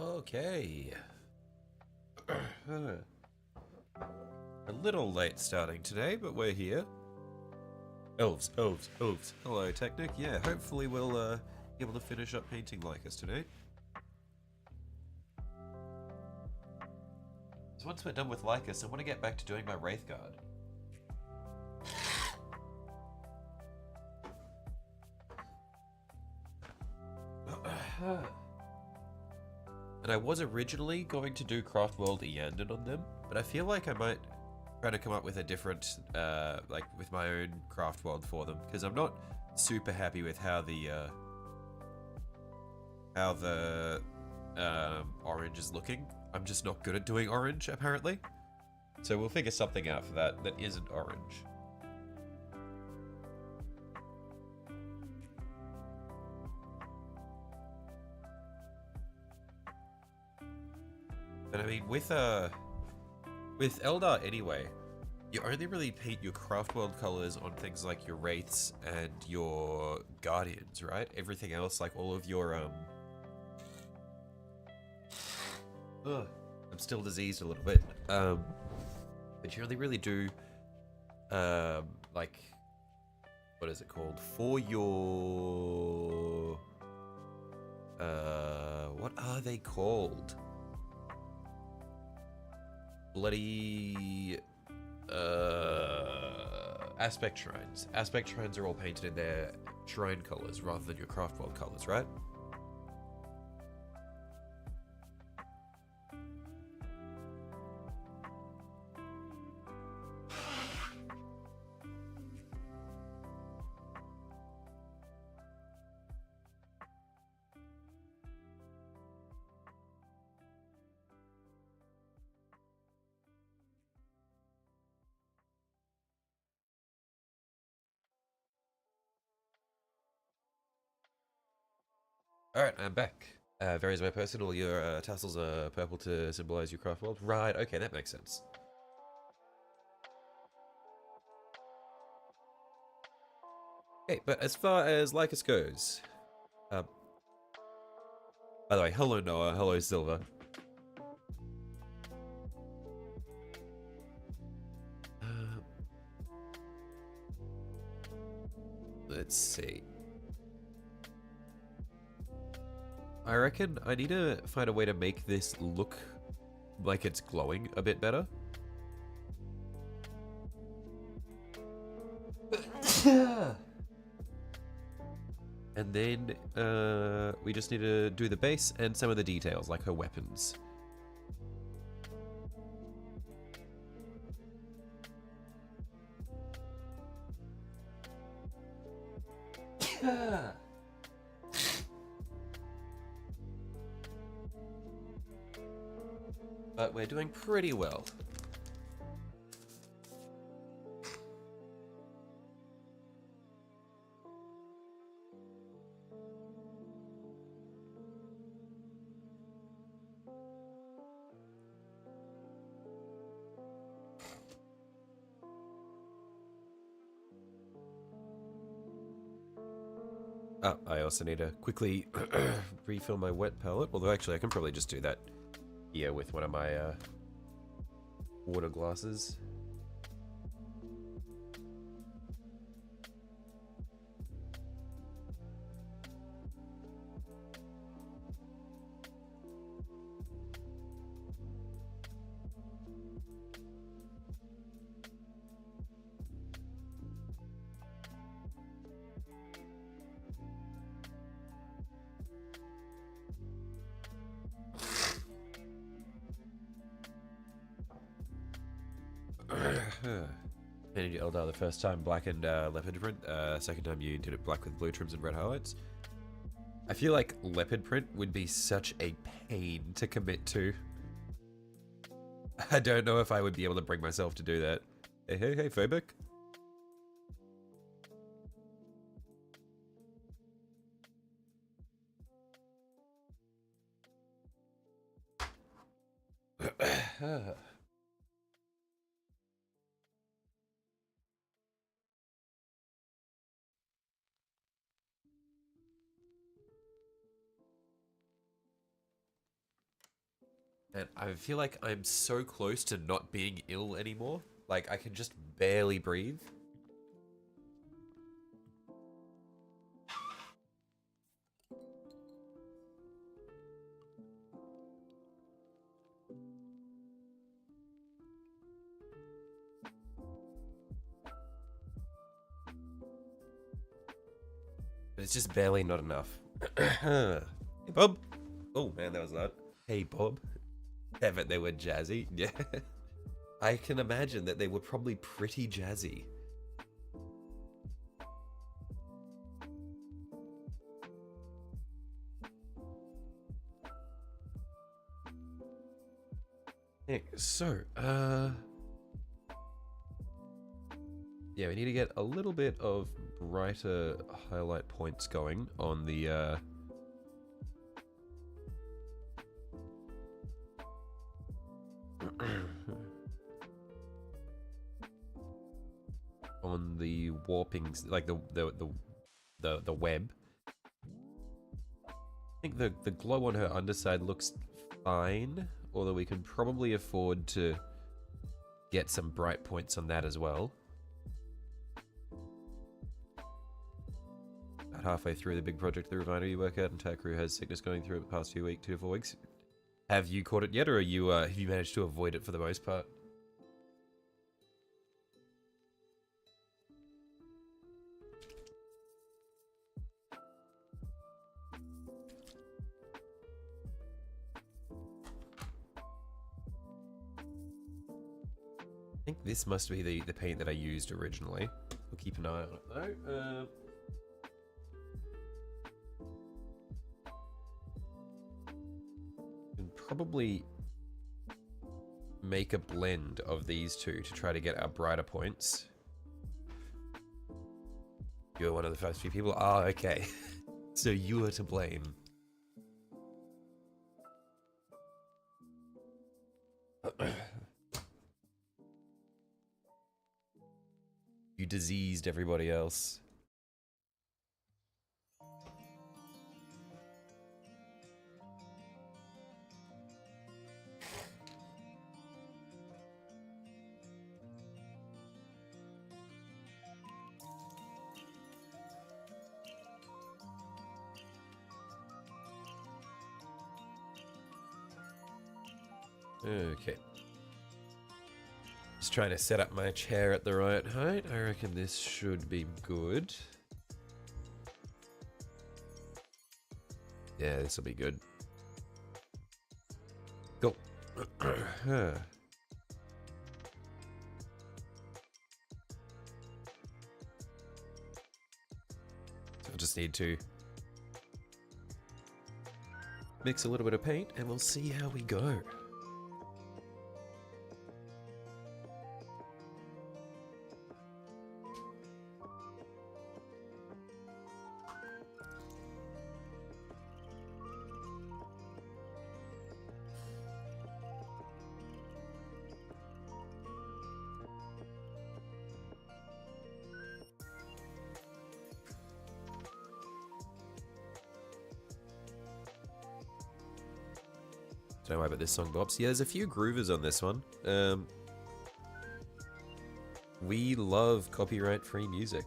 Okay. A little late starting today, but we're here. Elves, elves, elves. Hello, Technic. Yeah, hopefully we'll be able to finish up painting Lkykhys today. So once we're done with Lkykhys, I want to get back to doing my Wraith Guard. And I was originally going to do Craft World Eandon on them, but I feel like I might try to come up with a different, like with my own Craft World for them, because I'm not super happy with how the orange is looking. I'm just not good at doing orange, apparently. So we'll figure something out for that isn't orange. But I mean, with Eldar anyway, you only really paint your craft world colors on things like your wraiths and your guardians, right? Everything else, like all of your ugh, I'm still diseased a little bit. But you only really do like, what is it called? For your what are they called? Bloody aspect shrines. Aspect shrines are all painted in their shrine colors rather than your craft world colors, right? Alright, I'm back. Varies by person. All your tassels are purple to symbolize your craft world. Right, okay, that makes sense. Okay, but as far as Lkykhys goes, by the way, hello Noah, hello Silver. Let's see. I reckon I need to find a way to make this look like it's glowing a bit better. And then we just need to do the base and some of the details, like her weapons. But we're doing pretty well. Oh, I also need to quickly refill my wet palette. Although actually I can probably just do that here with one of my water glasses. Painted your Eldar the first time black and leopard print. Second time you did it black with blue trims and red highlights. I feel like leopard print would be such a pain to commit to. I don't know if I would be able to bring myself to do that. Hey, hey, hey, Phobic. And I feel like I'm so close to not being ill anymore. Like, I can just barely breathe. But it's just barely not enough. Hey, Bob. Oh, man, that was loud. Hey, Bob. I bet they were jazzy. Yeah. I can imagine that they were probably pretty jazzy. So, yeah, we need to get a little bit of brighter highlight points going on the, on the warping, like the web. I think the glow on her underside looks fine, although we can probably afford to get some bright points on that as well. About halfway through the big project, the refinery workout, entire crew has sickness going through the past 2 to 4 weeks. Have you caught it yet, or are you have you managed to avoid it for the most part? I think this must be the paint that I used originally. We'll keep an eye on it though. Can probably make a blend of these two to try to get our brighter points. You're one of the first few people. Oh, okay. So you are to blame. You diseased everybody else. Okay. Just trying to set up my chair at the right height. I reckon this should be good. Yeah, this will be good. Go. I just need to mix a little bit of paint and we'll see how we go. Don't worry about this song, Bobs. Yeah, there's a few groovers on this one. We love copyright-free music.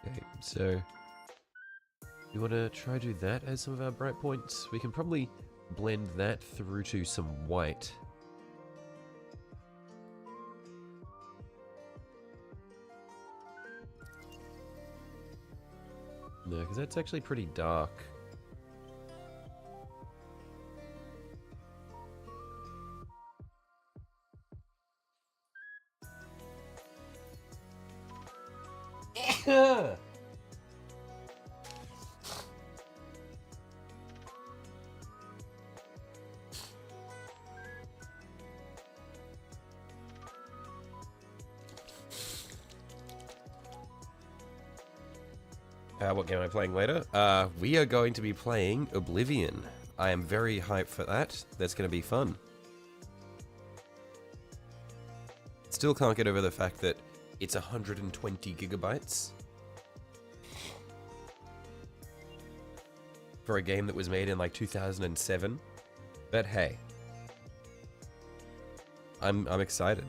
Okay, so you want to try do that as some of our bright points? We can probably blend that through to some white. No, because that's actually pretty dark. What game am I playing later? We are going to be playing Oblivion. I am very hyped for that. That's going to be fun. Still can't get over the fact that it's 120 gigabytes. For a game that was made in like 2007. But hey. I'm excited.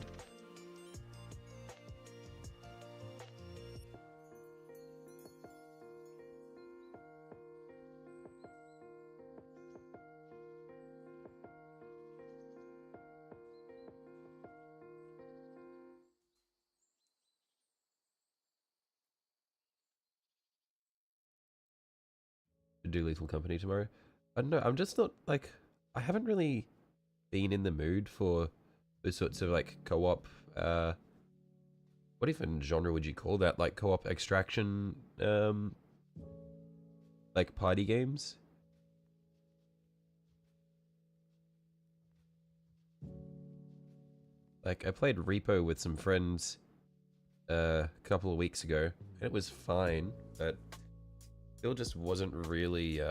Do Lethal Company tomorrow. I don't know, I'm just not, like, I haven't really been in the mood for those sorts of, like, co-op, what even genre would you call that? Like, co-op extraction, like, party games? Like, I played Repo with some friends, a couple of weeks ago, and it was fine, but still just wasn't really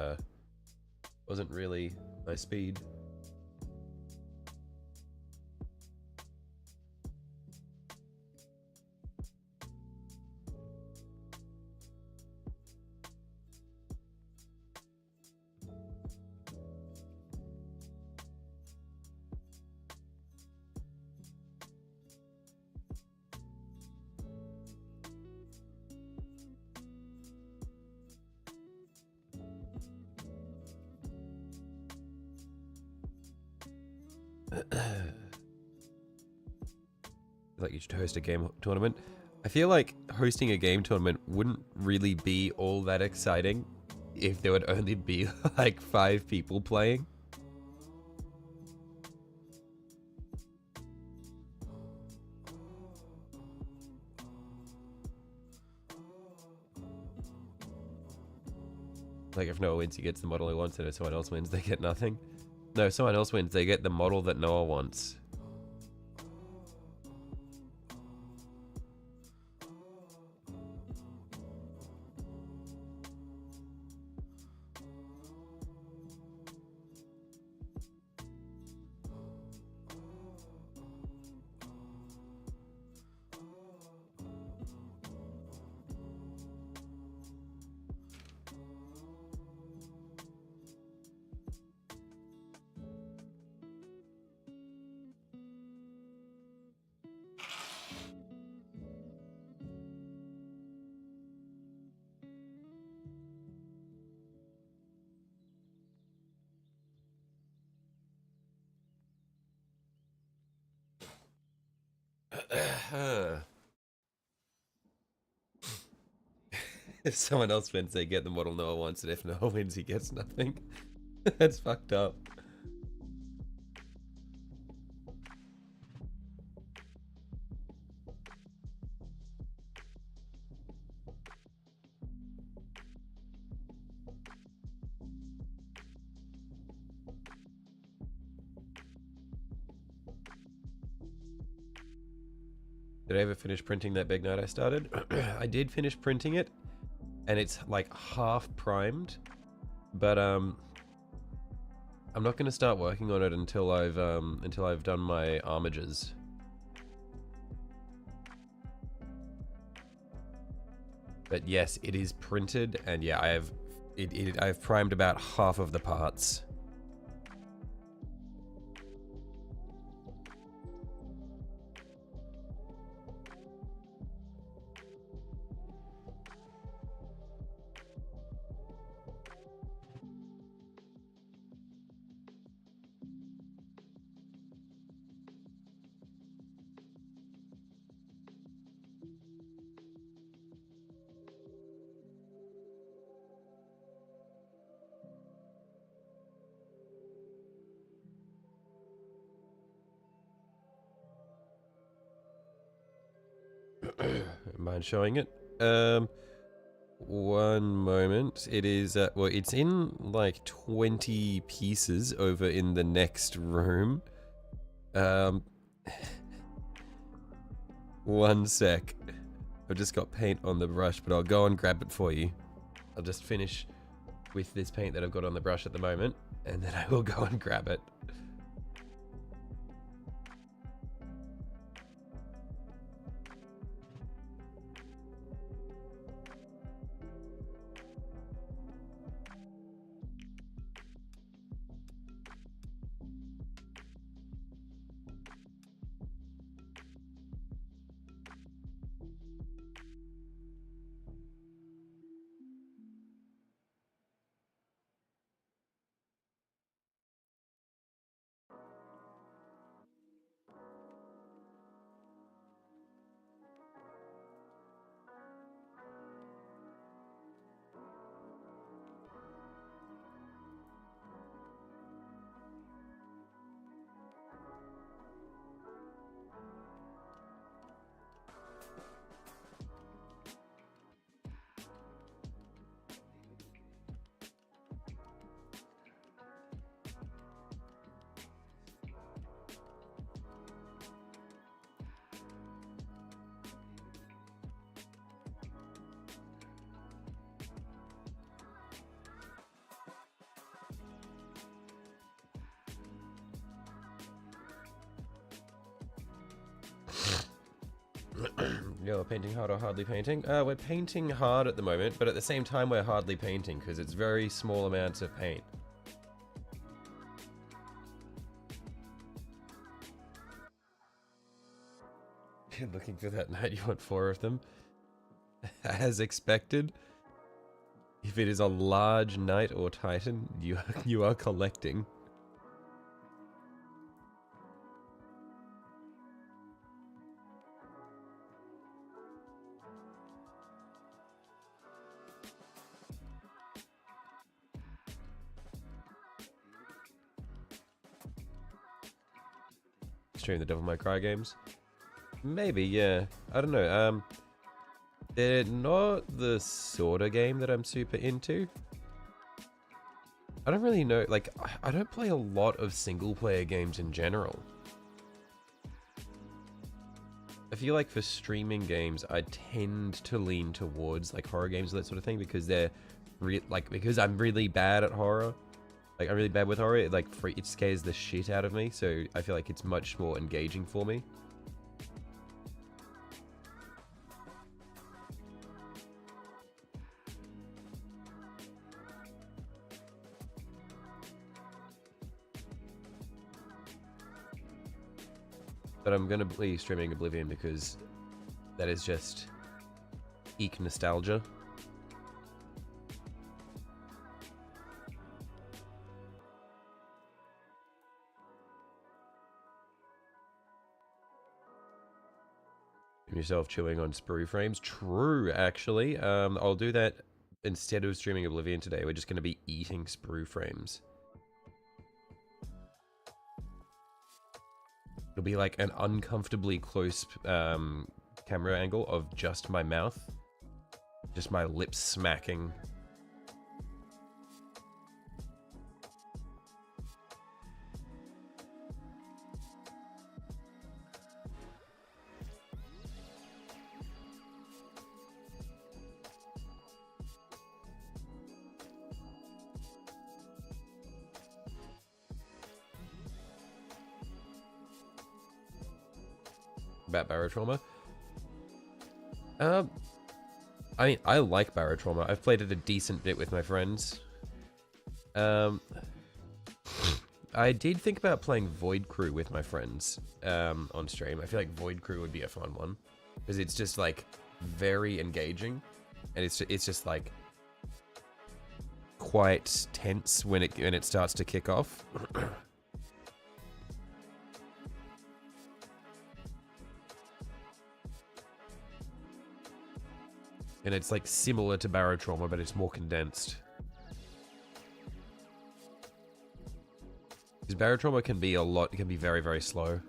my speed. Like you should host a game tournament. I feel like hosting a game tournament wouldn't really be all that exciting if there would only be like 5 people playing. Like if Noah wins, he gets the model he wants, and if someone else wins, they get nothing. No, if someone else wins, they get the model that Noah wants. If someone else wins, they get the model Noah wants, and if Noah wins, he gets nothing. That's fucked up. Did I ever finish printing that big knight I started? I did finish printing it, and it's like half primed, but I'm not gonna start working on it until I've done my armages. But yes, it is printed, and yeah, I've primed about half of the parts. Mind showing it? One moment. It is, well, it's in like 20 pieces over in the next room. One sec. I've just got paint on the brush, but I'll go and grab it for you. I'll just finish with this paint that I've got on the brush at the moment, and then I will go and grab it. You're painting hard or hardly painting? We're painting hard at the moment, but at the same time we're hardly painting because it's very small amounts of paint. You're looking for that knight, you want 4 of them? As expected. If it is a large knight or titan, you are collecting. Stream the Devil May Cry games? Maybe, yeah. I don't know. They're not the sort of game that I'm super into. I don't really know, like, I don't play a lot of single-player games in general. I feel like for streaming games, I tend to lean towards, like, horror games and that sort of thing, because they're, because I'm really bad at horror. Like, I'm really bad with horror, it scares the shit out of me, so I feel like it's much more engaging for me. But I'm gonna be streaming Oblivion because that is just peak nostalgia. Yourself chewing on sprue frames. True, actually. I'll do that instead of streaming Oblivion today. We're just going to be eating sprue frames. It'll be like an uncomfortably close camera angle of just my mouth. Just my lips smacking. About Barotrauma. I mean, I like Barotrauma. I've played it a decent bit with my friends. I did think about playing Void Crew with my friends on stream. I feel like Void Crew would be a fun one because it's just like very engaging, and it's just like quite tense when it starts to kick off. And it's like similar to Barotrauma, but it's more condensed. Because Barotrauma can be it can be very, very slow.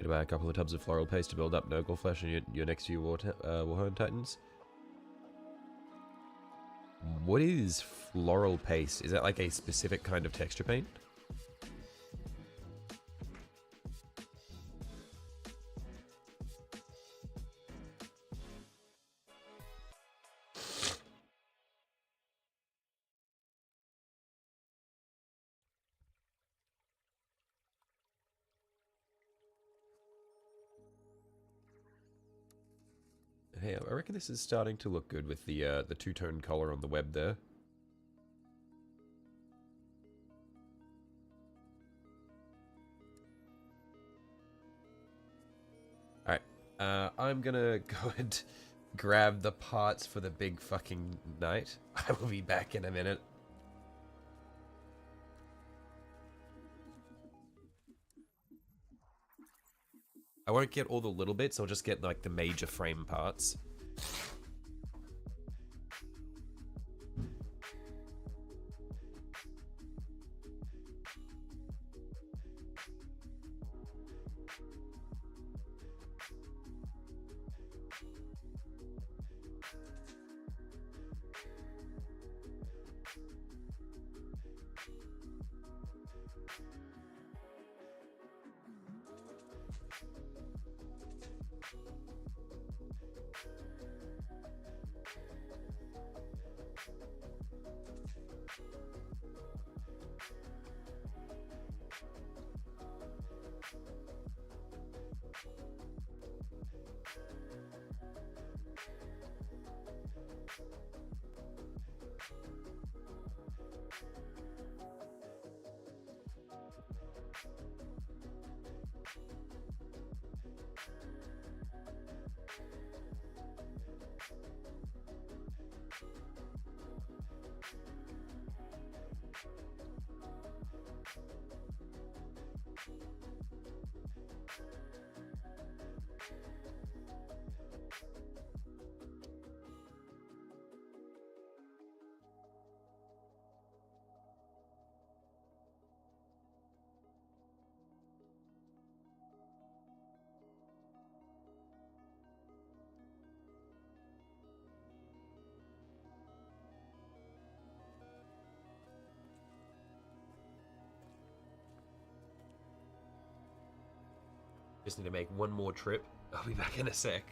Need to buy a couple of tubs of floral paste to build up Nurgle flesh in your next few Warhorn Titans. What is floral paste? Is that like a specific kind of texture paint? Hey, I reckon this is starting to look good with the two-tone color on the web there. Alright, I'm gonna go and grab the parts for the big fucking knight. I will be back in a minute. I won't get all the little bits, I'll just get like the major frame parts. Just need to make one more trip. I'll be back in a sec.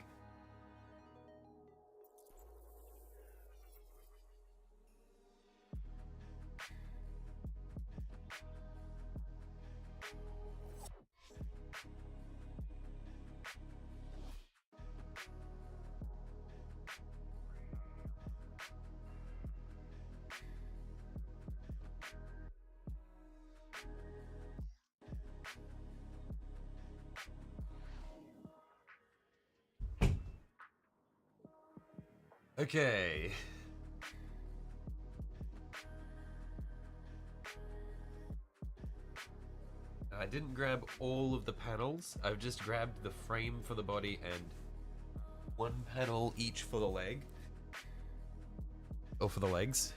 Okay. I didn't grab all of the panels. I've just grabbed the frame for the body and one panel each for the leg. Or for the legs.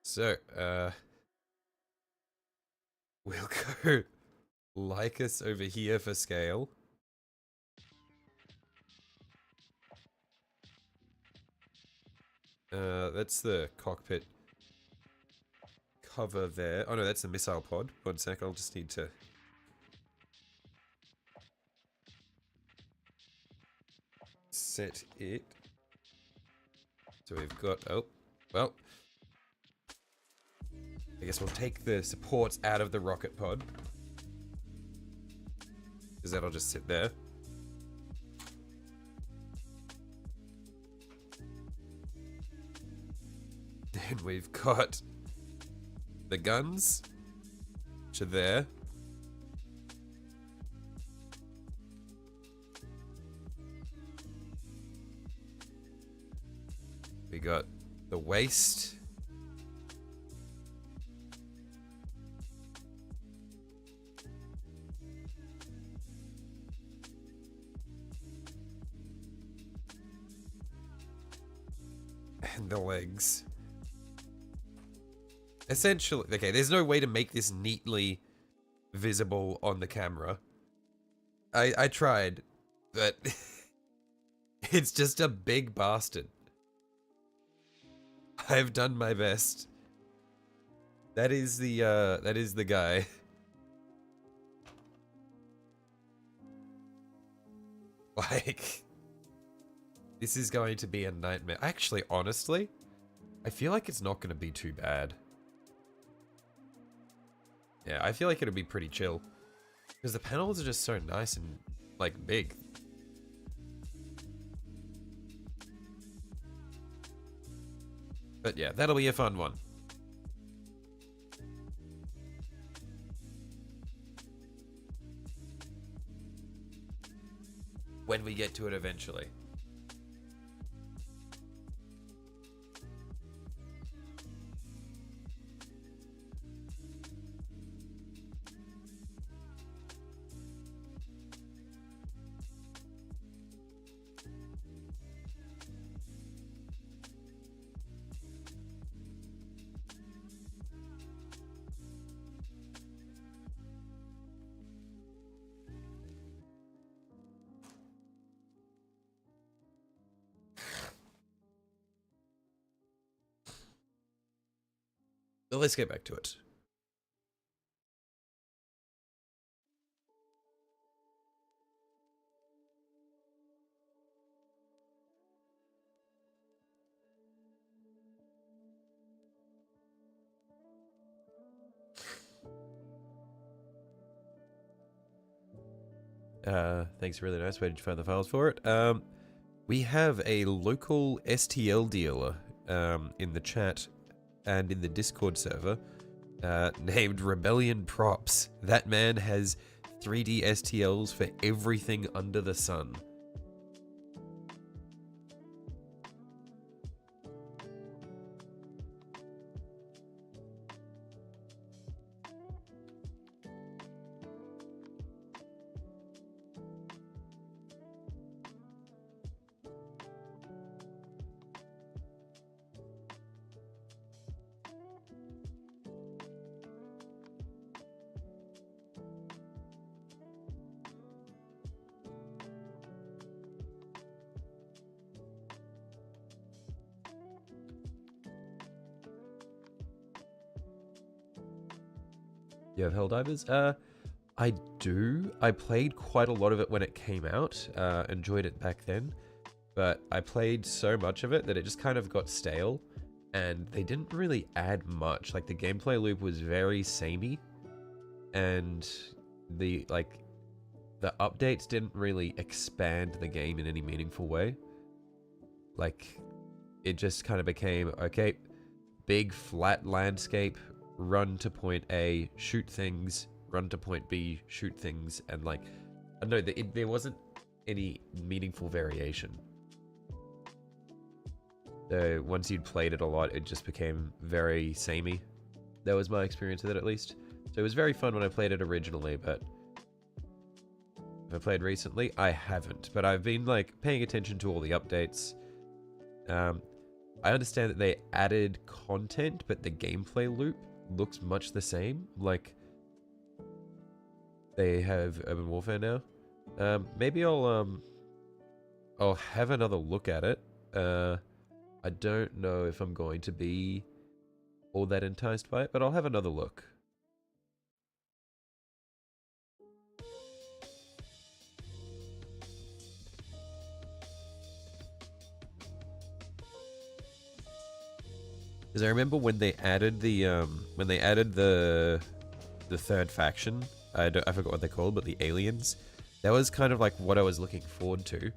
So, we'll go Lkykhys over here for scale. That's the cockpit cover there. Oh no, that's the missile pod. 1 sec, I'll just need to... set it. So we've got... oh, well... I guess we'll take the supports out of the rocket pod. Because that'll just sit there. Then we've got the guns, which are there. We got the waist. And the legs. Essentially, okay, there's no way to make this neatly visible on the camera. I tried, but it's just a big bastard. I've done my best. That is the guy. Like, this is going to be a nightmare. Actually, honestly, I feel like it's not going to be too bad. Yeah, I feel like it'll be pretty chill. Because the panels are just so nice and, like, big. But yeah, that'll be a fun one. When we get to it eventually. But let's get back to it. Thanks, really nice. Where did you find the files for it? We have a local STL dealer in the chat and in the Discord server named Rebellion Props. That man has 3D STLs for everything under the sun. You have Helldivers? I do. I played quite a lot of it when it came out. Enjoyed it back then. But I played so much of it that it just kind of got stale. And they didn't really add much. Like, the gameplay loop was very samey. And the updates didn't really expand the game in any meaningful way. Like, it just kind of became, okay, big flat landscape, run to point A, shoot things, run to point B, shoot things, and like, I don't know, there wasn't any meaningful variation. So once you'd played it a lot, it just became very samey. That was my experience with it, at least. So it was very fun when I played it originally, but have I played recently? I haven't, but I've been like paying attention to all the updates. I understand that they added content, but the gameplay loop looks much the same. Like, they have Urban Warfare now. Maybe I'll have another look at it. I don't know if I'm going to be all that enticed by it, but I'll have another look. Because I remember when they added the third faction, I forgot what they're called, but the aliens, that was kind of like what I was looking forward to.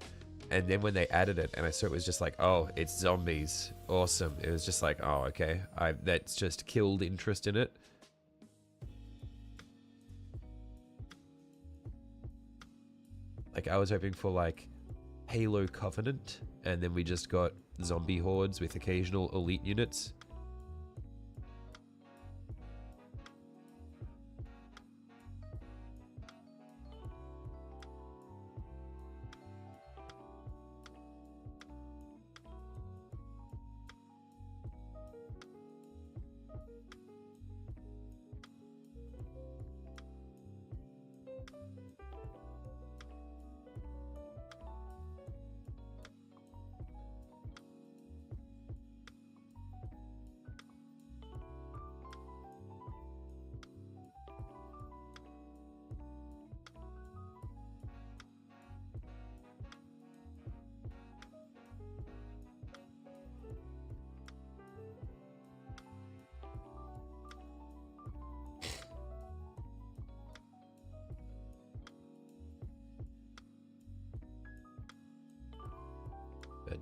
And then when they added it and I saw it was just like, oh, it's zombies. Awesome. It was just like, oh, okay. That's just killed interest in it. Like, I was hoping for like Halo Covenant, and then we just got zombie hordes with occasional elite units.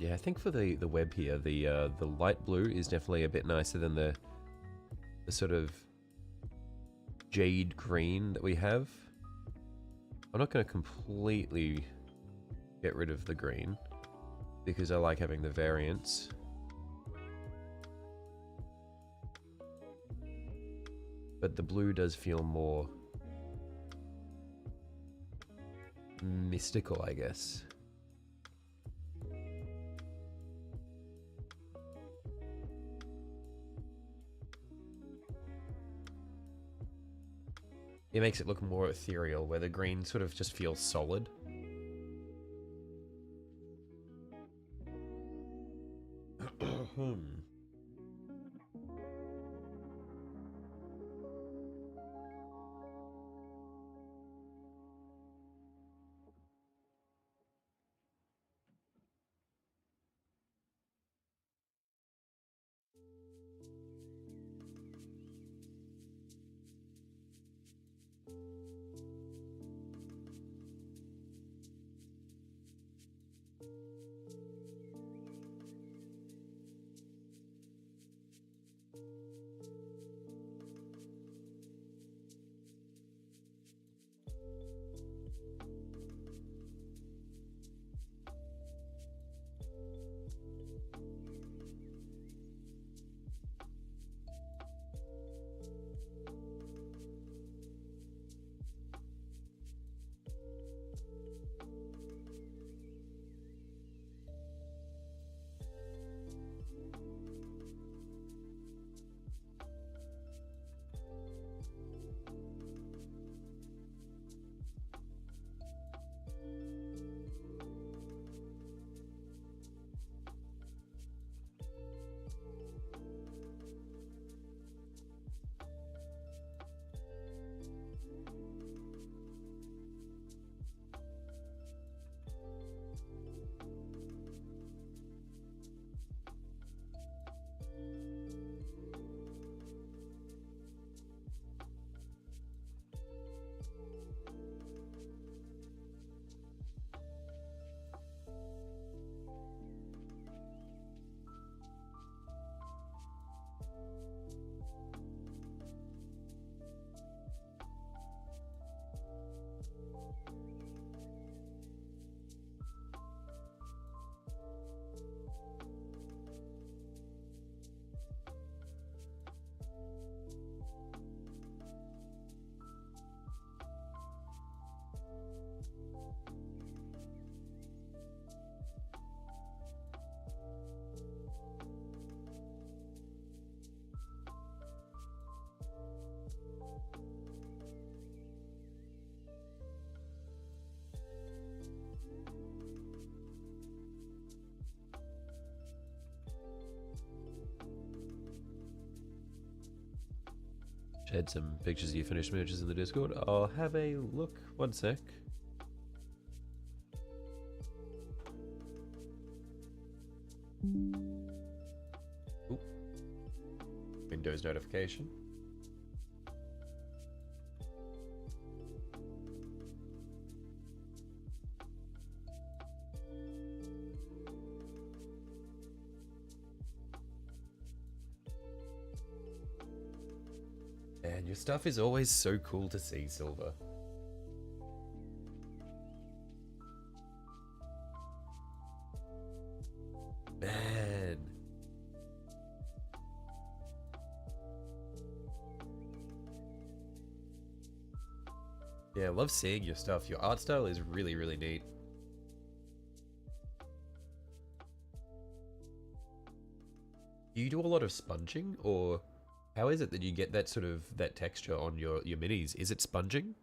Yeah, I think for the web here, the light blue is definitely a bit nicer than the sort of jade green that we have. I'm not going to completely get rid of the green because I like having the variants. But the blue does feel more mystical, I guess. It makes it look more ethereal, where the green sort of just feels solid. Shared some pictures of your finished miniatures in the Discord. I'll have a look. One sec. Ooh. Windows notification. Man, your stuff is always so cool to see, Silver. Man. Yeah, I love seeing your stuff. Your art style is really, really neat. Do you do a lot of sponging, or how is it that you get that sort of that texture on your minis? Is it sponging?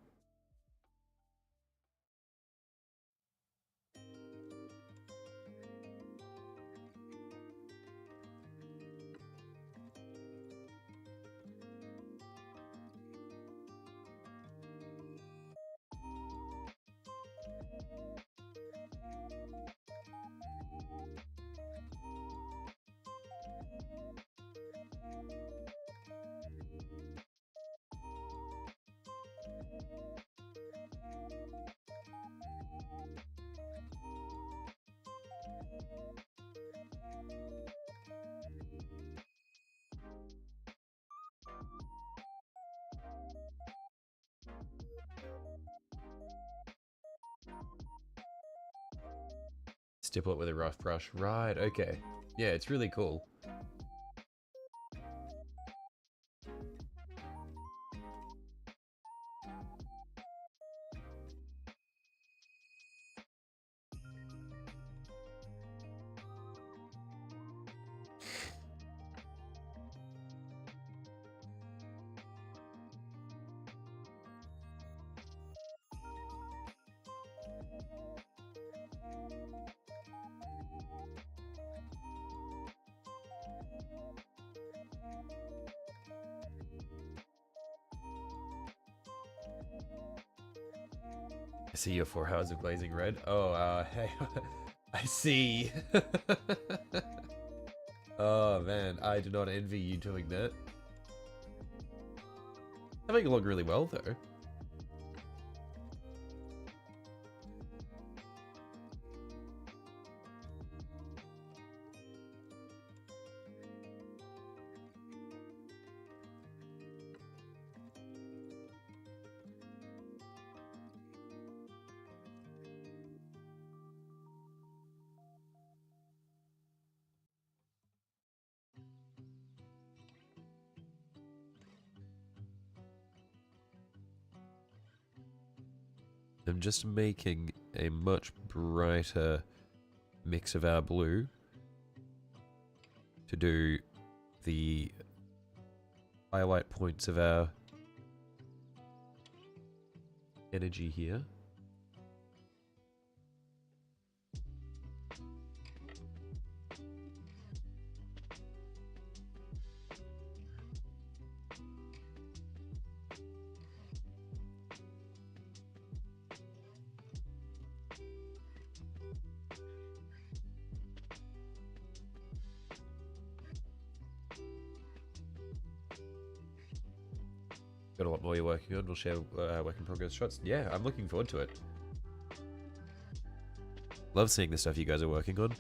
stipple it with a rough brush. Right, okay. Yeah, it's really cool. I see your 4 hours of glazing red. Oh, hey, I see. Oh man, I do not envy you doing that. I make it look really well though. I'm just making a much brighter mix of our blue to do the highlight points of our energy here. Got a lot more you're working on. We'll share work in progress shots. Yeah, I'm looking forward to it. Love seeing the stuff you guys are working on.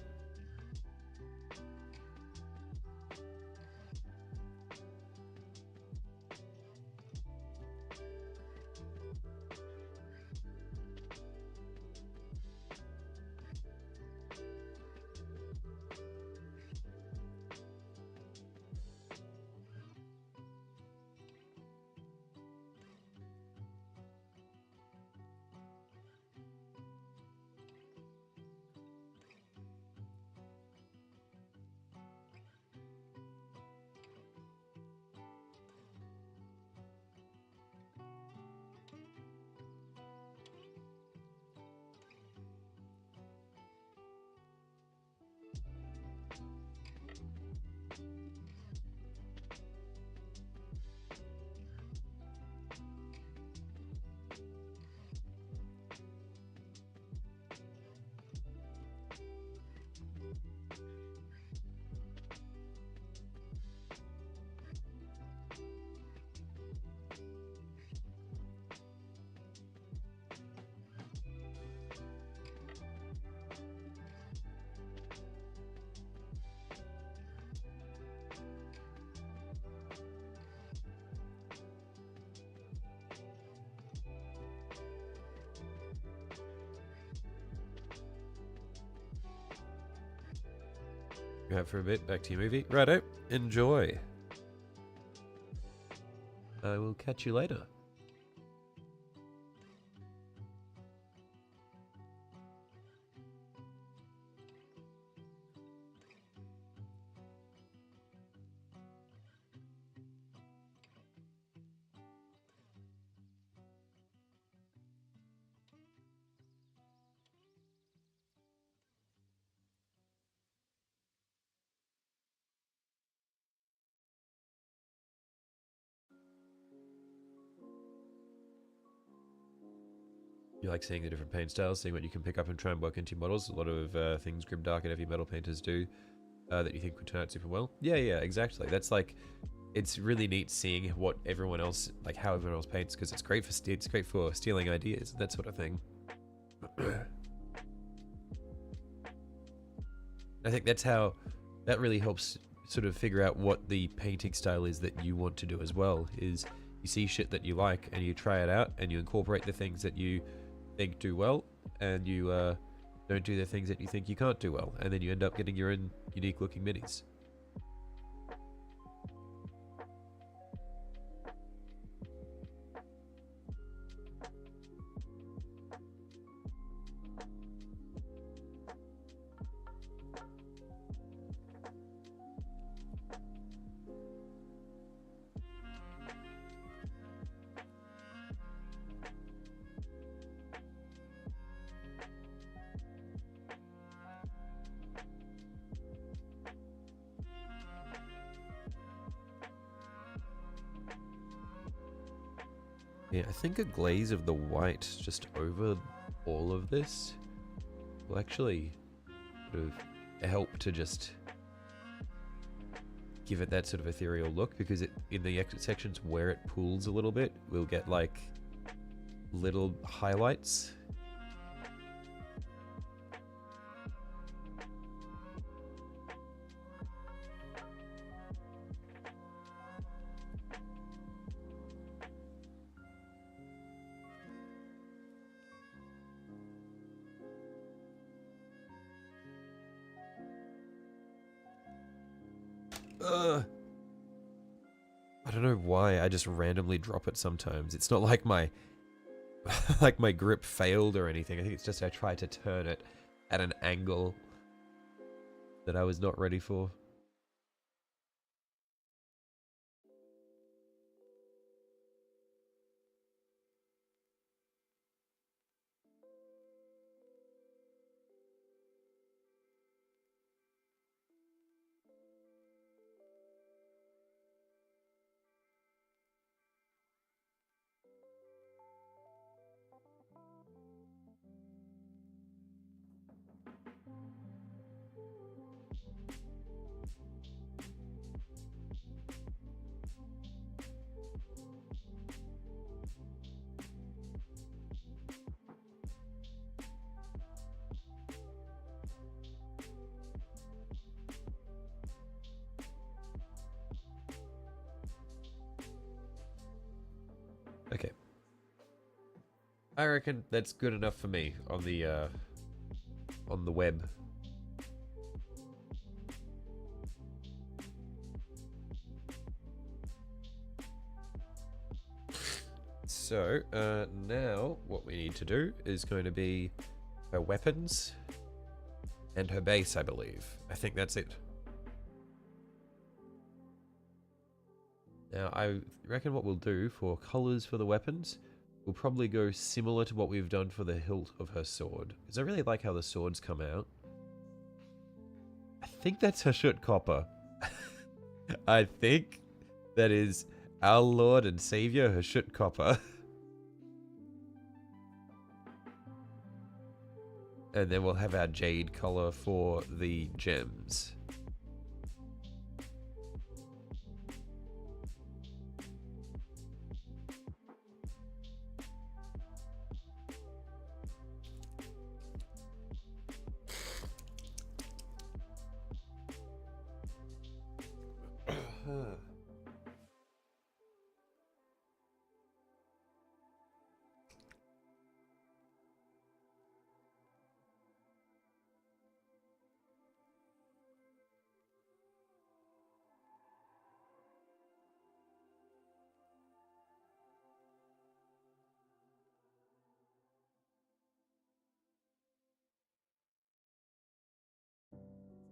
Go out for a bit, back to your movie. Righto, enjoy. I will catch you later. You like seeing the different paint styles, seeing what you can pick up and try and work into your models. A lot of things grimdark and heavy metal painters do that you think would turn out super well. Yeah, exactly. That's like, it's really neat seeing what everyone else, like how everyone else paints, because it's great for stealing ideas, that sort of thing. I think that really helps sort of figure out what the painting style is that you want to do as well. Is you see shit that you like and you try it out and you incorporate the things that you think do well, and you don't do the things that you think you can't do well, and then you end up getting your own unique looking minis. Yeah, I think a glaze of the white just over all of this will actually sort of help to just give it that sort of ethereal look, because it, in the exit sections where it pools a little bit, we'll get like little highlights. I don't know why I just randomly drop it sometimes. It's not like my like my grip failed or anything. I think it's just I tried to turn it at an angle that I was not ready for. Okay. I reckon that's good enough for me on the web. So, now what we need to do is going to be her weapons and her base, I believe. I think that's it. Now, I reckon what we'll do for colors for the weapons, we'll probably go similar to what we've done for the hilt of her sword. Because I really like how the swords come out. I think that's her shirt copper. I think that is our Lord and Savior, her shirt copper. And then we'll have our jade color for the gems.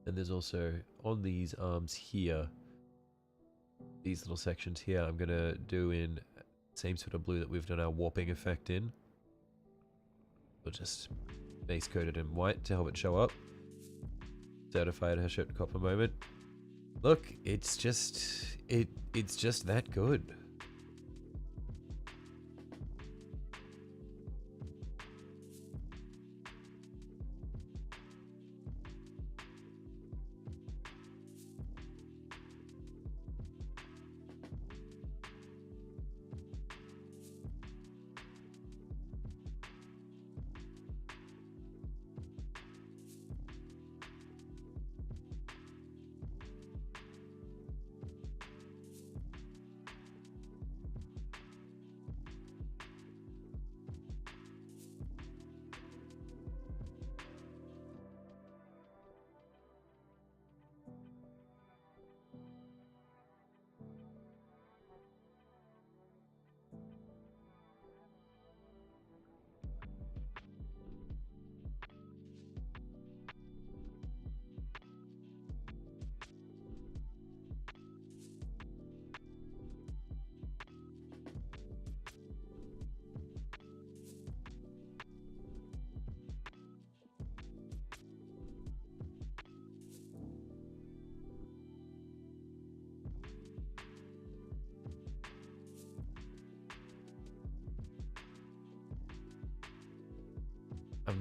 And there's also, on these arms here, these little sections here, I'm going to do in same sort of blue that we've done our warping effect in. We'll just base coat it in white to help it show up. Certified her shirt copper moment. Look, it's just that good.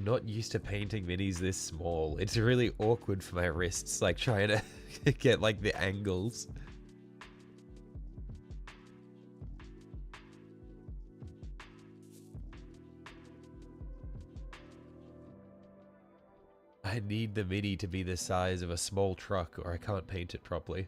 not used to painting minis this small. It's really awkward for my wrists, like trying to get like the angles. I need the mini to be the size of a small truck or I can't paint it properly.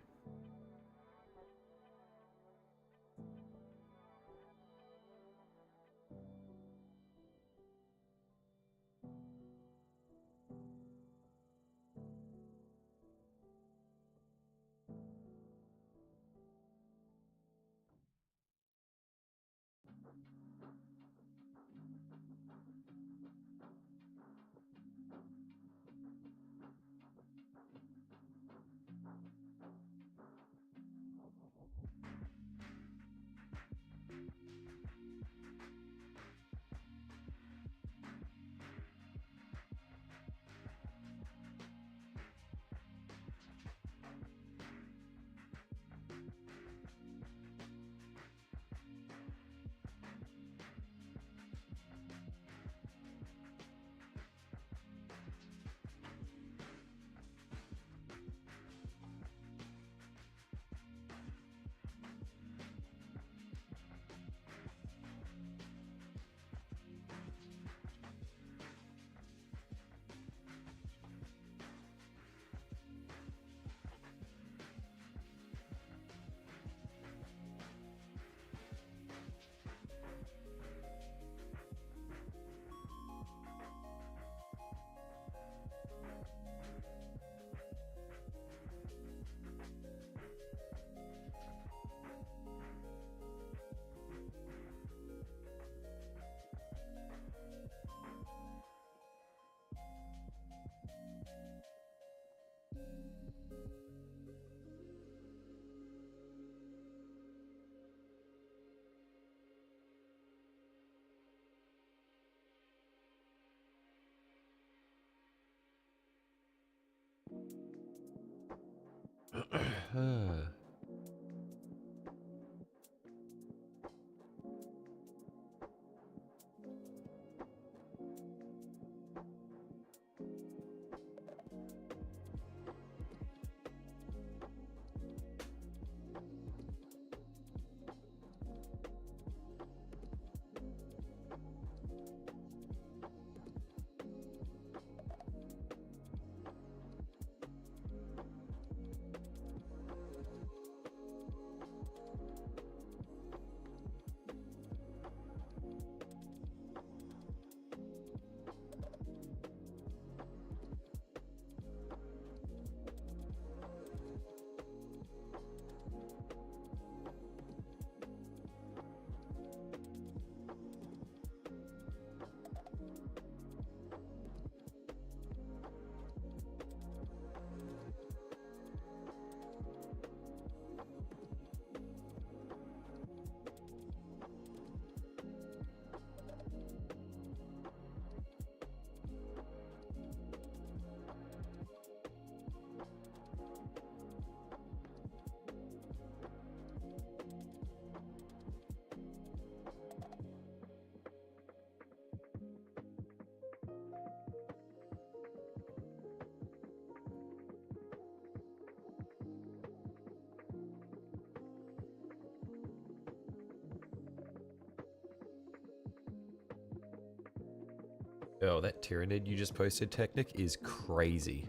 Oh, that Tyrannid you just posted, Technic, is crazy.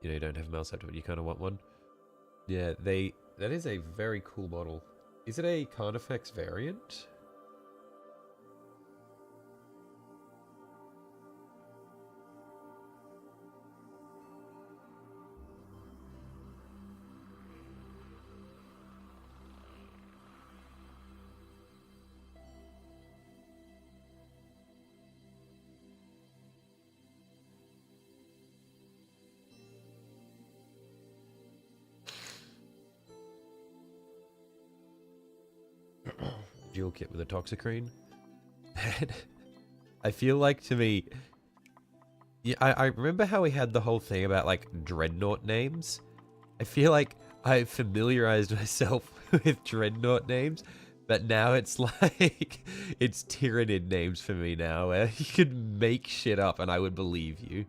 You know, you don't have a mouse laptop, but you kind of want one. Yeah, that is a very cool model. Is it a Carnifex variant? dual kit with a Toxicrene. And I feel like, to me, yeah, I remember how we had the whole thing about like Dreadnought names. I feel like I familiarized myself with Dreadnought names, but now it's like it's Tyranid names for me now, where you could make shit up and I would believe you.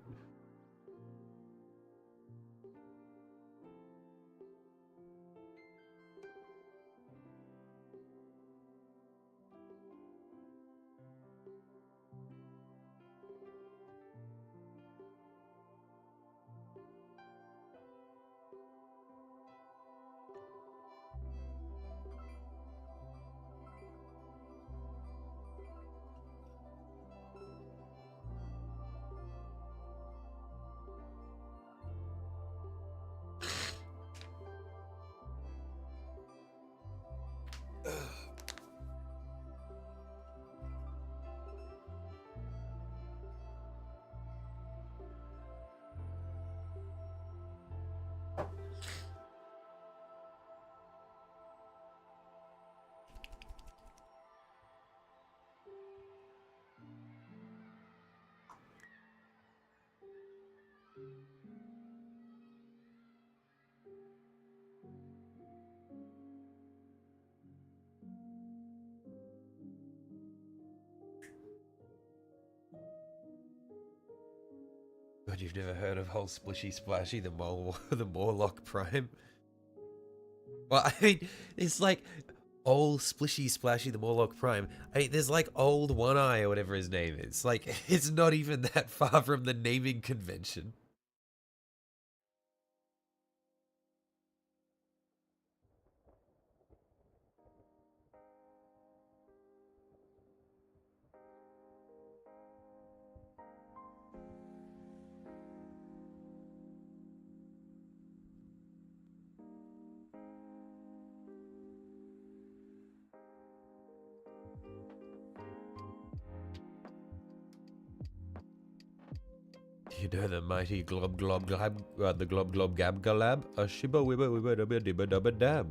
God, you've never heard of whole Splishy Splashy, the Morlock Prime? Well, I mean, it's like old Splishy Splashy, the Morlock Prime. I mean, there's like old One Eye or whatever his name is. Like, it's not even that far from the naming convention. You know the mighty Glob Glob Glab, the Glob Glob Gab Galab? A Shiba Wibba Wibba Dubba Dibba Dubba Dab.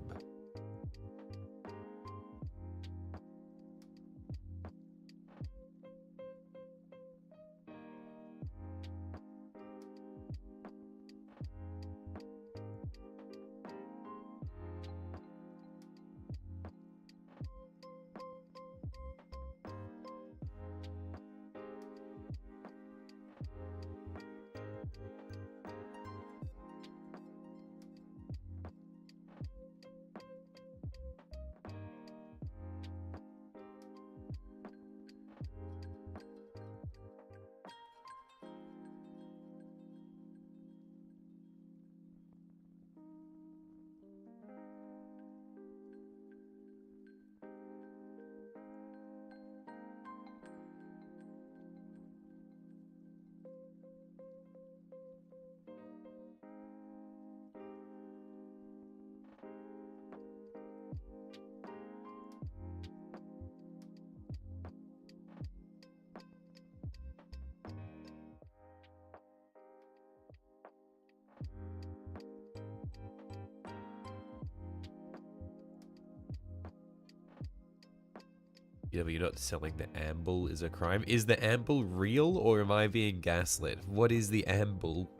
Yeah, but you're not selling the amble is a crime. Is the amble real or am I being gaslit? What is the amble?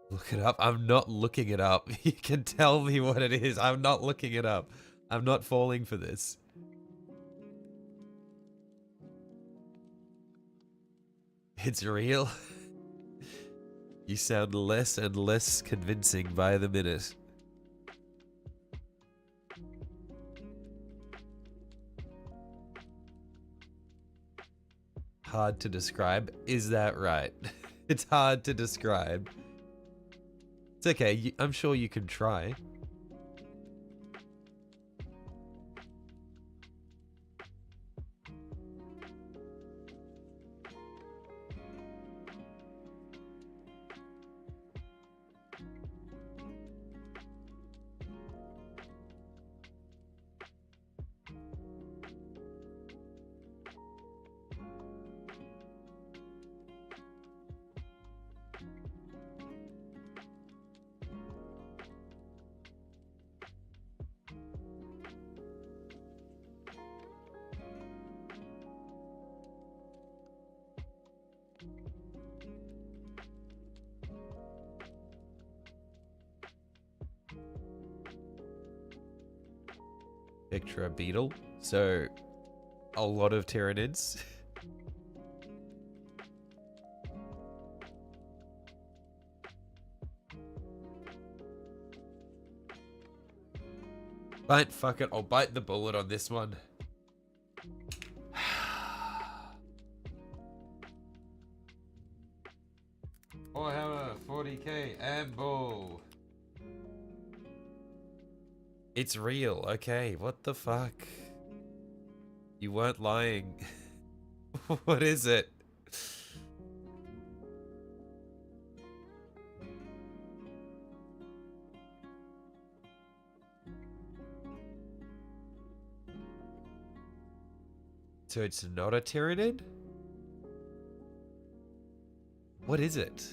Look it up. I'm not looking it up. You can tell me what it is. I'm not looking it up. I'm not falling for this. It's real. You sound less and less convincing by the minute. Hard to describe. Is that right? It's hard to describe. It's okay. I'm sure you can try. picture a beetle. So, a lot of Tyranids. Fine, fuck it. I'll bite the bullet on this one. Warhammer 40k Amble. It's real. Okay, what the fuck? You weren't lying. What is it? So it's not a Tyranid? What is it?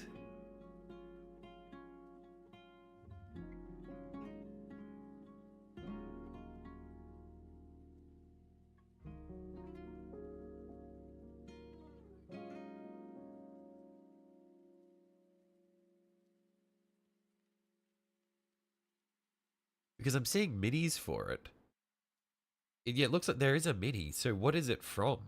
Because I'm seeing minis for it. Yeah, it looks like there is a mini. So what is it from?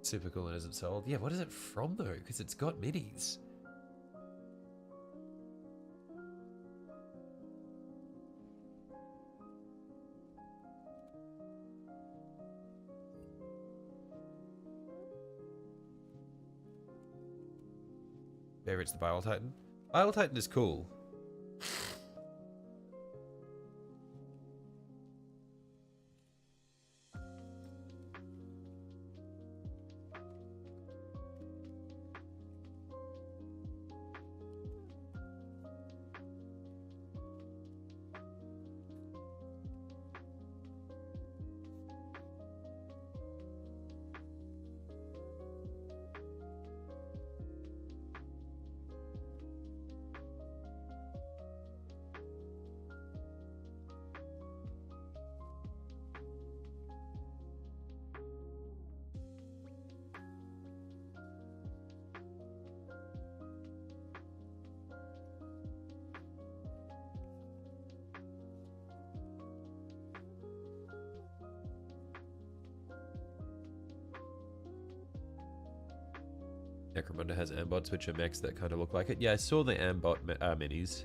Super cool and isn't sold. Yeah, what is it from though? Because it's got minis. Favorite's the Bile Titan. Bile Titan is cool. Necromunda has ambots which are mechs that kind of look like it. Yeah, I saw the ambot minis.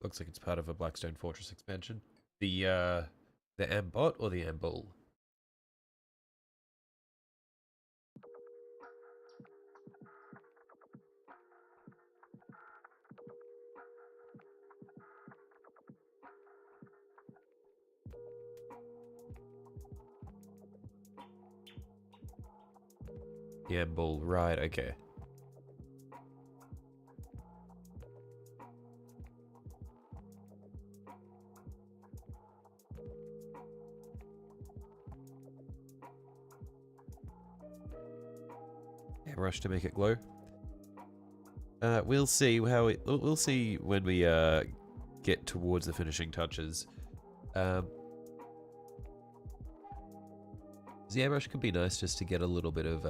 Looks like it's part of a Blackstone Fortress expansion. The Ambot or the Ambull? The Ambull, right, okay. Rush to make it glow. We'll see how we'll see when we get towards the finishing touches. The airbrush could be nice just to get a little bit of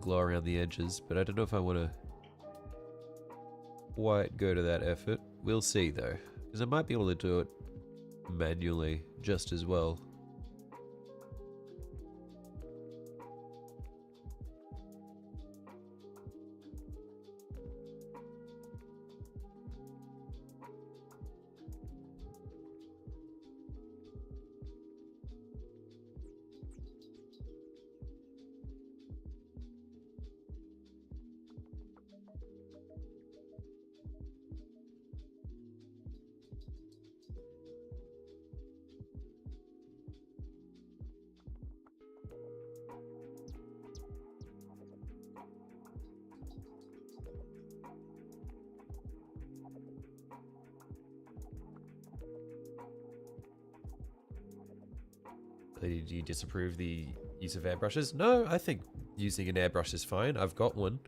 glow around the edges, but I don't know if I want to quite go to that effort. We'll see though, because I might be able to do it manually just as well. Do you disapprove the use of airbrushes? No, I think using an airbrush is fine. I've got one.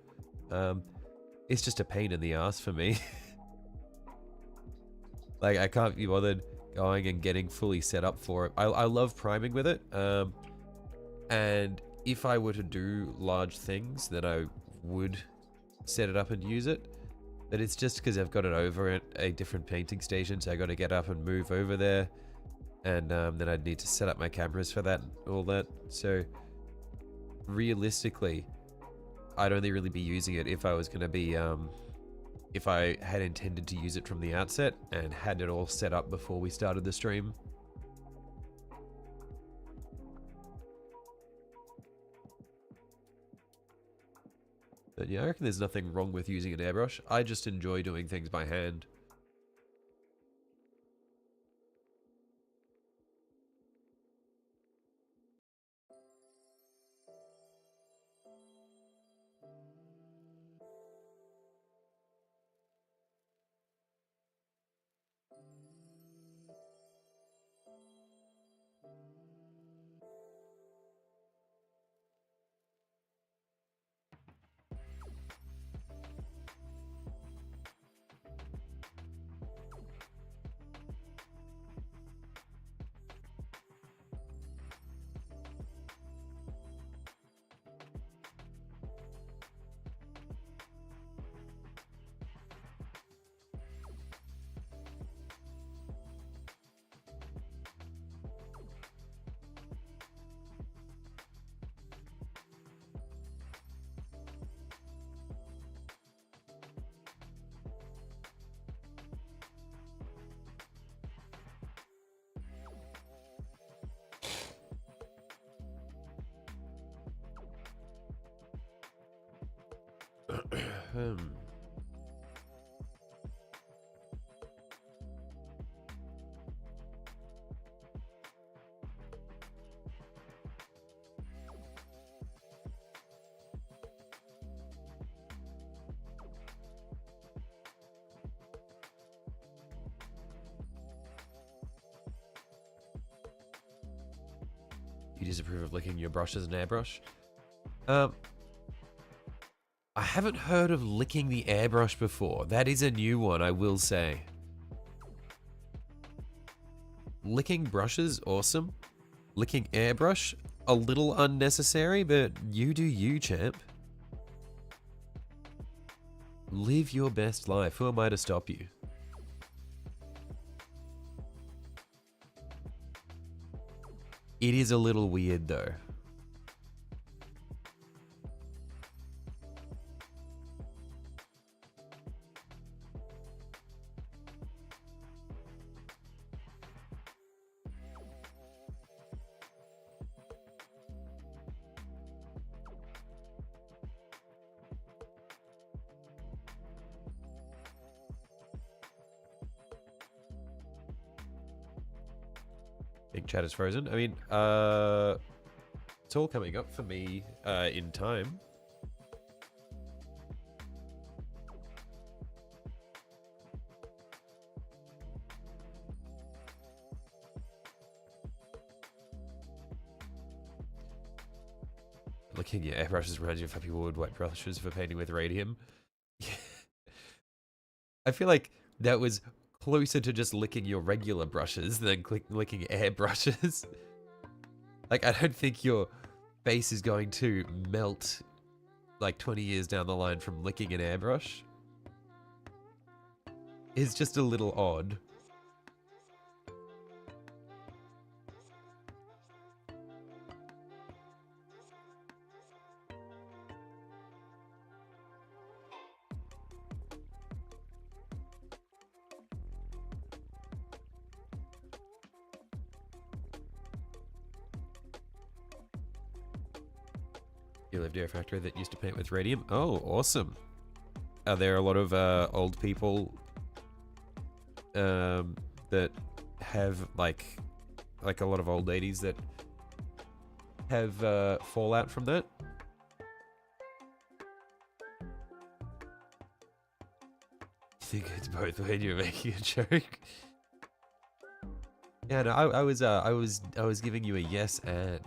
It's just a pain in the ass for me. Like, I can't be bothered going and getting fully set up for it. I love priming with it. And if I were to do large things, then I would set it up and use it. But it's just because I've got it over at a different painting station, so I got to get up and move over there. And then I'd need to set up my cameras for that and all that. So realistically, I'd only really be using it if I was going to be, if I had intended to use it from the outset and had it all set up before we started the stream. But yeah, I reckon there's nothing wrong with using an airbrush. I just enjoy doing things by hand. You disapprove of licking your brush as an airbrush? I haven't heard of licking the airbrush before. That is a new one, I will say. Licking brushes, awesome. Licking airbrush, a little unnecessary, but you do you, champ. Live your best life. Who am I to stop you? It is a little weird, though. Big chat is frozen. I mean, it's all coming up for me in time. Licking your airbrushes reminds you of how people would wet brushes for painting with radium. I feel like that was closer to just licking your regular brushes than licking airbrushes. Like, I don't think your face is going to melt like 20 years down the line from licking an airbrush. It's just a little odd. You lived near a factory that used to paint with radium? Oh, awesome. Are there a lot of old people that have like a lot of old ladies that have fallout from that? I think it's both when you're making a joke. Yeah, no, I was giving you a yes and.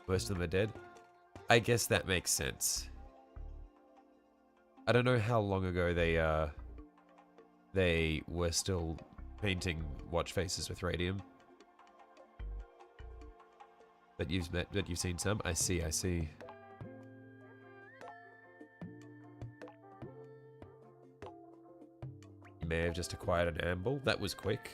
Most of them are dead. I guess that makes sense. I don't know how long ago they were still painting watch faces with radium. But you've seen some? I see. You may have just acquired an amble. That was quick.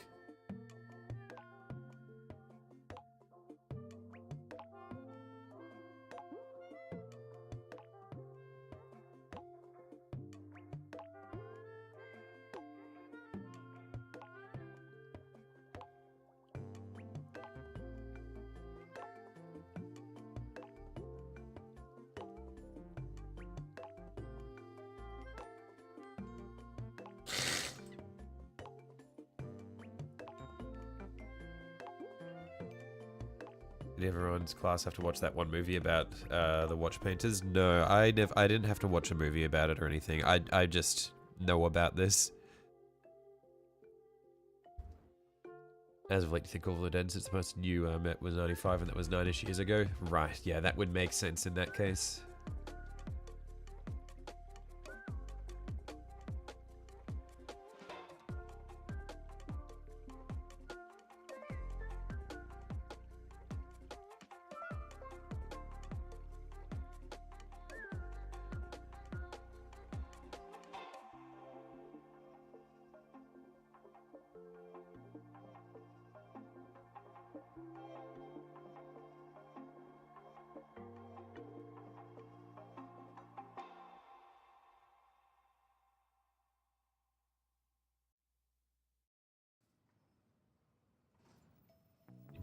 Did everyone's class have to watch that one movie about the watch painters? No, I didn't have to watch a movie about it or anything. I just know about this. As of late, you think All the Dead since the most new met was 95 and that was 9-ish years ago? Right, yeah, that would make sense in that case.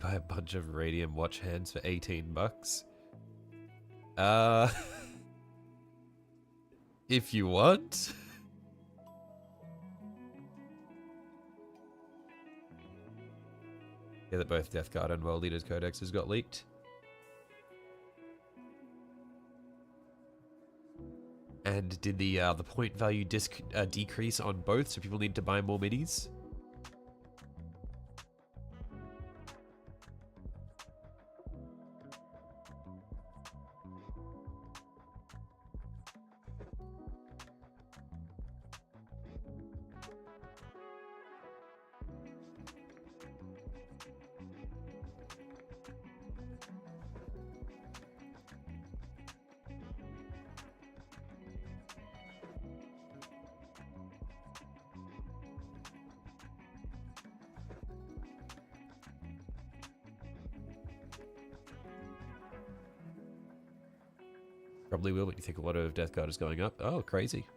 Buy a bunch of radium watch hands for 18 bucks. If you want. Yeah, that both Death Guard and World Leaders Codexes got leaked. And did the point value decrease on both, so people need to buy more minis? Probably will, but you think a lot of Death Guard is going up? Oh, crazy.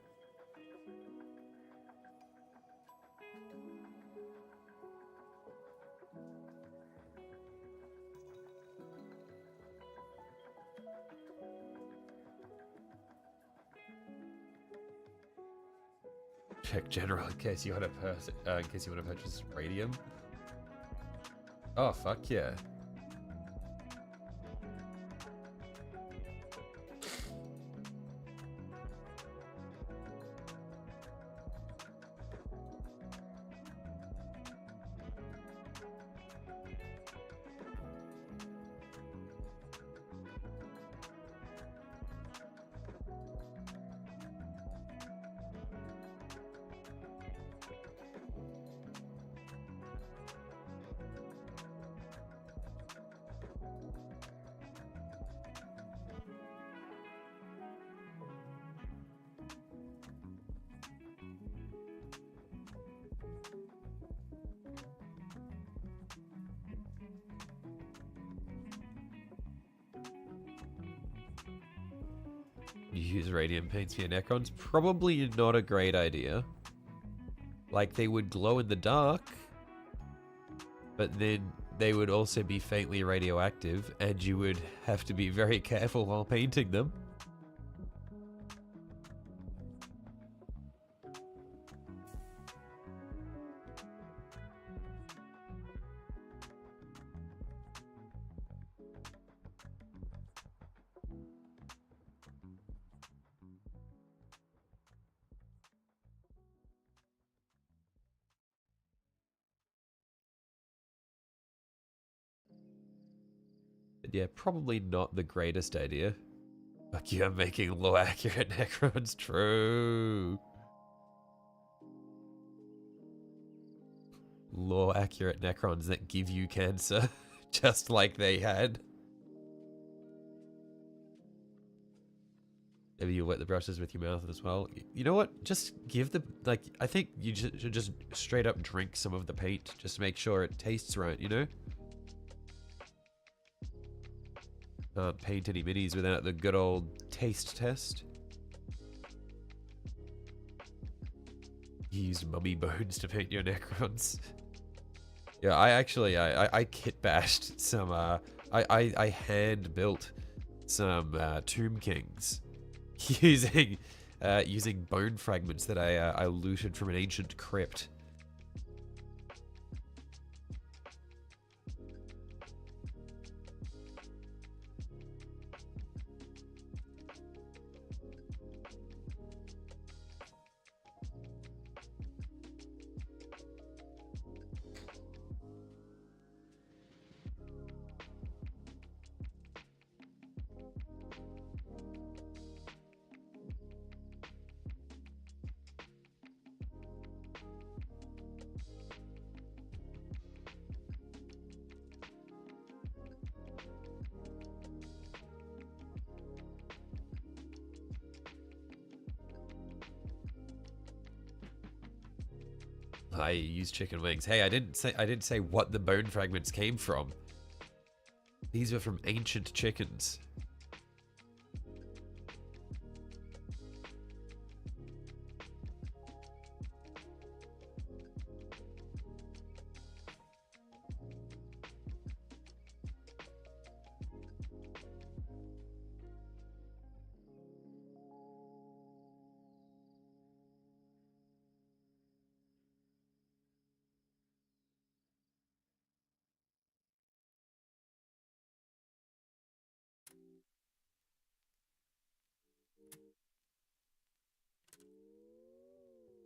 Check general in case you want to purchase radium. Oh fuck yeah. use radium paints for your Necrons? Probably not a great idea. Like, they would glow in the dark, but then they would also be faintly radioactive, and you would have to be very careful while painting them. But yeah, probably not the greatest idea. Fuck you, I'm making low accurate Necrons. True. Law accurate Necrons that give you cancer, just like they had. Maybe you wet the brushes with your mouth as well. You know what? Just give the, like, I think you should just straight up drink some of the paint, just to make sure it tastes right, you know? Can't paint any minis without the good old taste test. You used mummy bones to paint your Necrons. Yeah, I kit bashed some, I hand built some Tomb Kings using bone fragments that I looted from an ancient crypt. I use chicken wings. Hey, I didn't say what the bone fragments came from. These were from ancient chickens.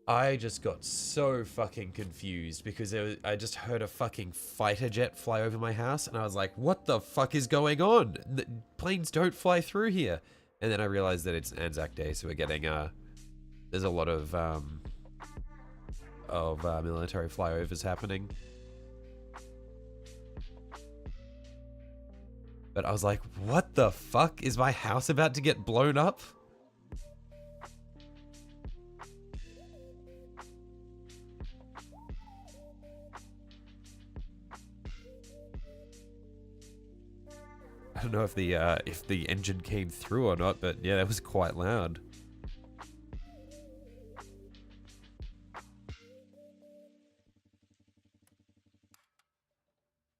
I just got so fucking confused because I just heard a fucking fighter jet fly over my house, and I was like, what the fuck is going on? The planes don't fly through here. And then I realized that it's Anzac Day, so we're getting, there's a lot of military flyovers happening. But I was like, what the fuck? Is my house about to get blown up? I don't know if the engine came through or not, but yeah, that was quite loud.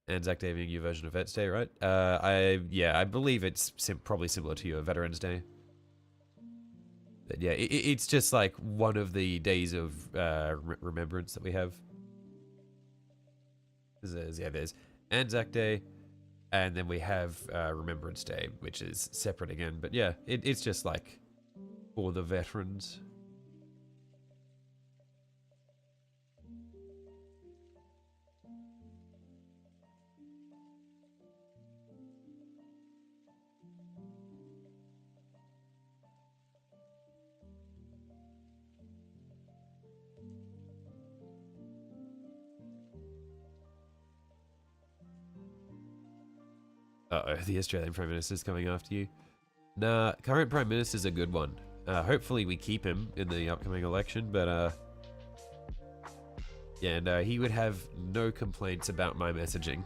Anzac Day being your version of Vets Day, right? I believe it's probably similar to your Veterans Day. But yeah, it's just like one of the days of remembrance that we have. There's Anzac Day. And then we have Remembrance Day, which is separate again. But yeah, it's just like for the veterans. Uh-oh, the Australian Prime Minister's coming after you. Nah, current Prime Minister's a good one. Hopefully we keep him in the upcoming election, but yeah, and he would have no complaints about my messaging.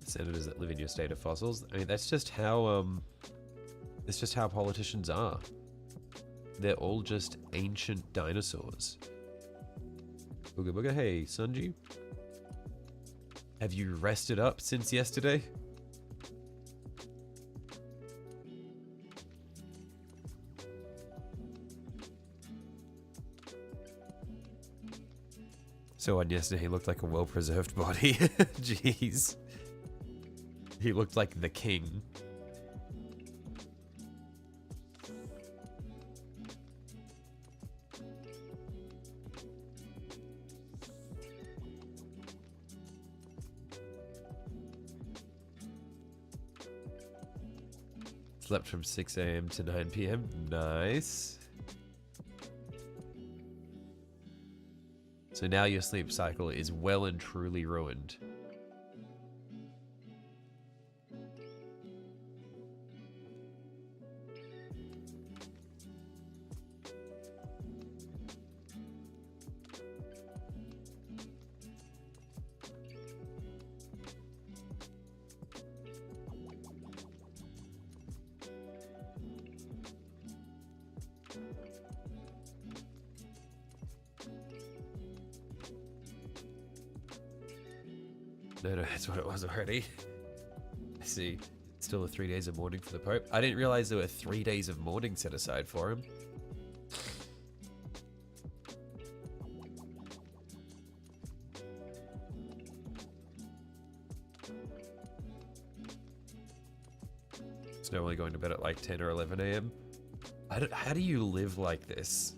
senators that live in your state are fossils. I mean, that's just how politicians are. They're all just ancient dinosaurs. Booga booga, hey, Sunji. Have you rested up since yesterday? So on yesterday, he looked like a well-preserved body. Jeez. He looked like the king. Slept from 6 AM to 9 PM. Nice. So now your sleep cycle is well and truly ruined. No, that's what it was already. I see. Still the 3 days of mourning for the Pope. I didn't realize there were 3 days of mourning set aside for him. It's normally going to bed at like 10 or 11 AM. How do you live like this?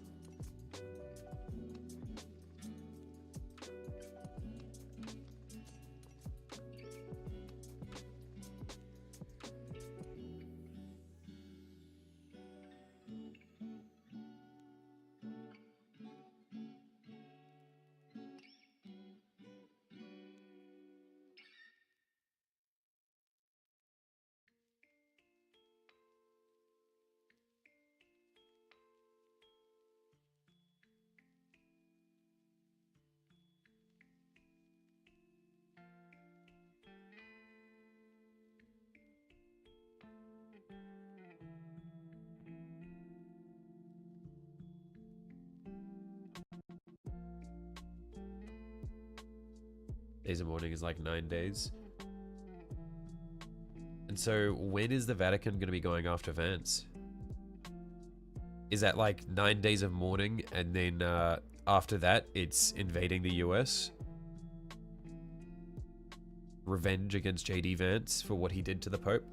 Days of mourning is like 9 days. And so when is the Vatican going to be going after Vance? Is that like 9 days of mourning and then after that it's invading the US? Revenge against JD Vance for what he did to the Pope?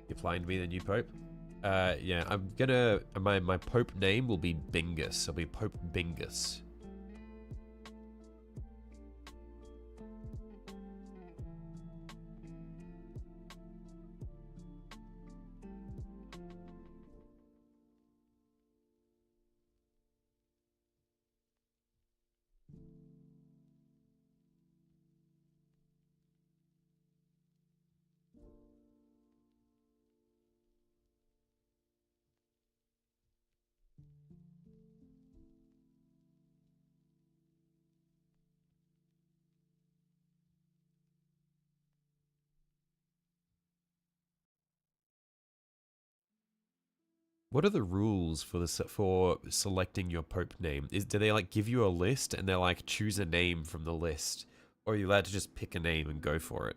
You applying to be the new Pope? Yeah, I'm gonna... My Pope name will be Bingus. I'll be Pope Bingus. What are the rules for for selecting your Pope name? Do they like give you a list and they're like choose a name from the list, or are you allowed to just pick a name and go for it?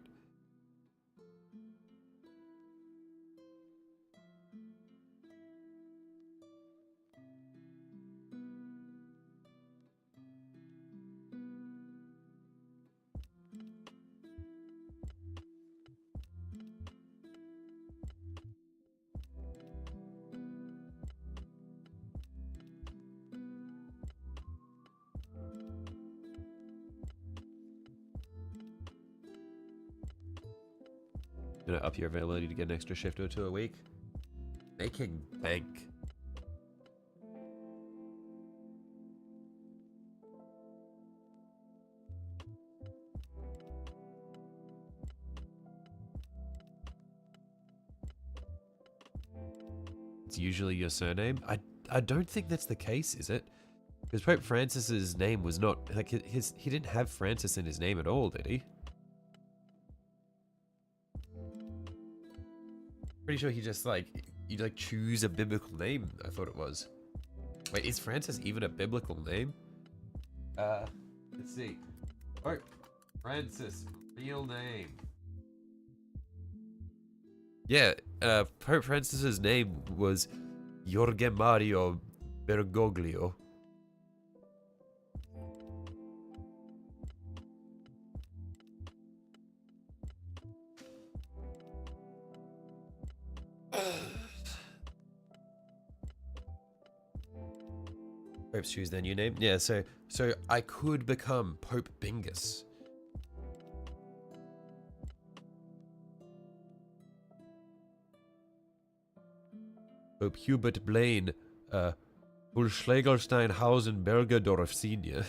Gonna up your availability to get an extra shift or two a week. Making bank. It's usually your surname. I don't think that's the case, is it? Because Pope Francis's name was not like he didn't have Francis in his name at all, did he? Pretty sure he just like you like choose a biblical name. I thought it was. Wait, is Francis even a biblical name? Let's see. Pope Francis, real name. Yeah, Pope Francis's name was Jorge Mario Bergoglio. Popes choose their new name. Yeah, so I could become Pope Bingus. Pope Hubert Blaine, Ulschlagelsteinhausen Bergerdorf Senior.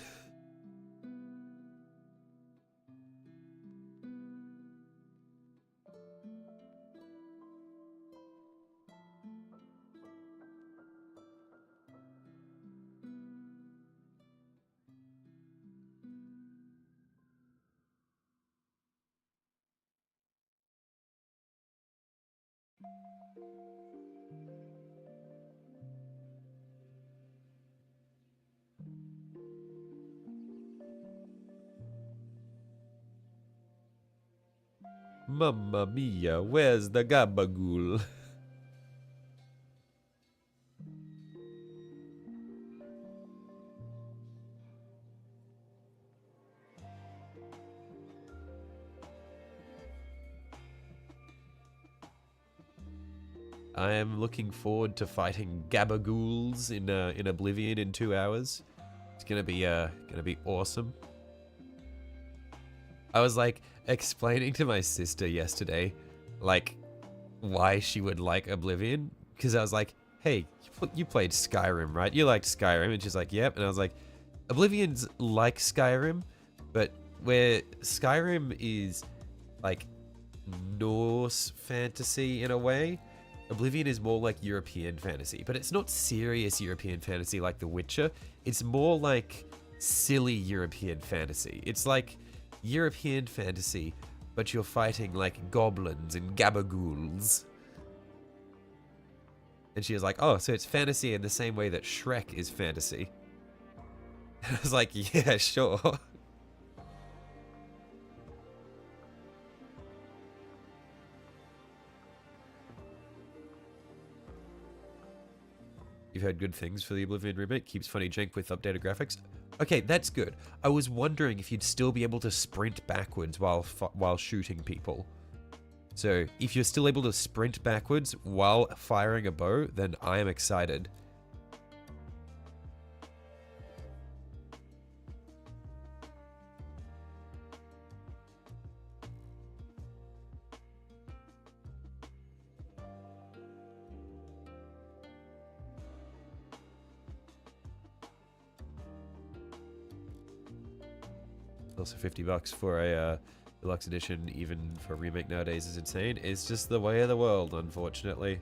Mamma mia, where's the gabagool? I am looking forward to fighting gabagools in Oblivion in 2 hours. It's gonna be awesome. I was like explaining to my sister yesterday, like why she would like Oblivion, because I was like, "Hey, you played Skyrim, right? You liked Skyrim," and she's like, "Yep." And I was like, "Oblivion's like Skyrim, but where Skyrim is like Norse fantasy in a way, Oblivion is more like European fantasy, but it's not serious European fantasy like The Witcher. It's more like silly European fantasy. It's like European fantasy, but you're fighting like goblins and gabagools." And she was like, "Oh, so it's fantasy in the same way that Shrek is fantasy." And I was like, "Yeah, sure." You've heard good things for the Oblivion remake. Keeps funny jank with updated graphics. Okay, that's good. I was wondering if you'd still be able to sprint backwards while shooting people. So if you're still able to sprint backwards while firing a bow, then I am excited. Also $50 for a deluxe edition, even for a remake nowadays, is insane. It's just the way of the world, unfortunately.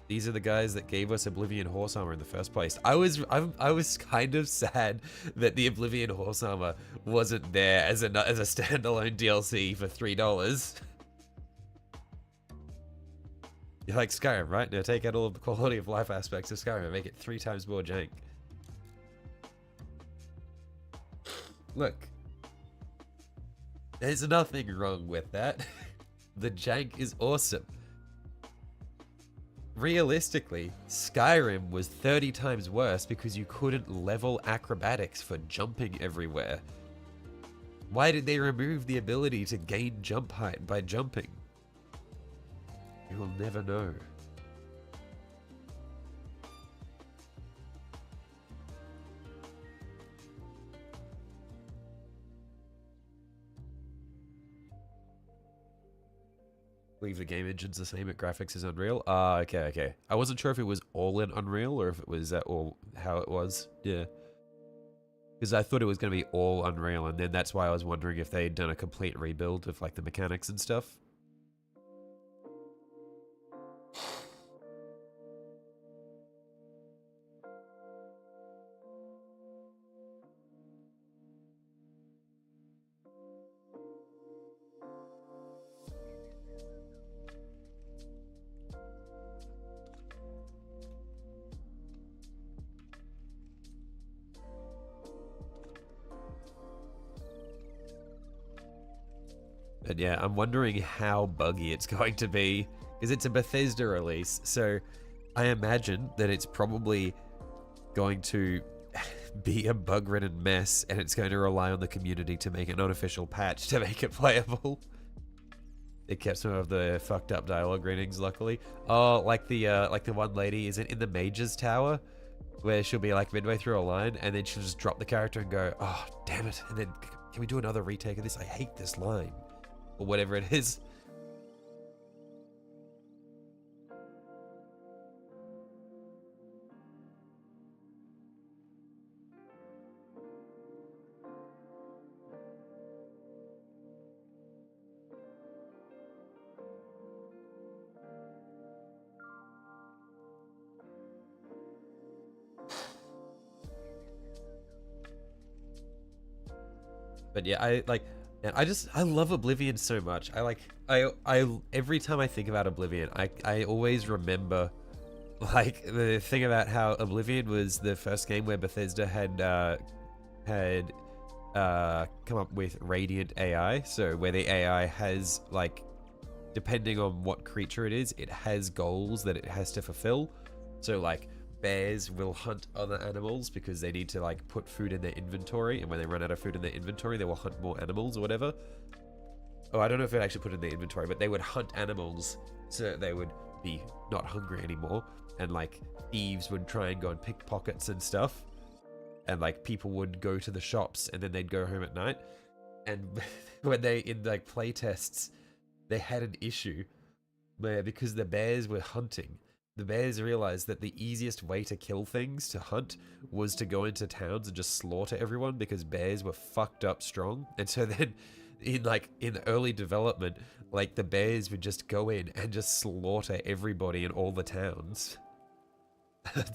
These are the guys that gave us Oblivion horse armor in the first place. I was kind of sad that the Oblivion horse armor wasn't there as a standalone DLC for $3. You like Skyrim, right? Now take out all of the quality of life aspects of Skyrim and make it 3 times more jank. Look, there's nothing wrong with that. The jank is awesome. Realistically, Skyrim was 30 times worse because you couldn't level acrobatics for jumping everywhere. Why did they remove the ability to gain jump height by jumping? You will never know. believe the game engine's the same at graphics as Unreal. Ah, okay, okay. I wasn't sure if it was all in Unreal or if it was or how it was. Yeah. Because I thought it was going to be all Unreal, and then that's why I was wondering if they'd done a complete rebuild of like the mechanics and stuff. But yeah, I'm wondering how buggy it's going to be, because it's a Bethesda release, so I imagine that it's probably going to be a bug-ridden mess, and it's going to rely on the community to make an unofficial patch to make it playable. It kept some of the fucked up dialogue readings, luckily. Oh, like the one lady, is it in the Mage's Tower? Where she'll be like midway through a line, and then she'll just drop the character and go, oh, damn it, and then, can we do another retake of this? I hate this line. Or whatever it is. But yeah, I love Oblivion so much. Every time I think about Oblivion, I always remember like the thing about how Oblivion was the first game where Bethesda had come up with Radiant AI. So where the AI has like, depending on what creature it is, it has goals that it has to fulfill. So like bears will hunt other animals because they need to like put food in their inventory, and when they run out of food in their inventory, they will hunt more animals or whatever. Oh, I don't know if it actually put it in their inventory, but they would hunt animals so that they would be not hungry anymore. And like thieves would try and go and pick pockets and stuff, and like people would go to the shops and then they'd go home at night. And when they in like play tests, they had an issue where, because the bears were hunting, the bears realized that the easiest way to kill things, to hunt, was to go into towns and just slaughter everyone, because bears were fucked up strong. And so then in early development, like the bears would just go in and just slaughter everybody in all the towns.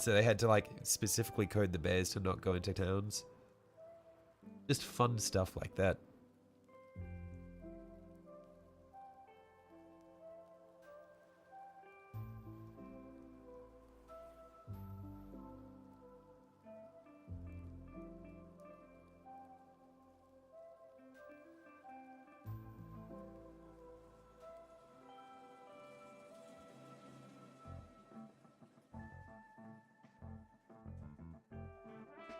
So they had to like specifically code the bears to not go into towns. Just fun stuff like that.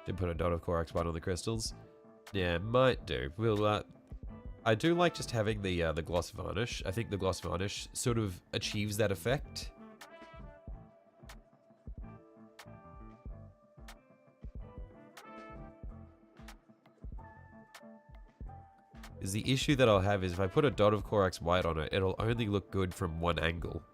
Should put a dot of Corax White on the crystals. Yeah, might do. We'll, I do like just having the gloss varnish. I think the gloss varnish sort of achieves that effect. Is the issue that I'll have is if I put a dot of Corax White on it, it'll only look good from one angle.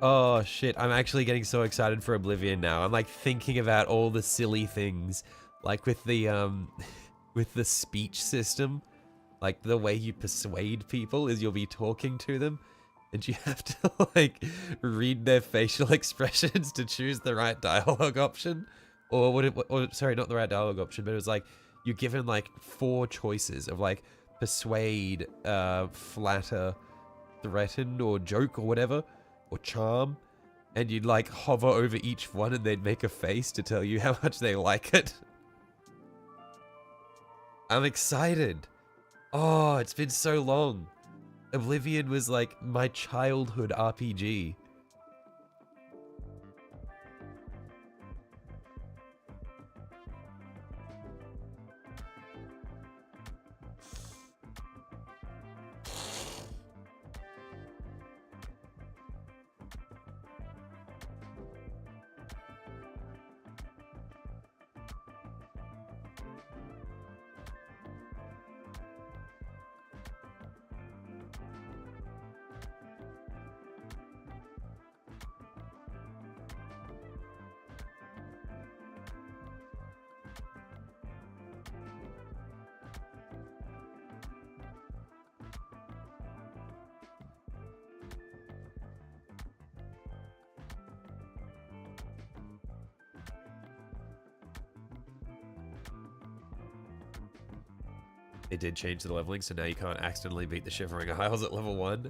Oh shit, I'm actually getting so excited for Oblivion now. I'm like thinking about all the silly things, like with the with the speech system, like the way you persuade people is you'll be talking to them and you have to like read their facial expressions to choose the right dialogue option. Or sorry, not the right dialogue option, but it was like you're given like 4 choices of like persuade, flatter, threaten, or joke, or whatever, or charm, and you'd like hover over each one and they'd make a face to tell you how much they like it. I'm excited. Oh, it's been so long. Oblivion was like my childhood RPG. They did change the leveling, so now you can't accidentally beat the Shivering Isles at level 1.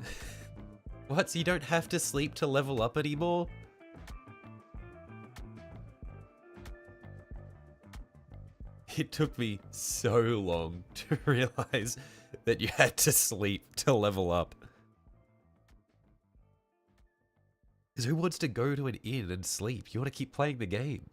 What? So you don't have to sleep to level up anymore? It took me so long to realize that you had to sleep to level up. Because who wants to go to an inn and sleep? You want to keep playing the game.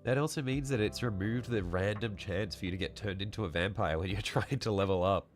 That also means that it's removed the random chance for you to get turned into a vampire when you're trying to level up.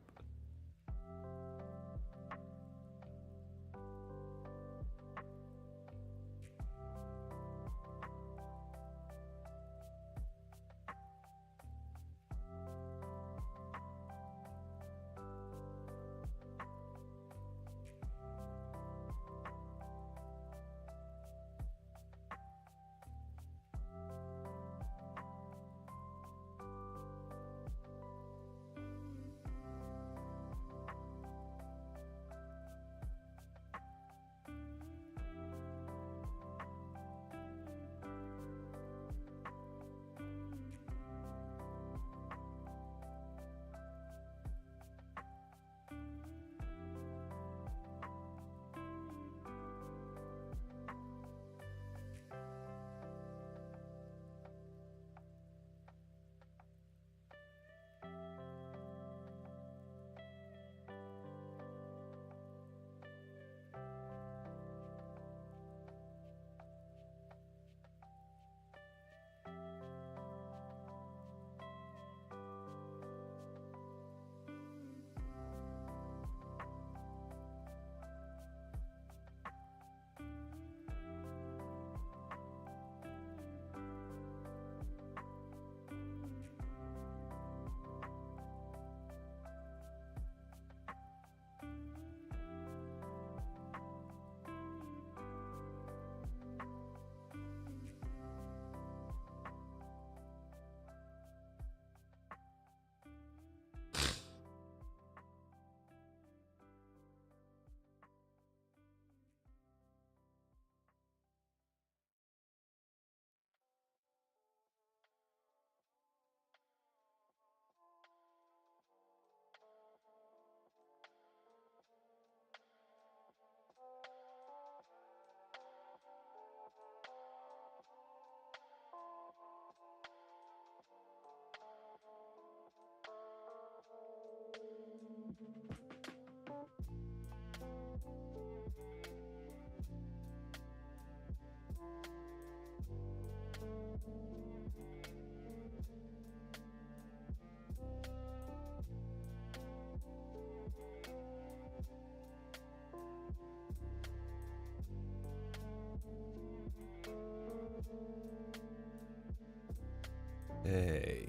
Hey.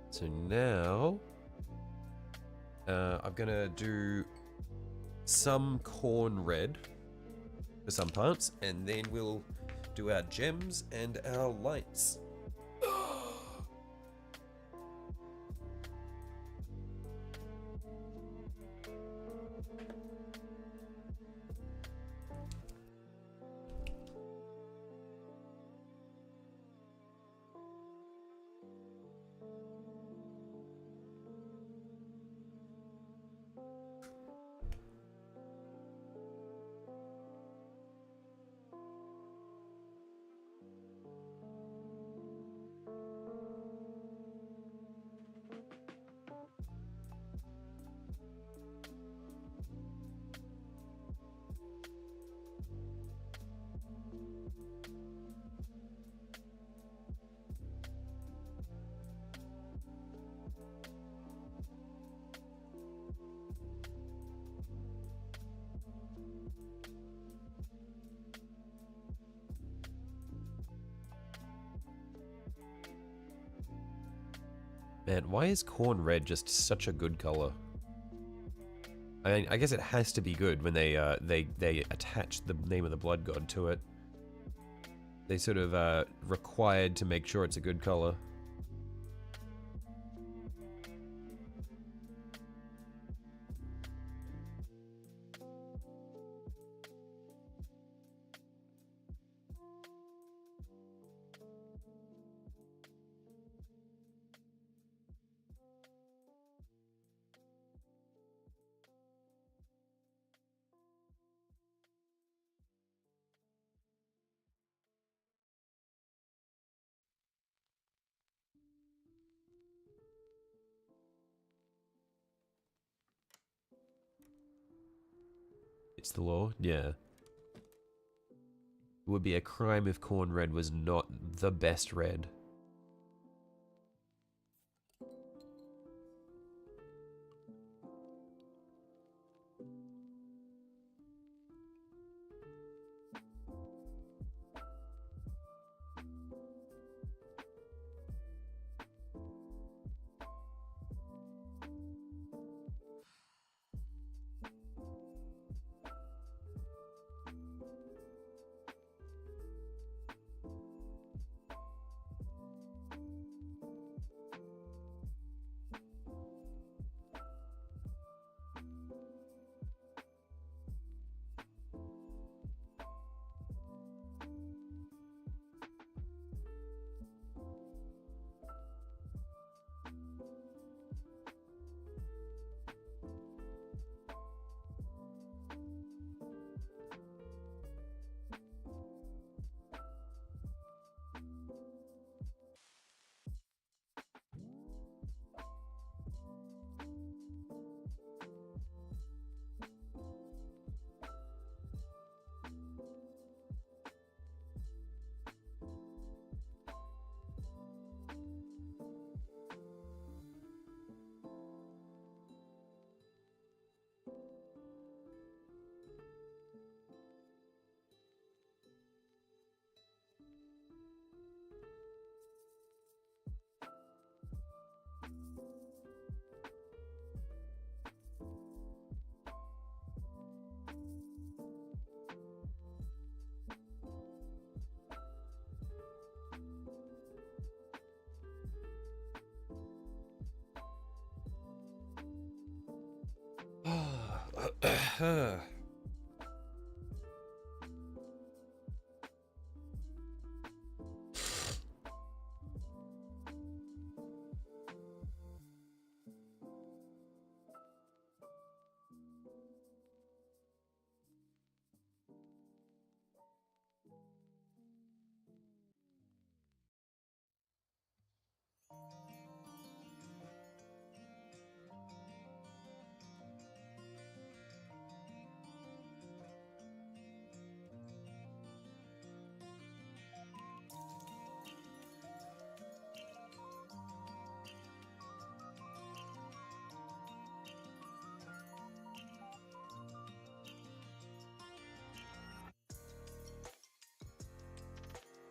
So now, I'm gonna do some corn red for some parts, and then we'll do our gems and our lights. Man, why is corn red just such a good color? I mean, I guess it has to be good when they attach the name of the blood god to it. They sort of required to make sure it's a good color. It's the law? Yeah. It would be a crime if corn red was not the best red.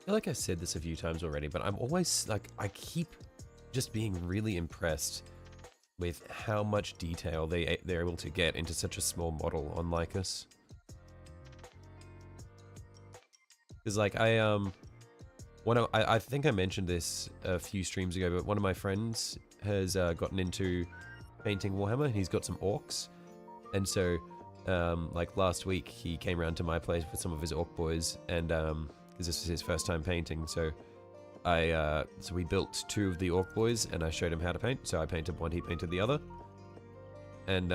I feel like I've said this a few times already, but I'm always like, I keep just being really impressed with how much detail they're able to get into such a small model on Lkykhys. Because like I think I mentioned this a few streams ago, but one of my friends has gotten into painting Warhammer. He's got some orcs, and so like last week he came around to my place with some of his orc boys, and because this was his first time painting, so so we built two of the orc boys, and I showed him how to paint. So I painted one, he painted the other, and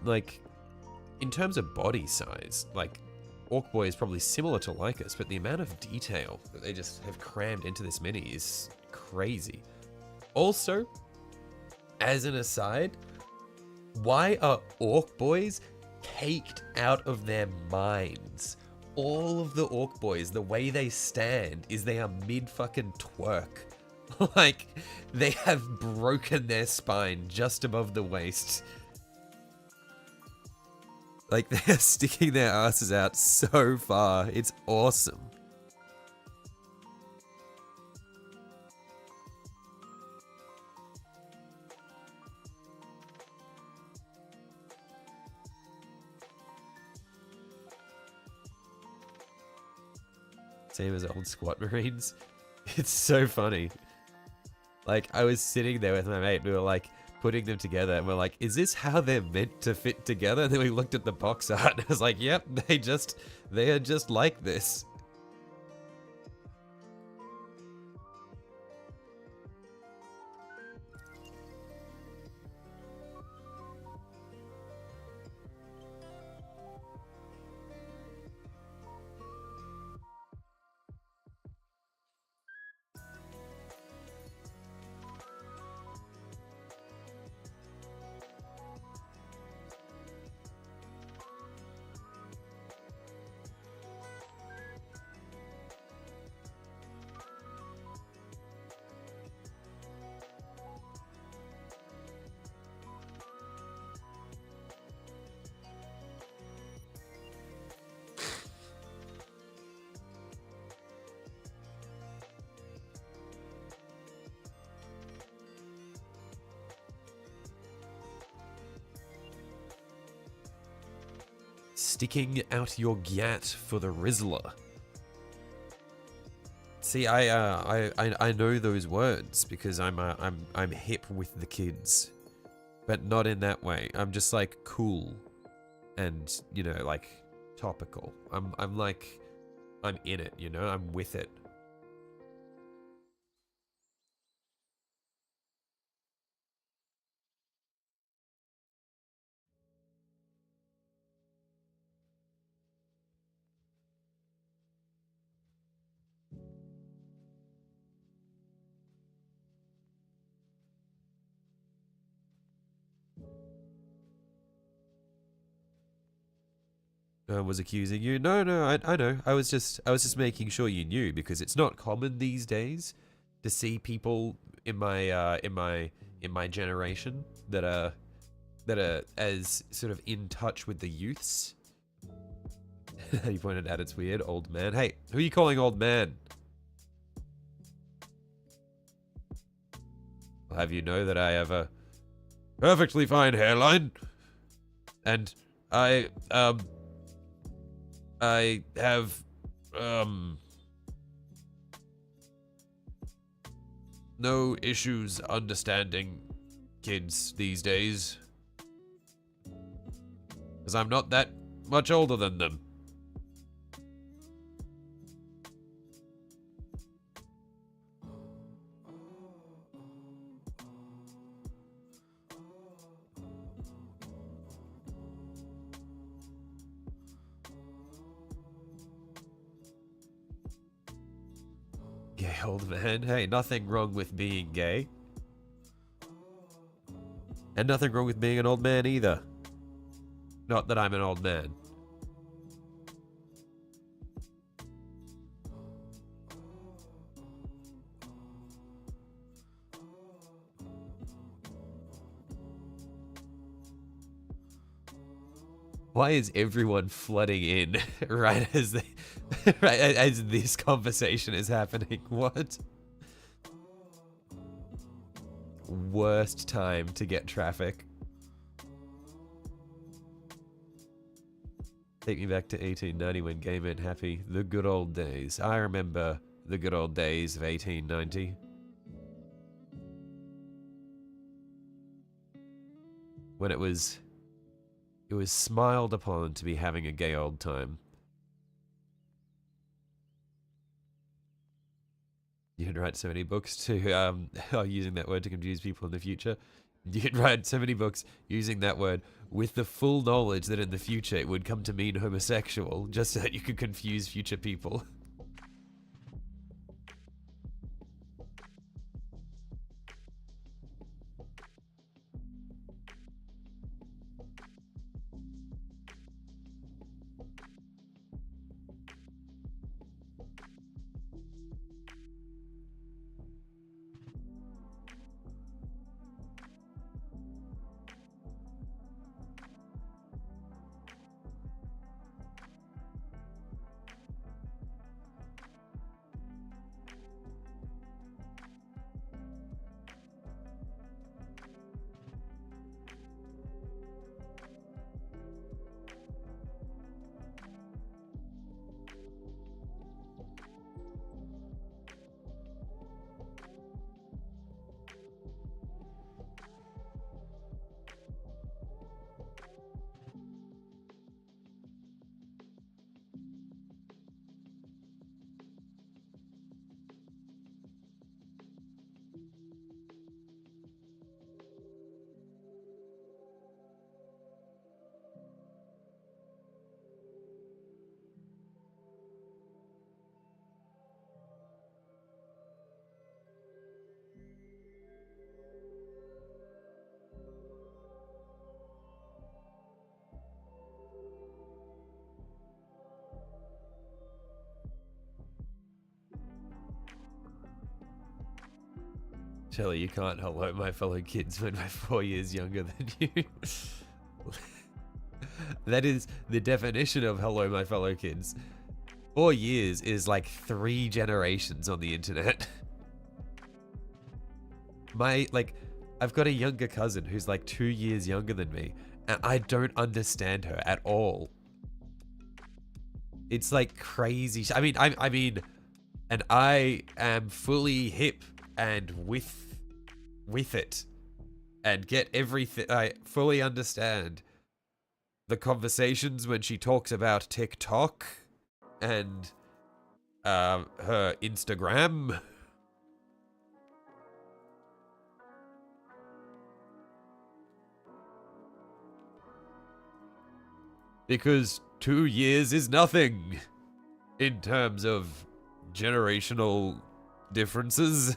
like in terms of body size, like Orc Boy is probably similar to Lkykhys, but the amount of detail that they just have crammed into this mini is crazy. Also, as an aside, why are Orc Boys caked out of their minds? All of the Orc Boys, the way they stand is they are mid-fucking twerk. Like, they have broken their spine just above the waist. Like, they're sticking their asses out so far. It's awesome. Same as old squat marines. It's so funny. Like, I was sitting there with my mate, we were like putting them together, and we're like, is this how they're meant to fit together? And then we looked at the box art, and I was like, yep, they are just like this. Sticking out your gat for the Rizzler. See, I know those words because I'm hip with the kids, but not in that way. I'm just like cool, and you know, like topical. I'm like, I'm in it, you know. I'm with it. Was accusing you? No, I know. I was just making sure you knew because it's not common these days to see people in my generation that are as sort of in touch with the youths. You pointed out it's weird, old man. Hey, who are you calling old man? I'll have you know that I have a perfectly fine hairline, and I have, no issues understanding kids these days. Because I'm not that much older than them. Gay old man. Hey, nothing wrong with being gay. And nothing wrong with being an old man either. Not that I'm an old man. Why is everyone flooding in right as right as this conversation is happening? What? Worst time to get traffic. Take me back to 1890 when gay men happy. The good old days. I remember the good old days of 1890. When it was smiled upon to be having a gay old time. You can write so many books to, using that word to confuse people in the future. You can write so many books using that word with the full knowledge that in the future it would come to mean homosexual, just so that you could confuse future people. Shelly, you can't hello my fellow kids when we're 4 years younger than you. That is the definition of hello my fellow kids. 4 years is like 3 generations on the internet. I've got a younger cousin who's like 2 years younger than me, and I don't understand her at all. It's like crazy. I mean, and I am fully hip and with it, and get everything. I fully understand the conversations when she talks about TikTok and her Instagram. Because 2 years is nothing in terms of generational differences.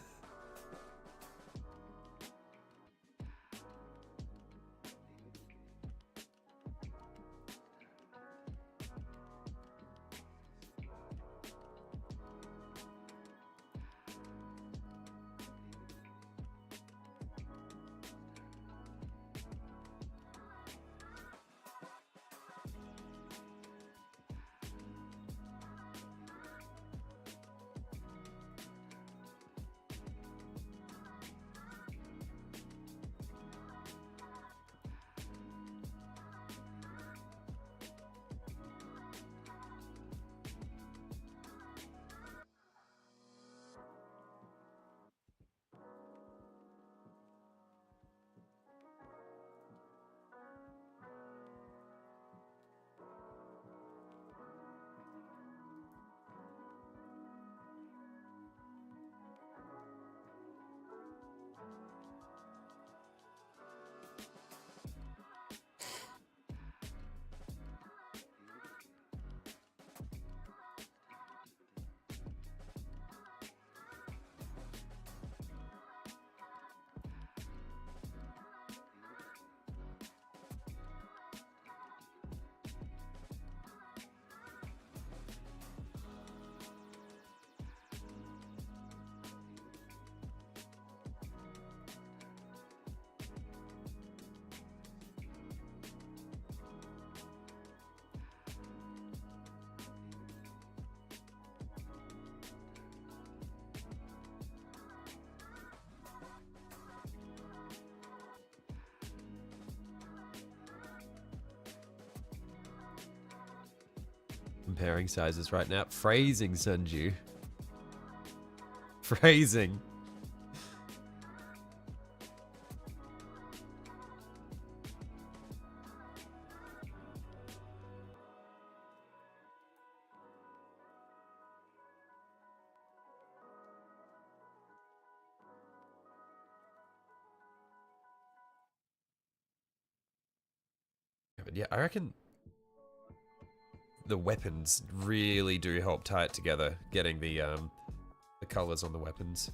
Comparing sizes right now. Phrasing, Sunju. Phrasing. But yeah, I reckon the weapons really do help tie it together, getting the colors on the weapons.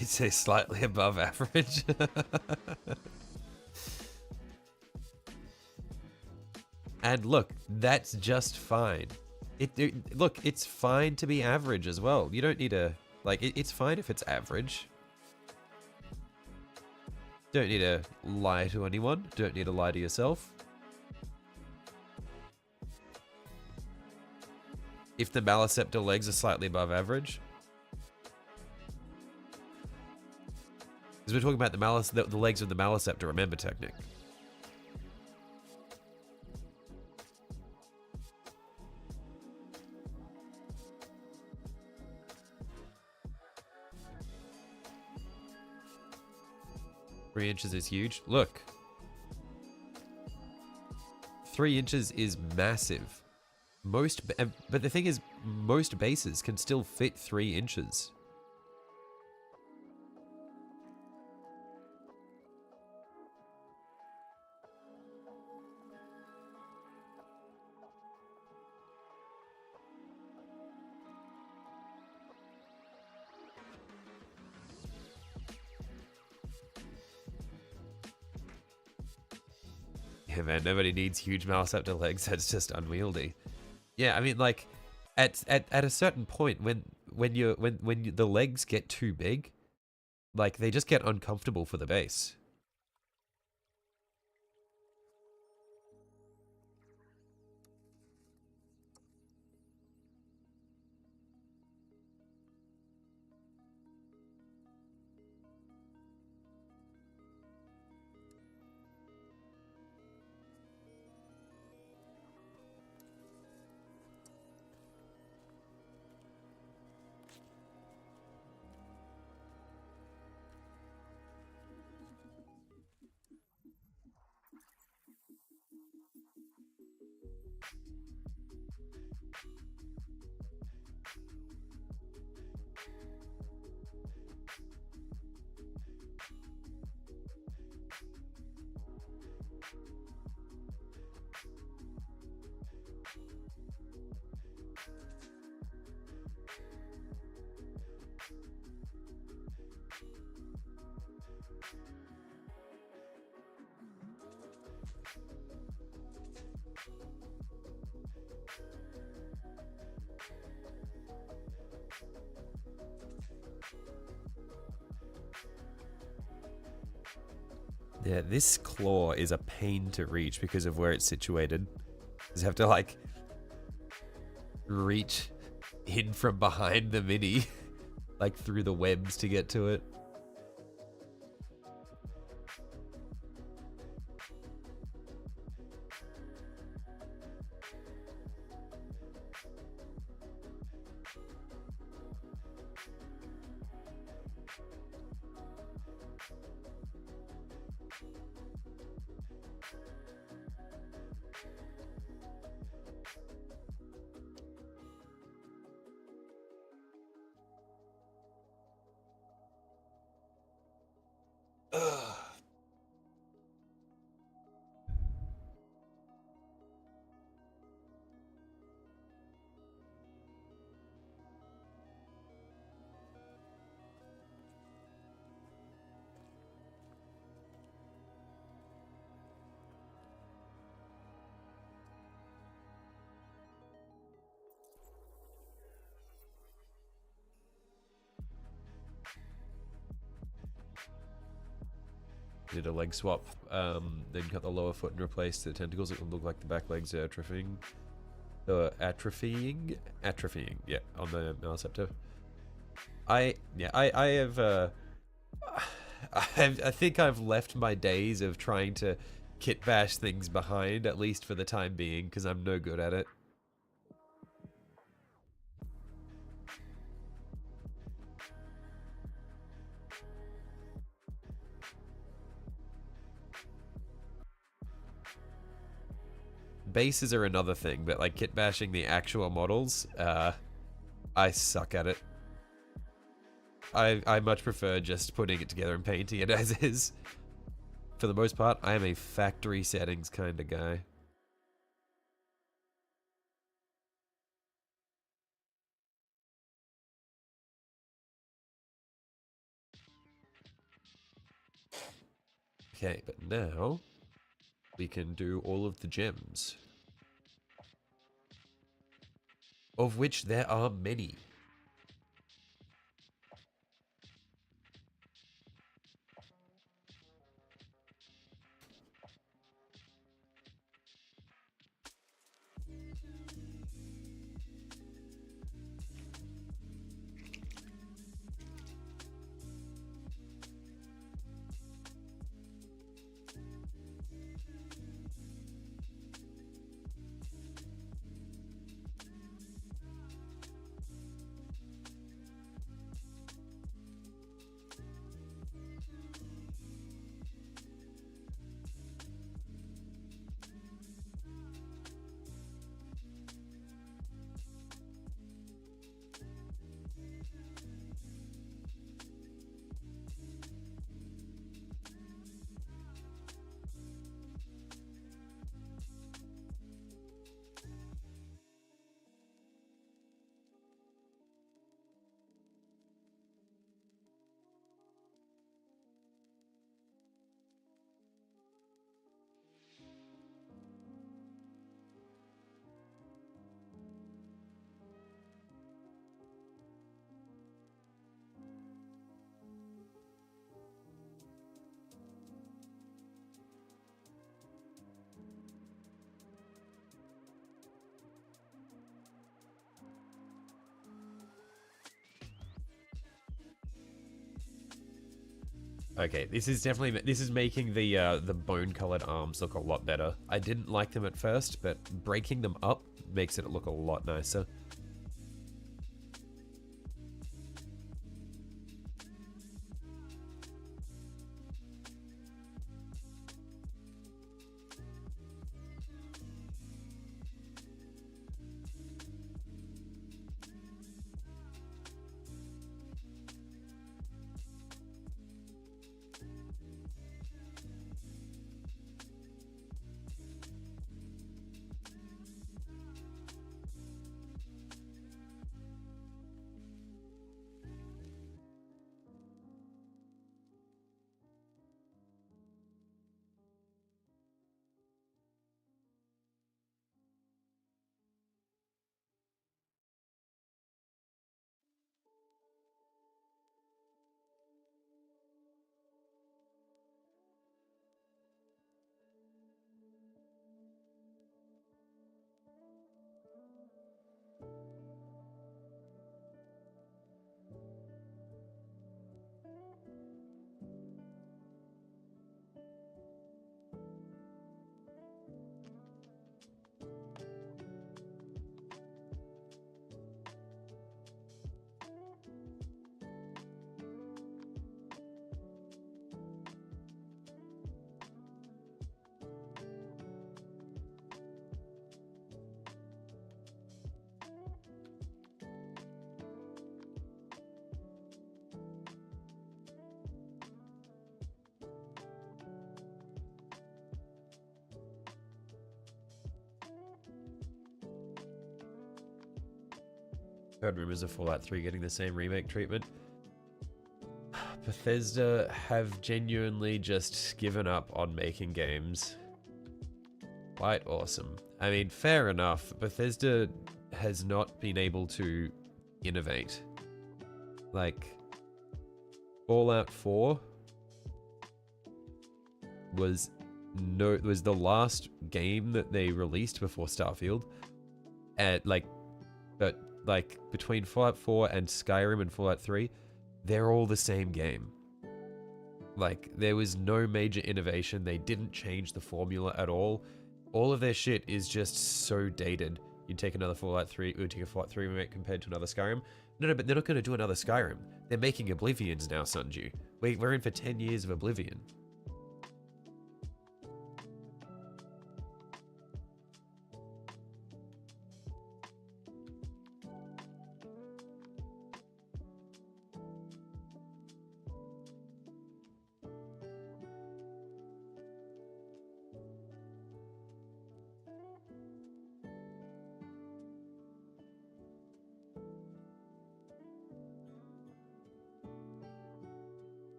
You'd say slightly above average. And look, that's just fine. Look, it's fine to be average as well. You don't need to, like, it's fine if it's average. Don't need to lie to anyone. Don't need to lie to yourself. If the Maliceptor legs are slightly above average. Because we're talking about the legs of the Maliceptor, remember, technique. Three inches is huge. Look. 3 inches is massive. But the thing is, most bases can still fit 3 inches. Yeah, man, nobody needs huge Malceptor legs. That's just unwieldy. Yeah, I mean, like, at a certain point, when the legs get too big, like, they just get uncomfortable for the base. Yeah, this claw is a pain to reach because of where it's situated. You have to, like, reach in from behind the mini, like, through the webs to get to it. Ugh. Did a leg swap, then cut the lower foot and replaced the tentacles. It would look like the back legs are atrophying. Atrophying, yeah, on the Malceptor. I have, I think I've left my days of trying to kit bash things behind, at least for the time being, because I'm no good at it. Bases are another thing, but like kit bashing the actual models, I suck at it. I much prefer just putting it together and painting it as is. For the most part, I am a factory settings kind of guy. Okay, but now we can do all of the gems, of which there are many. Okay, this is making the bone-colored arms look a lot better. I didn't like them at first, but breaking them up makes it look a lot nicer. Heard rumors of Fallout 3 getting the same remake treatment. Bethesda have genuinely just given up on making games. Quite awesome. I mean, fair enough. Bethesda has not been able to innovate. Like, Fallout 4 was the last game that they released before Starfield. And like between Fallout 4 and Skyrim and Fallout 3, they're all the same game. Like, there was no major innovation. They didn't change the formula at all. All of their shit is just so dated. You take another Fallout 3, take a Fallout 3 remake compared to another Skyrim. No, but they're not going to do another Skyrim. They're making Oblivions now, Sunju. We're in for 10 years of Oblivion.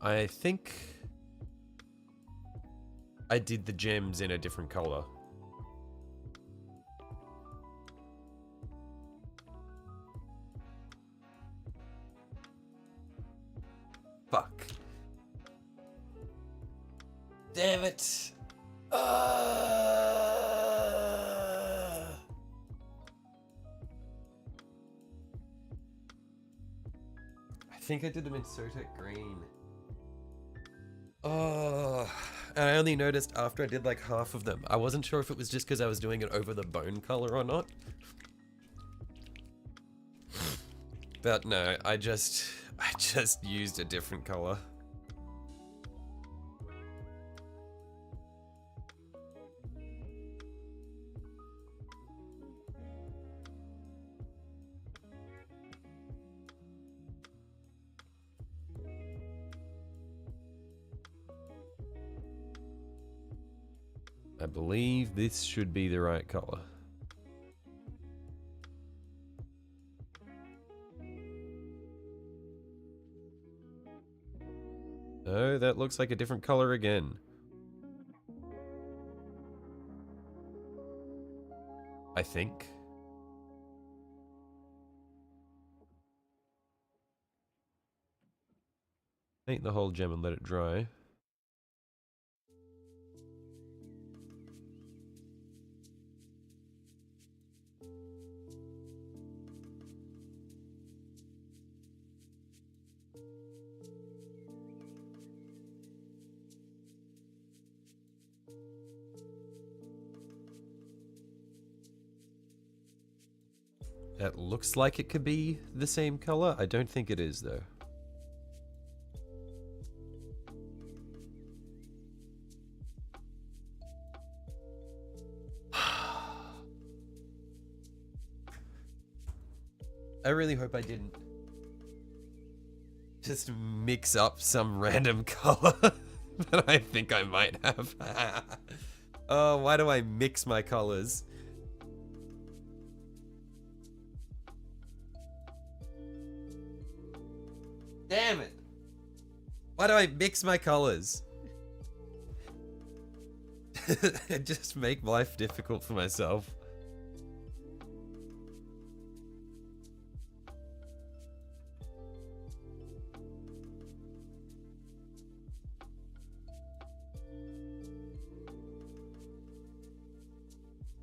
I think I did the gems in a different color. Fuck. Damn it. I think I did them in Sotek Green. Oh, and I only noticed after I did like half of them. I wasn't sure if it was just because I was doing it over the bone color or not. But no, I just used a different color. I believe this should be the right color. Oh, that looks like a different color again. I think. Paint the whole gem and let it dry. That looks like it could be the same color. I don't think it is, though. I really hope I didn't just mix up some random color that I think I might have. Oh, why do I mix my colors? Damn it! Why do I mix my colors? I just make life difficult for myself.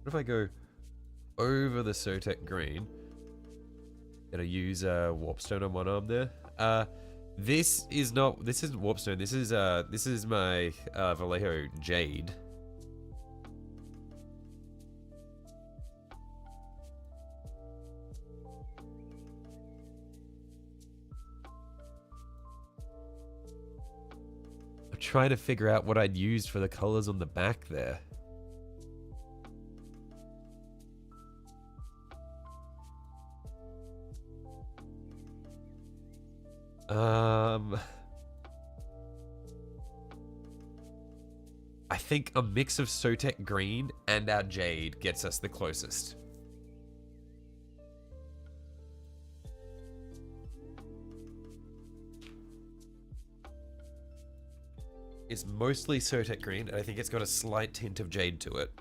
What if I go over the Sotek Green? Gonna use Warpstone on one arm there. This isn't Warpstone. This is my Vallejo Jade. I'm trying to figure out what I'd used for the colors on the back there. I think a mix of Sotek Green and our Jade gets us the closest. It's mostly Sotek Green, and I think it's got a slight tint of Jade to it.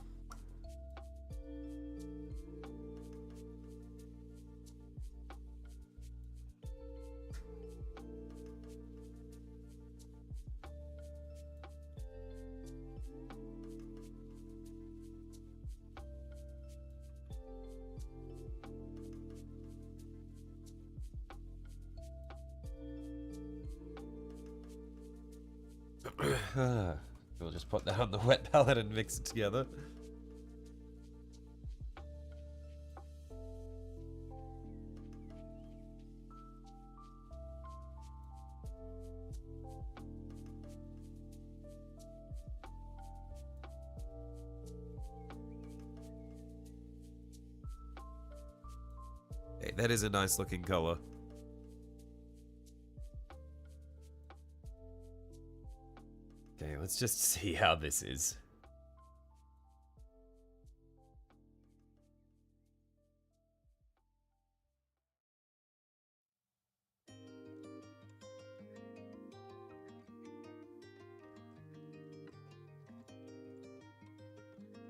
We'll just put that on the wet palette and mix it together. Hey, that is a nice looking color. Okay, let's just see how this is.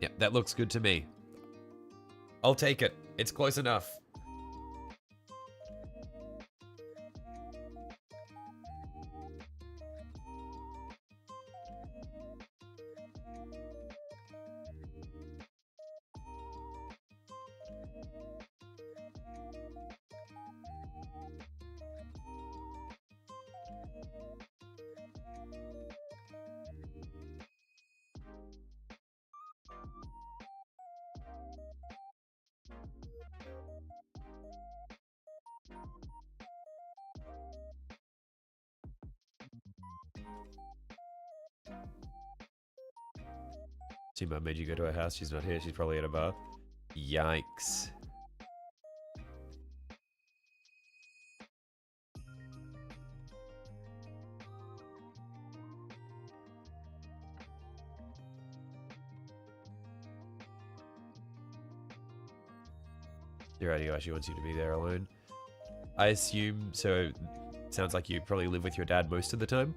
Yep, that looks good to me. I'll take it. It's close enough. See, Mum made you go to her house. She's not here. She's probably at a bar. Yikes. Your radio actually wants you to be there alone. I assume, so it sounds like you probably live with your dad most of the time?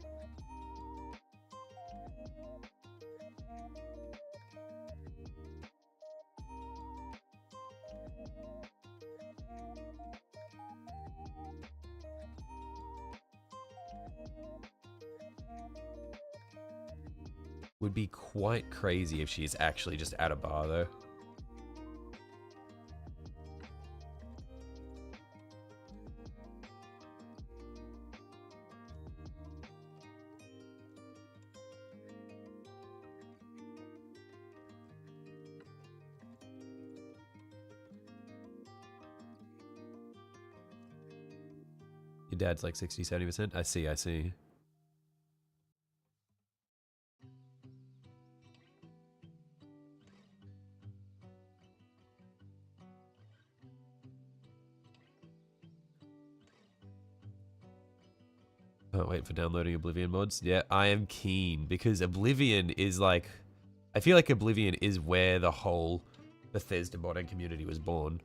Would be quite crazy if she's actually just at a bar, though. Your dad's like 60, 70%? I see, I see. Can't wait for downloading Oblivion mods. Yeah, I am keen because Oblivion is like... I feel like Oblivion is where the whole Bethesda modding community was born.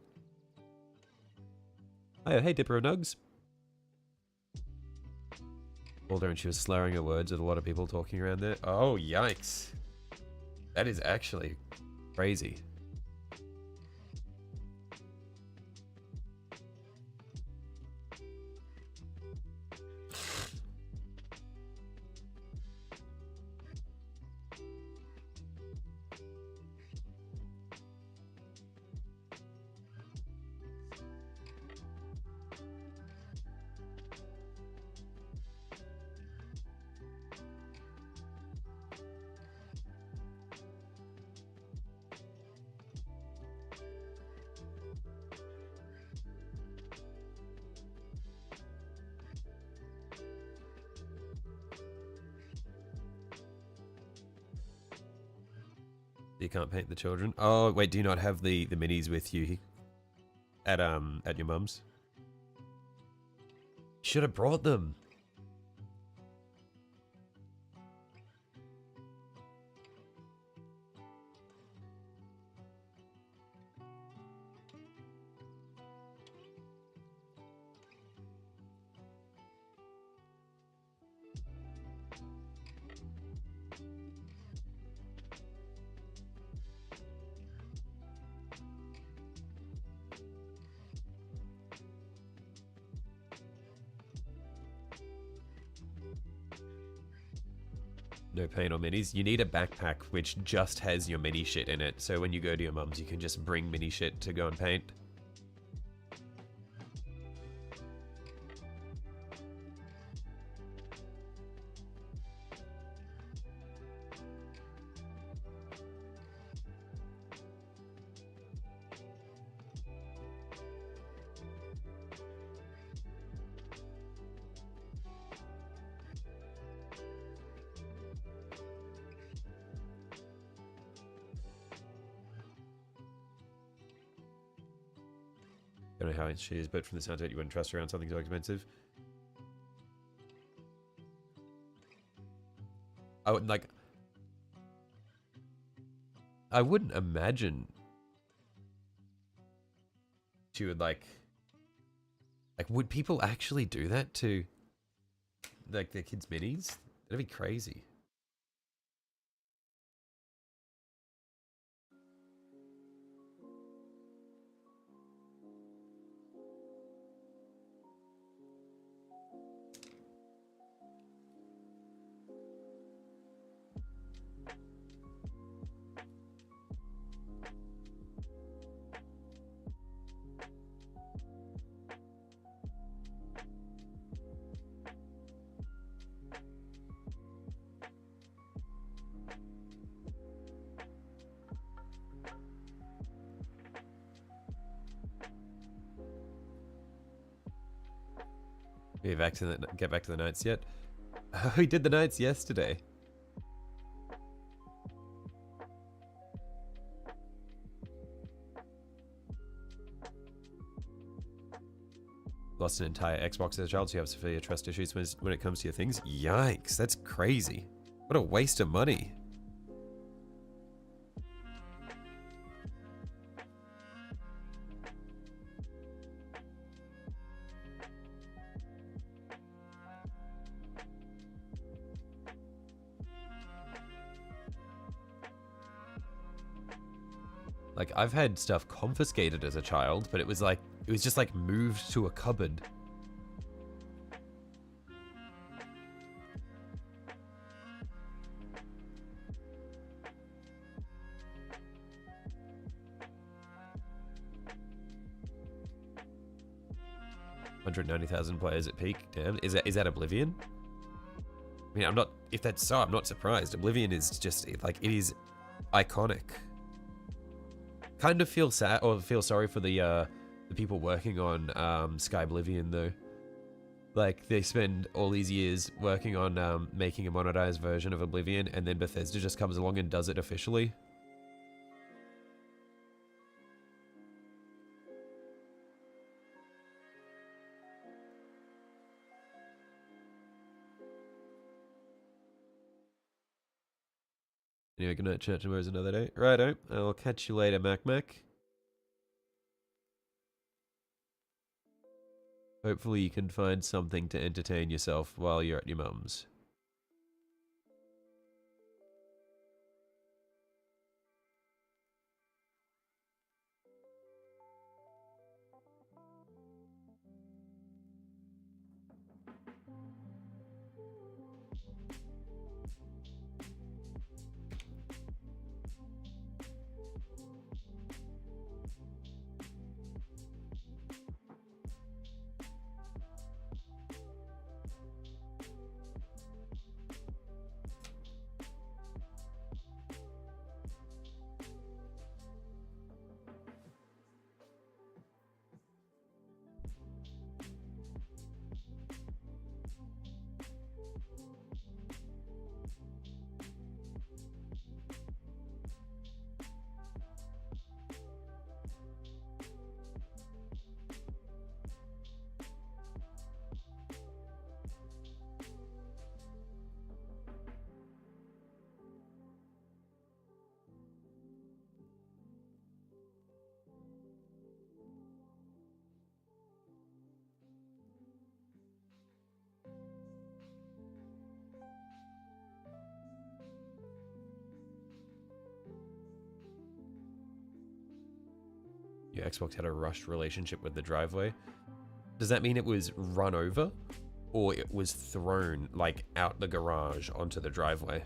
Oh, hey, Dipper and Nugs. Called her and she was slurring her words with a lot of people talking around there. Oh, yikes. That is actually crazy. You can't paint the children. Oh, wait, do you not have the minis with you at your mum's? Should have brought them. No paint or minis. You need a backpack which just has your mini shit in it. So when you go to your mum's, you can just bring mini shit to go and paint. Don't know how she is, but from the sound of it, you wouldn't trust her around something so expensive. I would like. I wouldn't imagine she would like. Like, would people actually do that to like their kids' minis? That'd be crazy. Get back to the nights yet? Oh, we did the nights yesterday. lost an entire Xbox as a child, so you have severe trust issues when it comes to your things. Yikes, that's crazy. What a waste of money. Like, I've had stuff confiscated as a child, but it was just like moved to a cupboard. $190,000 players at peak. Damn, is that Oblivion? I mean, if that's so, I'm not surprised. Oblivion is just, like, it is iconic. Kind of feel sad, or feel sorry for the people working on Sky Oblivion, though. Like, they spend all these years working on making a monetized version of Oblivion, and then Bethesda just comes along and does it officially. Anyway, good night, chat. Tomorrow's another day. Righto, I'll catch you later, Mac. Hopefully you can find something to entertain yourself while you're at your mum's. Your Xbox had a rushed relationship with the driveway. Does that mean it was run over? Or it was thrown, like, out the garage onto the driveway?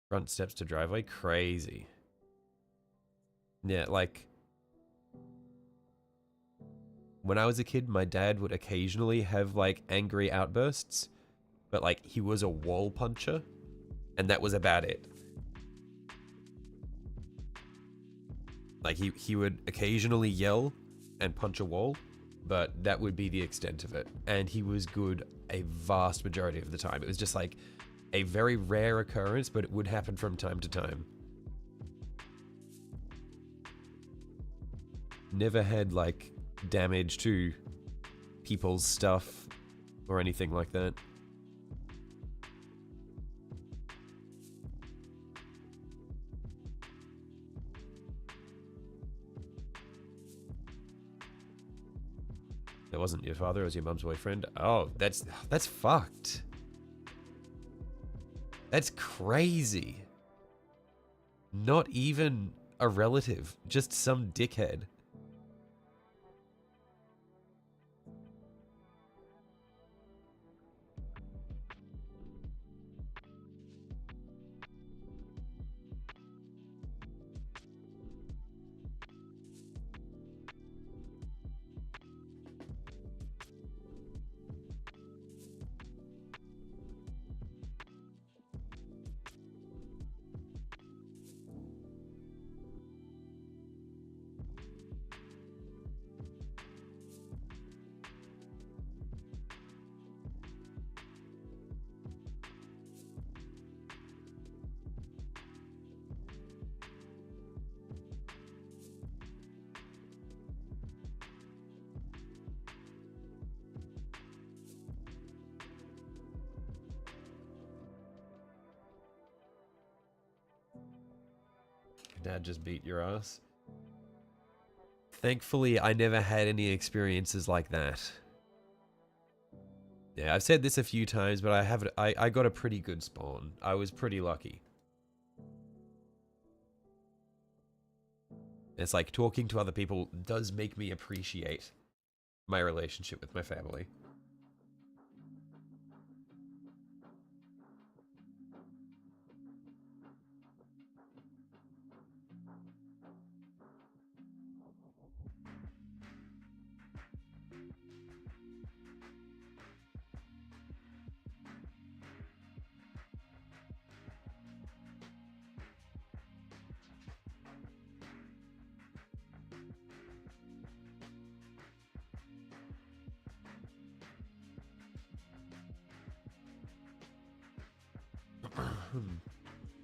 Front steps to driveway? Crazy. Yeah, like... when I was a kid, my dad would occasionally have, like, angry outbursts. But, like, he was a wall puncher. And that was about it. Like, he would occasionally yell and punch a wall. But that would be the extent of it. And he was good a vast majority of the time. It was just, like... a very rare occurrence, but it would happen from time to time. Never had, like, damage to people's stuff or anything like that. That wasn't your father, it was your mum's boyfriend. Oh, that's fucked. That's crazy. Not even a relative, just some dickhead. dad just beat your ass. Thankfully, I never had any experiences like that. Yeah, I've said this a few times, but I got a pretty good spawn. I was pretty lucky. It's like talking to other people does make me appreciate my relationship with my family.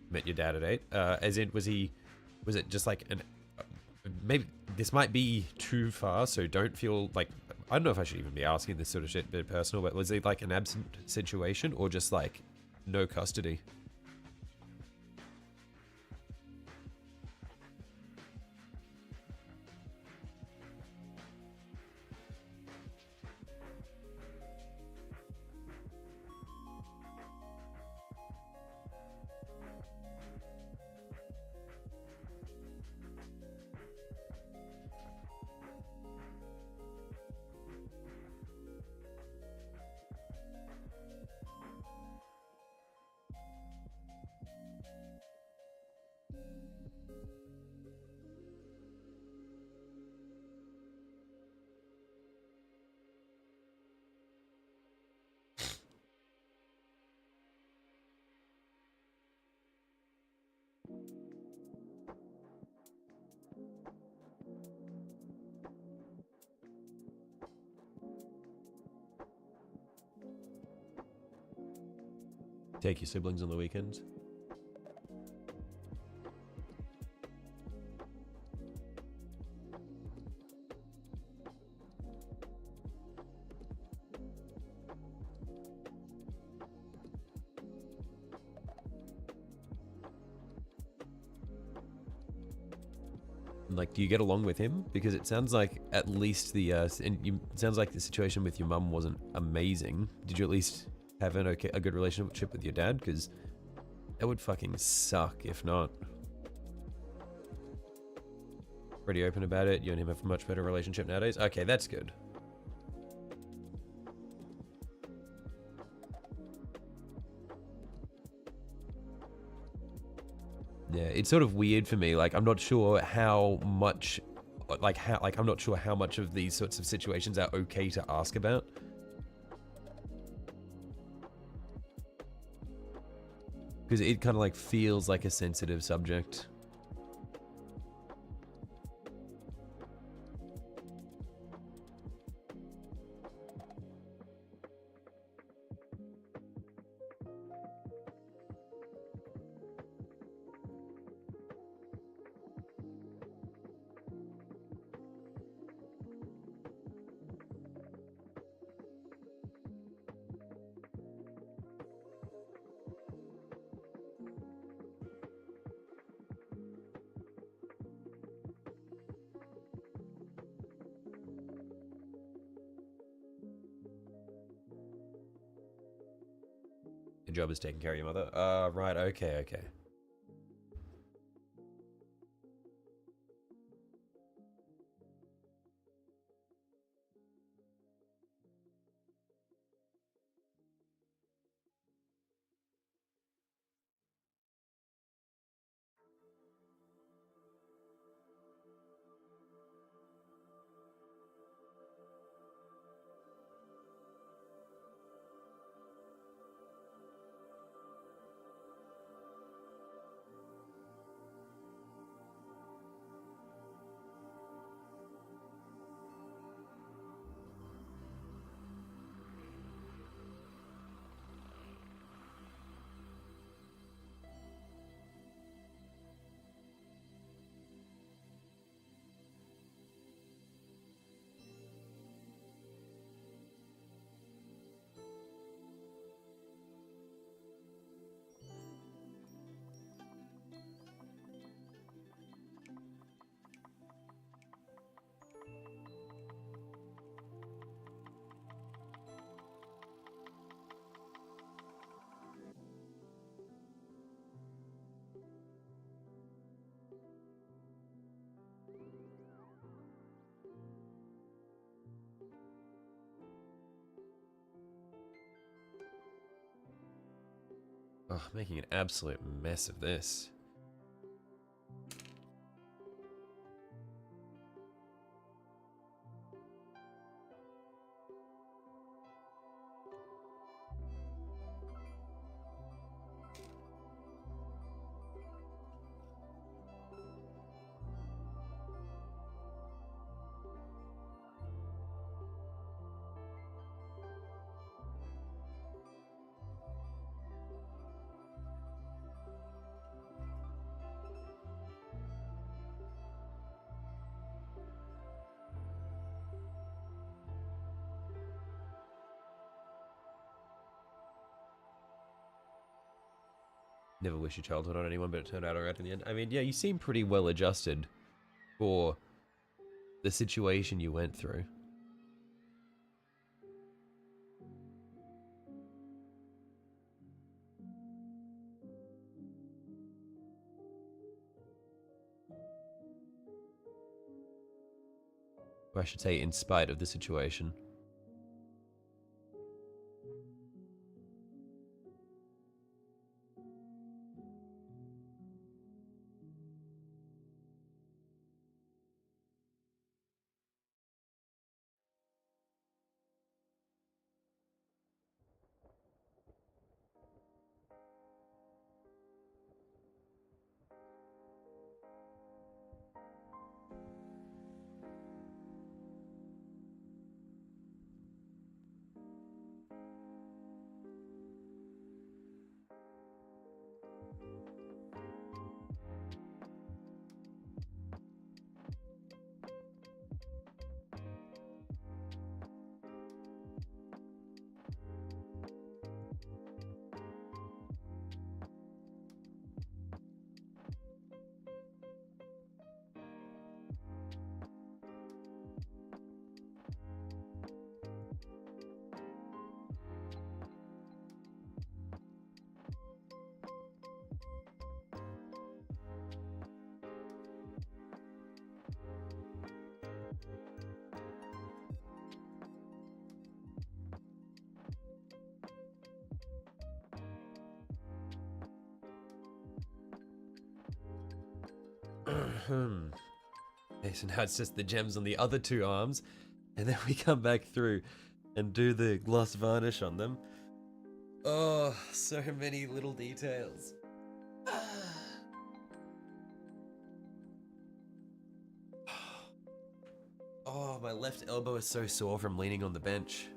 Met your dad at 8. As in, was it just like an, maybe this might be too far, so don't feel like, I don't know if I should even be asking this sort of shit, a bit personal, but was it like an absent situation or just like no custody? Take your siblings on the weekends? Like, do you get along with him? Because it sounds like at least the it sounds like the situation with your mum wasn't amazing. Did you at least have a good relationship with your dad? Because that would fucking suck if not. Pretty open about it. You and him have a much better relationship nowadays. Okay, that's good. Yeah, it's sort of weird for me. Like, I'm not sure how much, I'm not sure how much of these sorts of situations are okay to ask about. Because it kind of like feels like a sensitive subject. Your job is taking care of your mother. Right, okay. Oh, making an absolute mess of this. Never wish your childhood on anyone, but it turned out alright in the end. I mean, yeah, you seem pretty well adjusted for the situation you went through. Or I should say, in spite of the situation. Okay, so now it's just the gems on the other two arms, and then we come back through and do the gloss varnish on them. Oh, so many little details. Oh, my left elbow is so sore from leaning on the bench.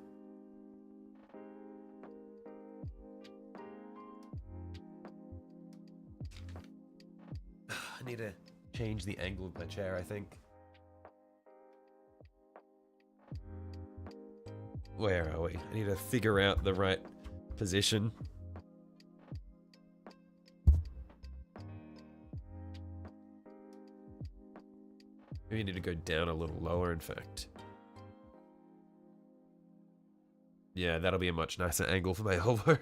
I need to change the angle of my chair, I think. Where are we? I need to figure out the right position. Maybe I need to go down a little lower, in fact. Yeah, that'll be a much nicer angle for my elbow.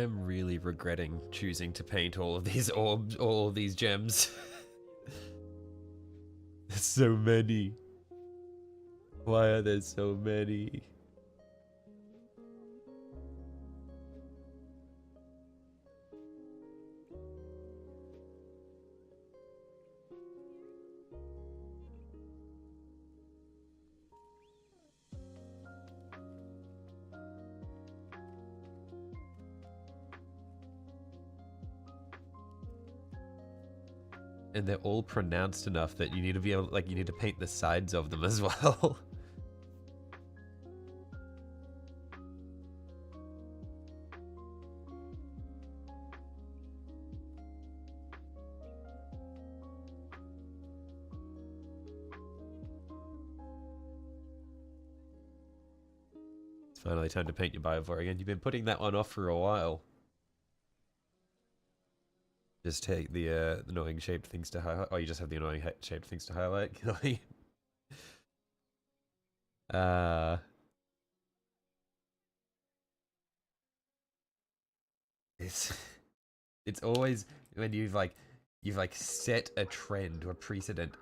I am really regretting choosing to paint all of these orbs, all of these gems. There's so many. Why are there so many? And they're all pronounced enough that you need to be able, like, you need to paint the sides of them as well. It's finally time to paint your Biovore again. You've been putting that one off for a while. Just take the annoying shaped things to highlight. Oh, you just have the annoying shaped things to highlight. It's always when you've like set a trend or a precedent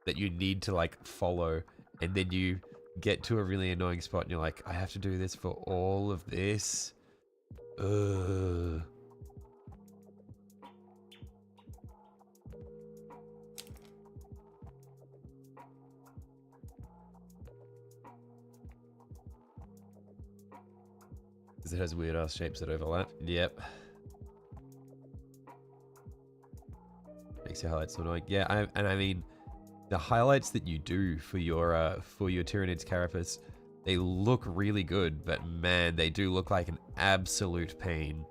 that you need to like follow, and then you get to a really annoying spot and you're like, I have to do this for all of this. Ugh. Because it has weird ass shapes that overlap. Yep. Makes your highlights so annoying. Yeah, I mean, the highlights that you do for your Tyranids Carapace, they look really good, but man, they do look like an absolute pain.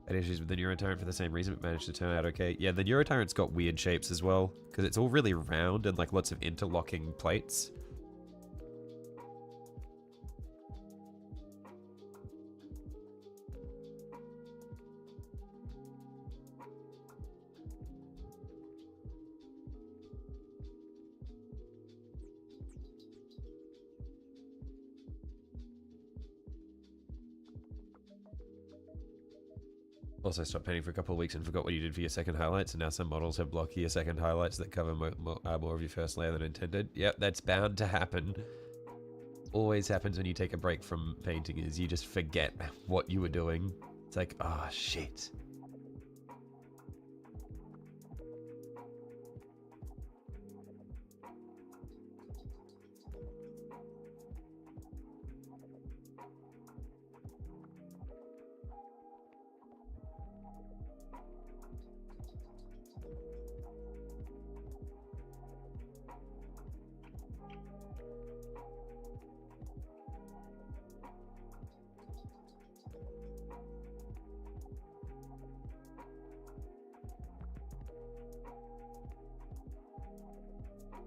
Had issues with the Neurotyrant for the same reason, but managed to turn out okay. Yeah, the Neurotyrant's got weird shapes as well, because it's all really round and like lots of interlocking plates. Also stopped painting for a couple of weeks and forgot what you did for your second highlights, and now some models have blockier second highlights that cover more of your first layer than intended. Yep, that's bound to happen. Always happens when you take a break from painting, is you just forget what you were doing. It's like, ah, oh, shit.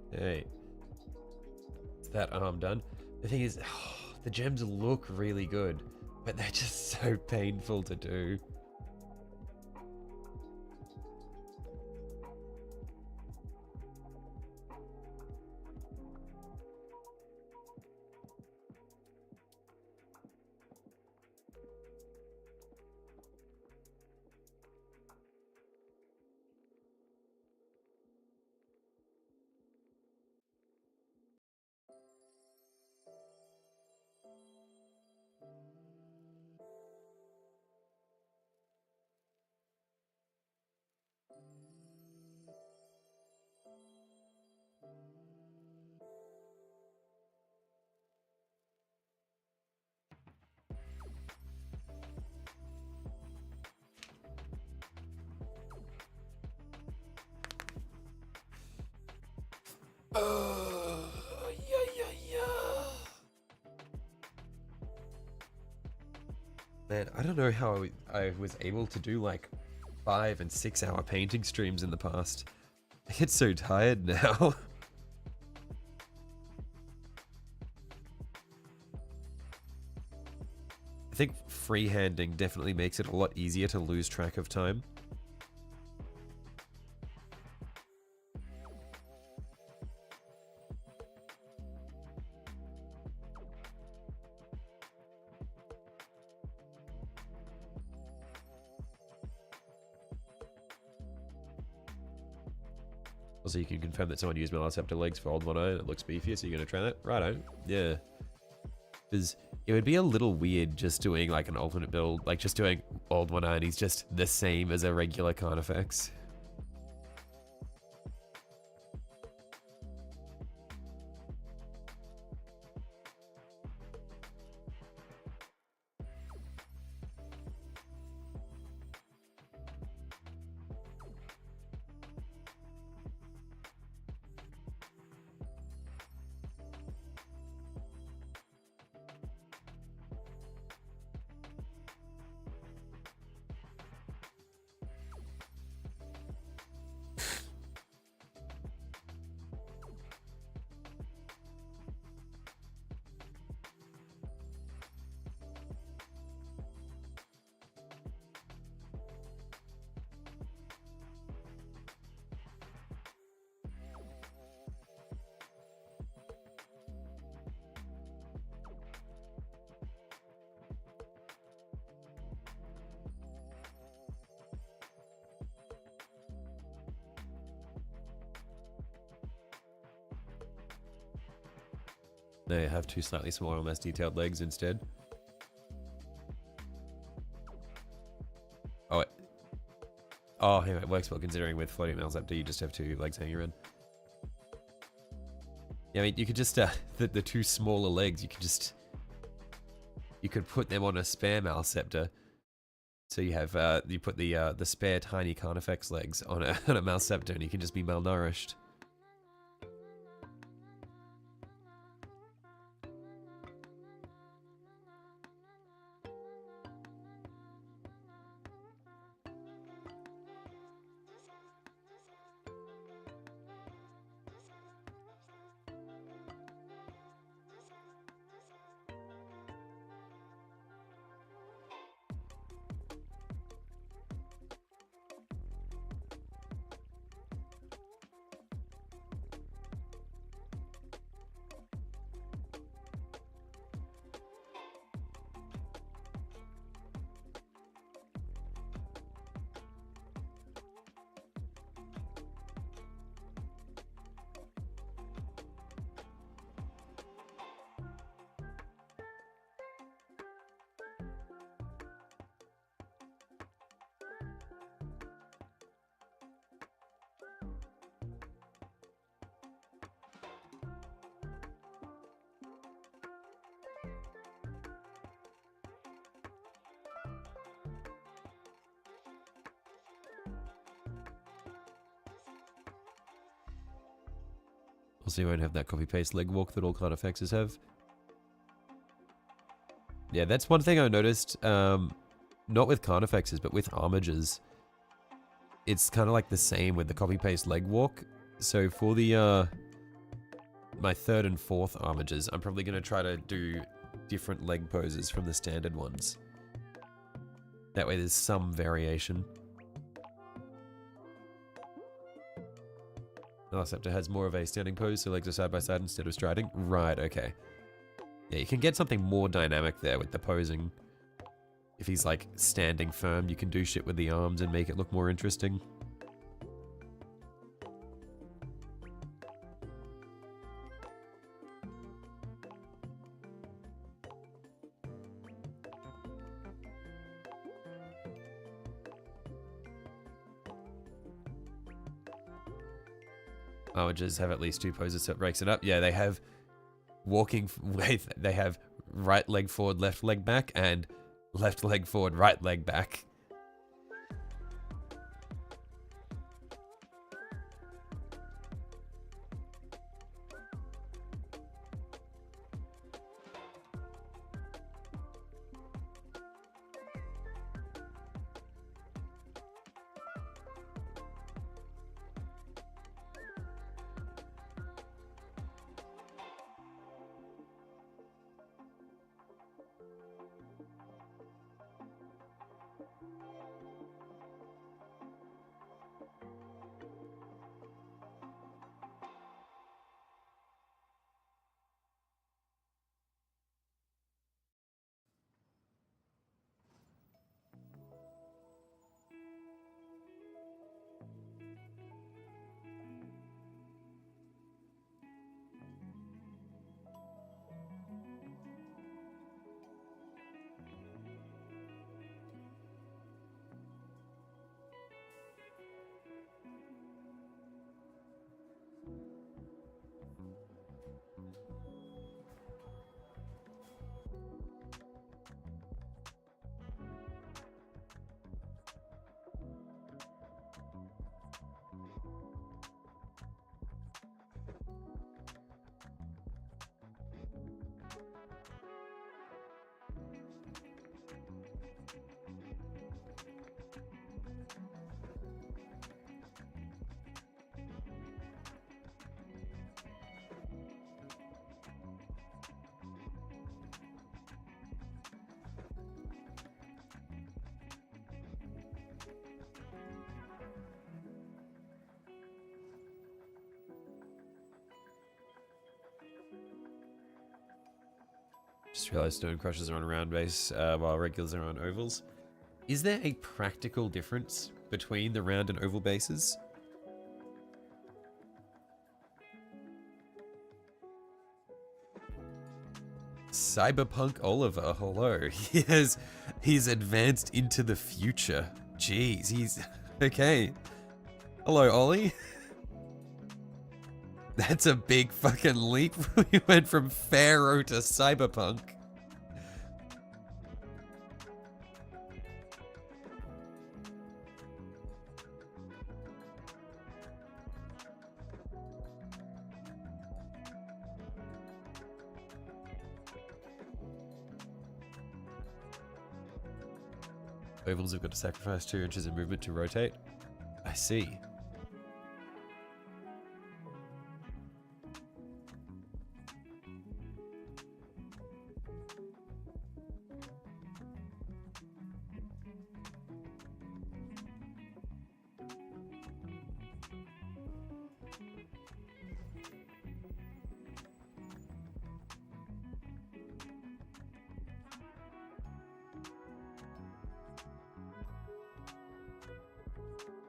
Hey, is that arm done? The thing is, the gems look really good, but they're just so painful to do. Man, I don't know how I was able to do like 5 and 6 hour painting streams in the past. I get so tired now. I think freehanding definitely makes it a lot easier to lose track of time. Also, you can confirm that someone used Malaceptor legs for Old One Eye and it looks beefier, so you're going to try that? Righto. Yeah. Because it would be a little weird just doing like an alternate build, like just doing Old One Eye and he's just the same as a regular Carnifex. They have two slightly smaller and less detailed legs instead. Oh, hey, it works well considering with floating Malaceptor you just have two legs hanging around. Yeah, I mean, you could just, the two smaller legs, you could put them on a spare Malaceptor. So you have, you put the spare tiny Carnifex legs on a Malaceptor and you can just be malnourished. Also, you won't have that copy-paste leg walk that all Carnifexes have. Yeah, that's one thing I noticed, not with Carnifexes, but with Armigers. It's kind of like the same with the copy-paste leg walk. So for the, my third and fourth Armigers, I'm probably going to try to do different leg poses from the standard ones. That way there's some variation. Malaceptor has more of a standing pose, so legs are side by side instead of striding. Right, okay. Yeah, you can get something more dynamic there with the posing. If he's like standing firm, you can do shit with the arms and make it look more interesting. Armigers have at least two poses, so it breaks it up. Yeah, they have walking, they have right leg forward, left leg back, and left leg forward, right leg back. Just realized stone crushers are on round base while regulars are on ovals. Is there a practical difference between the round and oval bases? Cyberpunk Oliver, hello. He's advanced into the future. Jeez, he's okay. Hello, Ollie. That's a big fucking leap. We went from Pharaoh to Cyberpunk. Ovals have got to sacrifice 2 inches of movement to rotate. I see.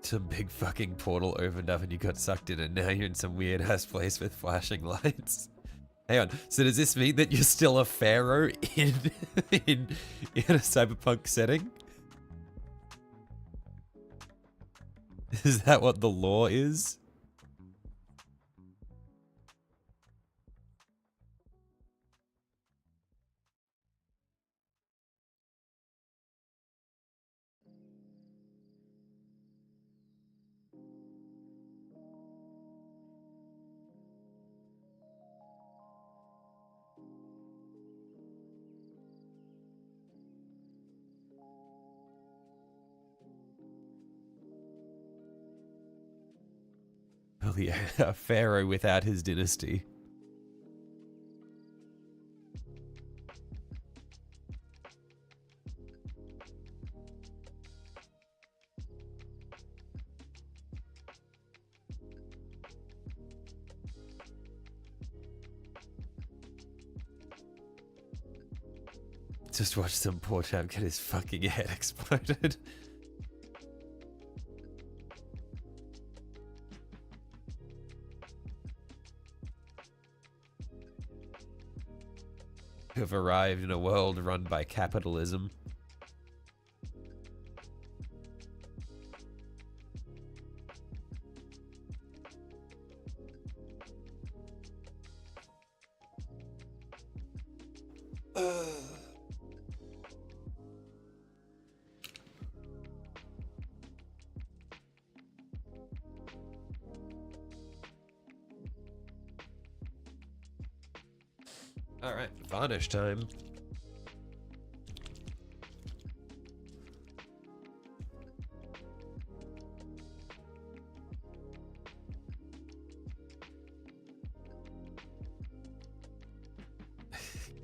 Some big fucking portal opened up and you got sucked in and now you're in some weird ass place with flashing lights. Hang on, so does this mean that you're still a pharaoh in a cyberpunk setting? Is that what the law is? Oh yeah, a pharaoh without his dynasty. Just watch some poor chap get his fucking head exploded. Have arrived in a world run by capitalism. Alright, varnish time.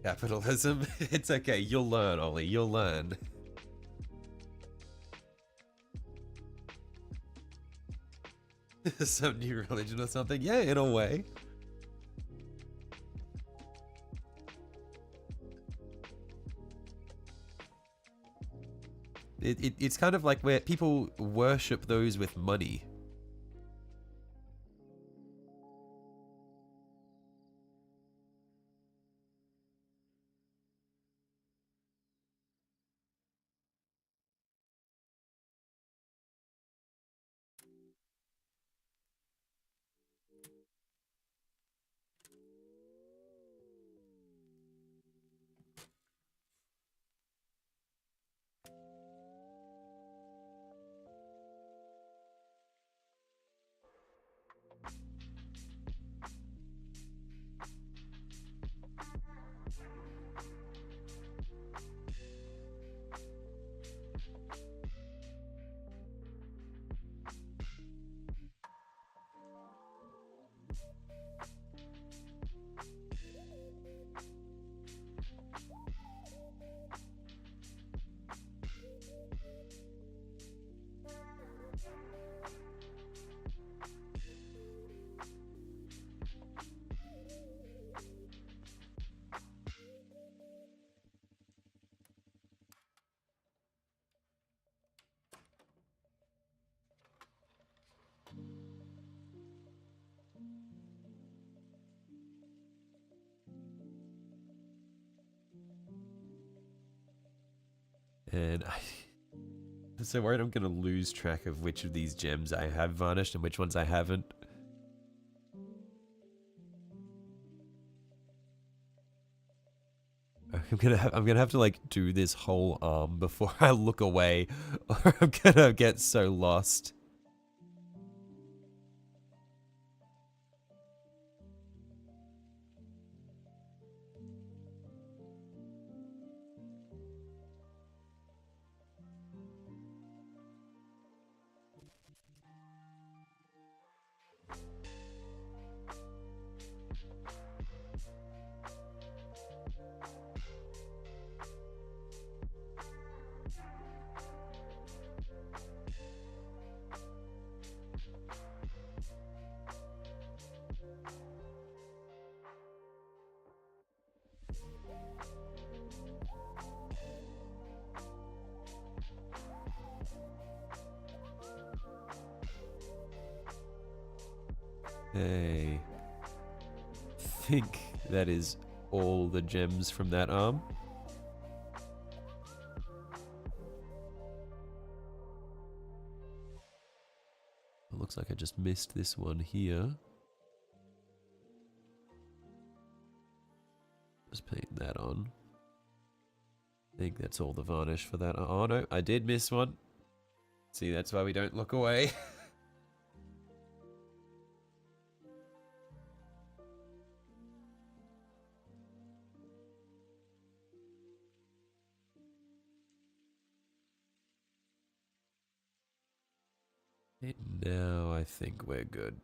Capitalism? It's okay, you'll learn, Ollie, you'll learn. Some new religion or something? Yeah, in a way. It's kind of like where people worship those with money. And I'm so worried I'm going to lose track of which of these gems I have varnished and which ones I haven't. I'm gonna have to like do this whole arm before I look away, or I'm gonna get so lost. Hey, I think that is all the gems from that arm. It looks like I just missed this one here. Just paint that on. I think that's all the varnish for that. Oh no, I did miss one. See, that's why we don't look away. And now I think we're good.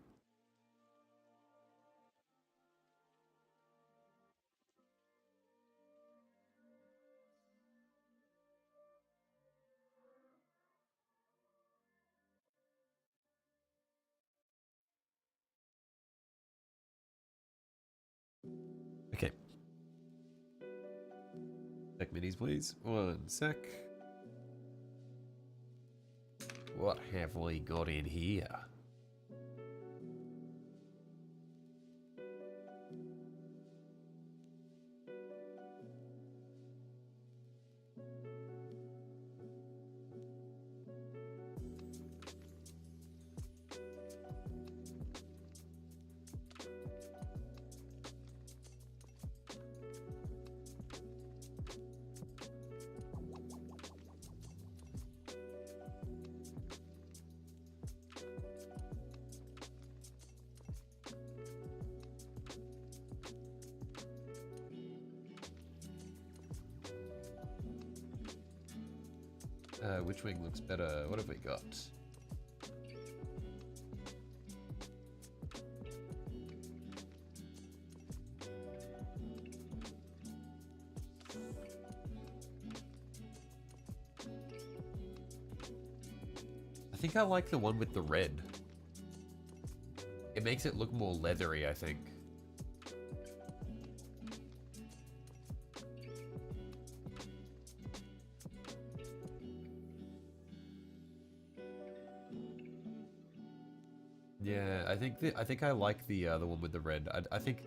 Okay. Sec minis, please. 1 sec. What have we got in here? Which wing looks better? What have we got? I think I like the one with the red. It makes it look more leathery, I think. Yeah, I think I like the one with the red. I think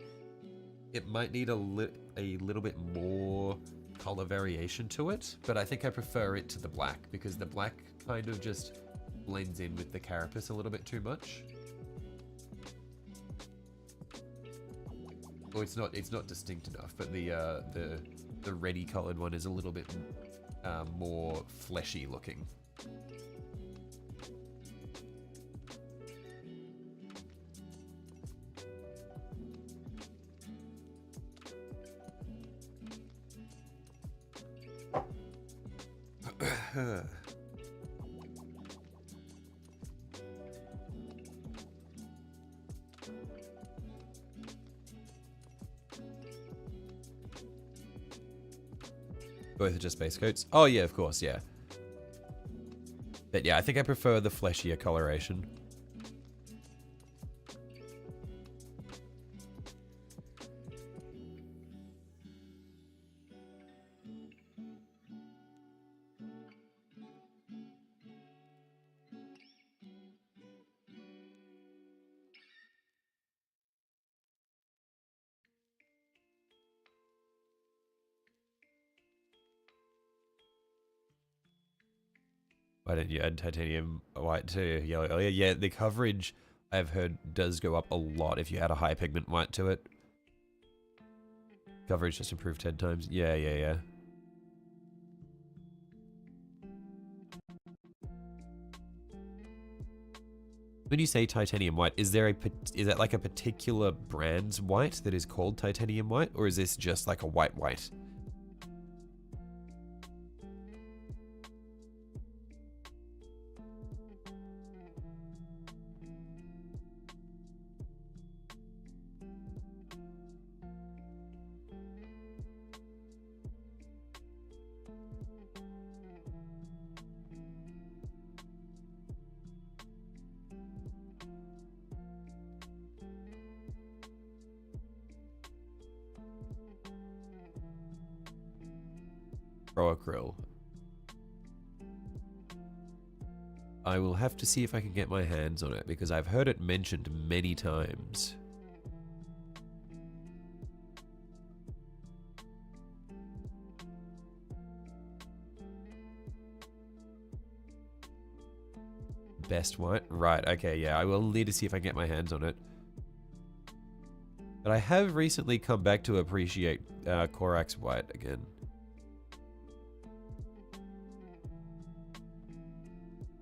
it might need a little bit more color variation to it, but I think I prefer it to the black because the black kind of just blends in with the carapace a little bit too much. Well, it's not distinct enough, but the reddy colored one is a little bit more fleshy looking. Both are just base coats? Oh yeah, of course, yeah. But yeah, I think I prefer the fleshier coloration. Why didn't you add titanium white to yellow earlier? Yeah, the coverage I've heard does go up a lot if you add a high pigment white to it. Coverage just improved 10 times. Yeah, yeah, yeah. When you say titanium white, is that like a particular brand's white that is called titanium white, or is this just like a white white? Acryl. I will have to see if I can get my hands on it because I've heard it mentioned many times. Best white? Right, okay, yeah, I will need to see if I can get my hands on it. But I have recently come back to appreciate Korax white again.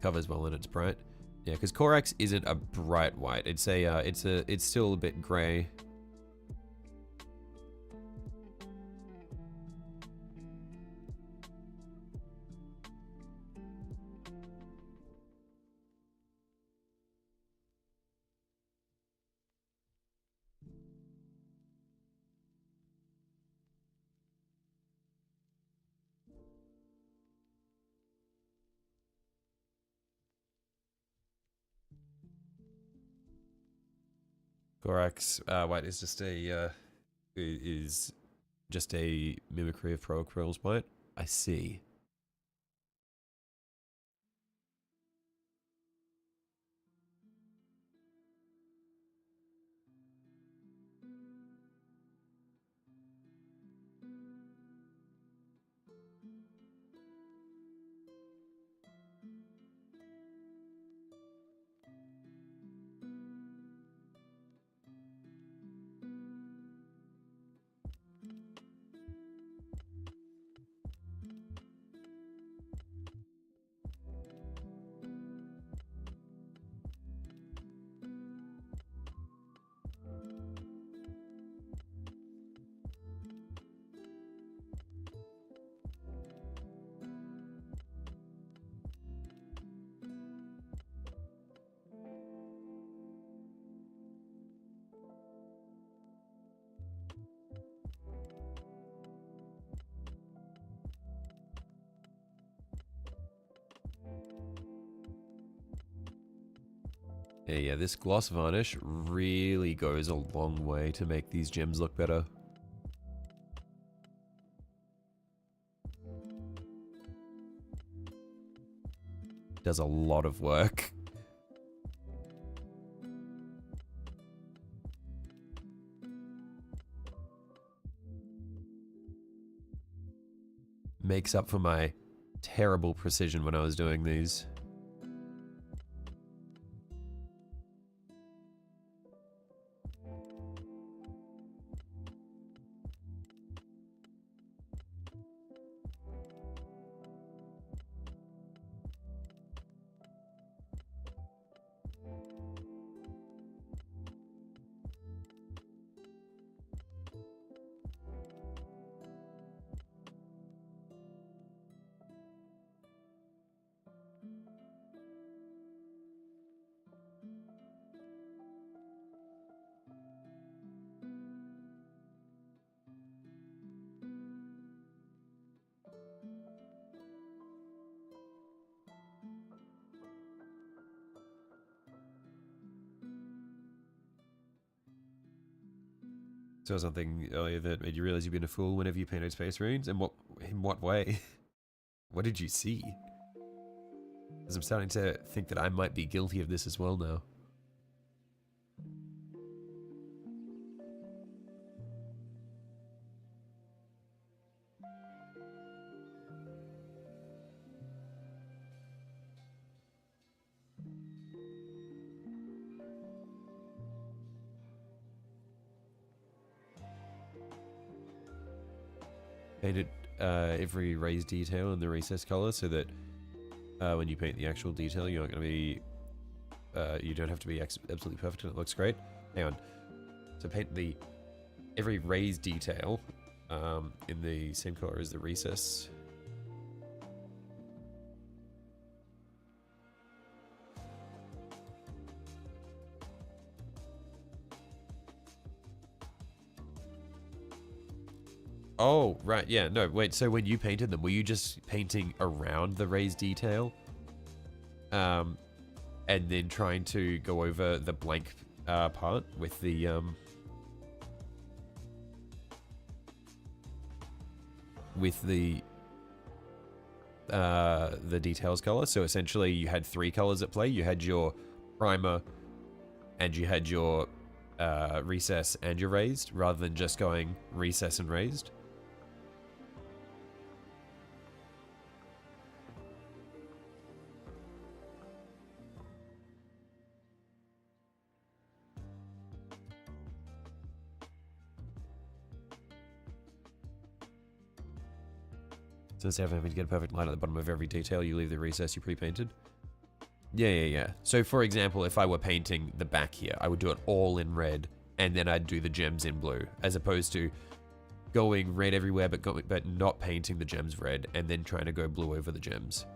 Covers well and it's bright. Yeah, because Korax isn't a bright white. It's still a bit grey. Korax white is just a mimicry of Pro Acryl's white. I see. Yeah, this gloss varnish really goes a long way to make these gems look better. Does a lot of work. Makes up for my terrible precision when I was doing these. So something earlier that made you realize you've been a fool whenever you painted space runes? In what way? What did you see? Because I'm starting to think that I might be guilty of this as well now. paint it every raised detail in the recess color so that when you paint the actual detail, you're not going to be, you don't have to be absolutely perfect and it looks great. Hang on. So paint the every raised detail in the same color as the recess. Oh, right, yeah, no, wait, so when you painted them, were you just painting around the raised detail? And then trying to go over the blank part with the details color. So essentially you had 3 colors at play. You had your primer and you had your recess and your raised, rather than just going recess and raised. So instead of having to get a perfect line at the bottom of every detail, you leave the recess you pre-painted? Yeah. So for example, if I were painting the back here, I would do it all in red, and then I'd do the gems in blue, as opposed to going red everywhere, but not painting the gems red, and then trying to go blue over the gems.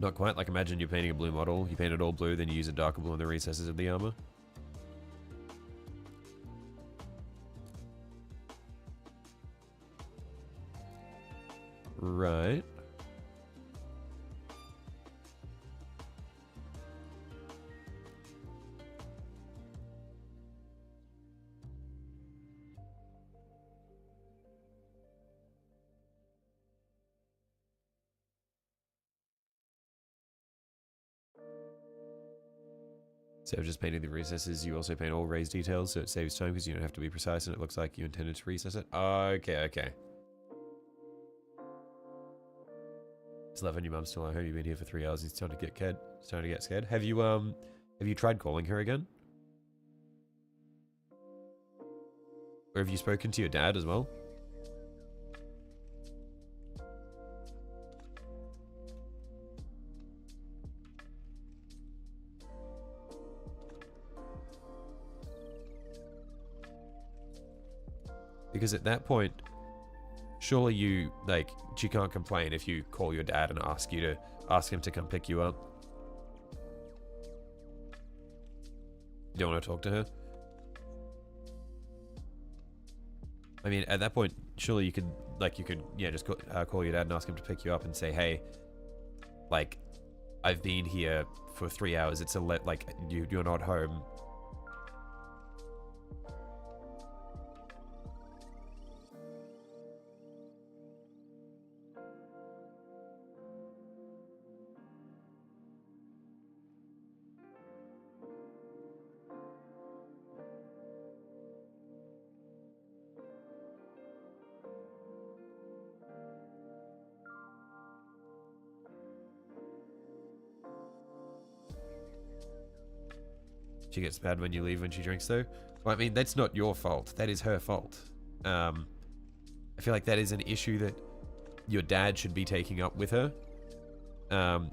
Not quite. Like, imagine you're painting a blue model, you paint it all blue, then you use a darker blue in the recesses of the armor. Right. Instead of just painting the recesses, you also paint all raised details, so it saves time because you don't have to be precise and it looks like you intended to recess it. Okay. It's 11, your mum's still at home, you've been here for 3 hours, it's time to get scared. Have you tried calling her again? Or have you spoken to your dad as well? Because at that point, surely you, like, she can't complain if you call your dad and ask him to come pick you up. You don't want to talk to her? I mean, at that point, surely you could, yeah, just call your dad and ask him to pick you up and say, hey, like, I've been here for 3 hours, it's you're not home. She gets mad when you leave when she drinks, though. Well, I mean, that's not your fault. That is her fault. I feel like that is an issue that your dad should be taking up with her.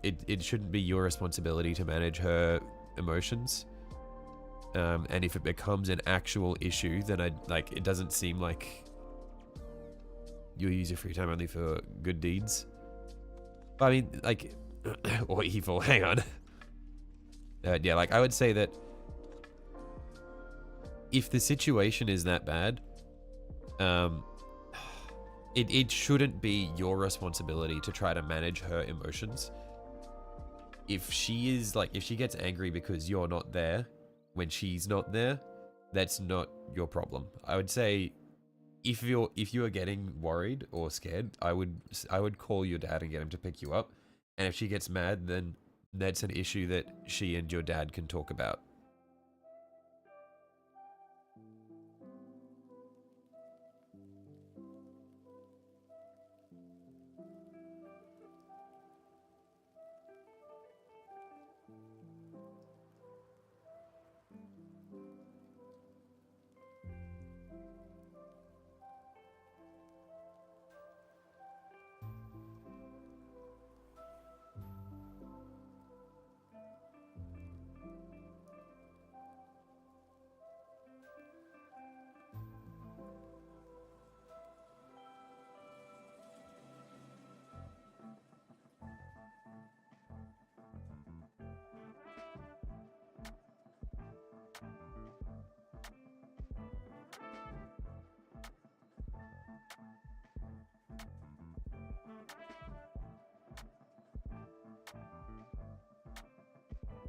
It shouldn't be your responsibility to manage her emotions. And if it becomes an actual issue, then it doesn't seem like you'll use your free time only for good deeds. But I mean, like, or evil. Hang on. Yeah, like, I would say that if the situation is that bad, it shouldn't be your responsibility to try to manage her emotions. If she is like, if she gets angry because you're not there when she's not there, that's not your problem. I would say if you are getting worried or scared, I would call your dad and get him to pick you up. And if she gets mad, then that's an issue that she and your dad can talk about.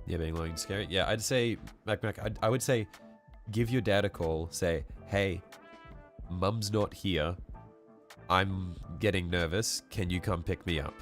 Yeah, being annoying and scary. Yeah, I'd say, Mac, I would say, give your dad a call. Say, hey, mum's not here. I'm getting nervous. Can you come pick me up?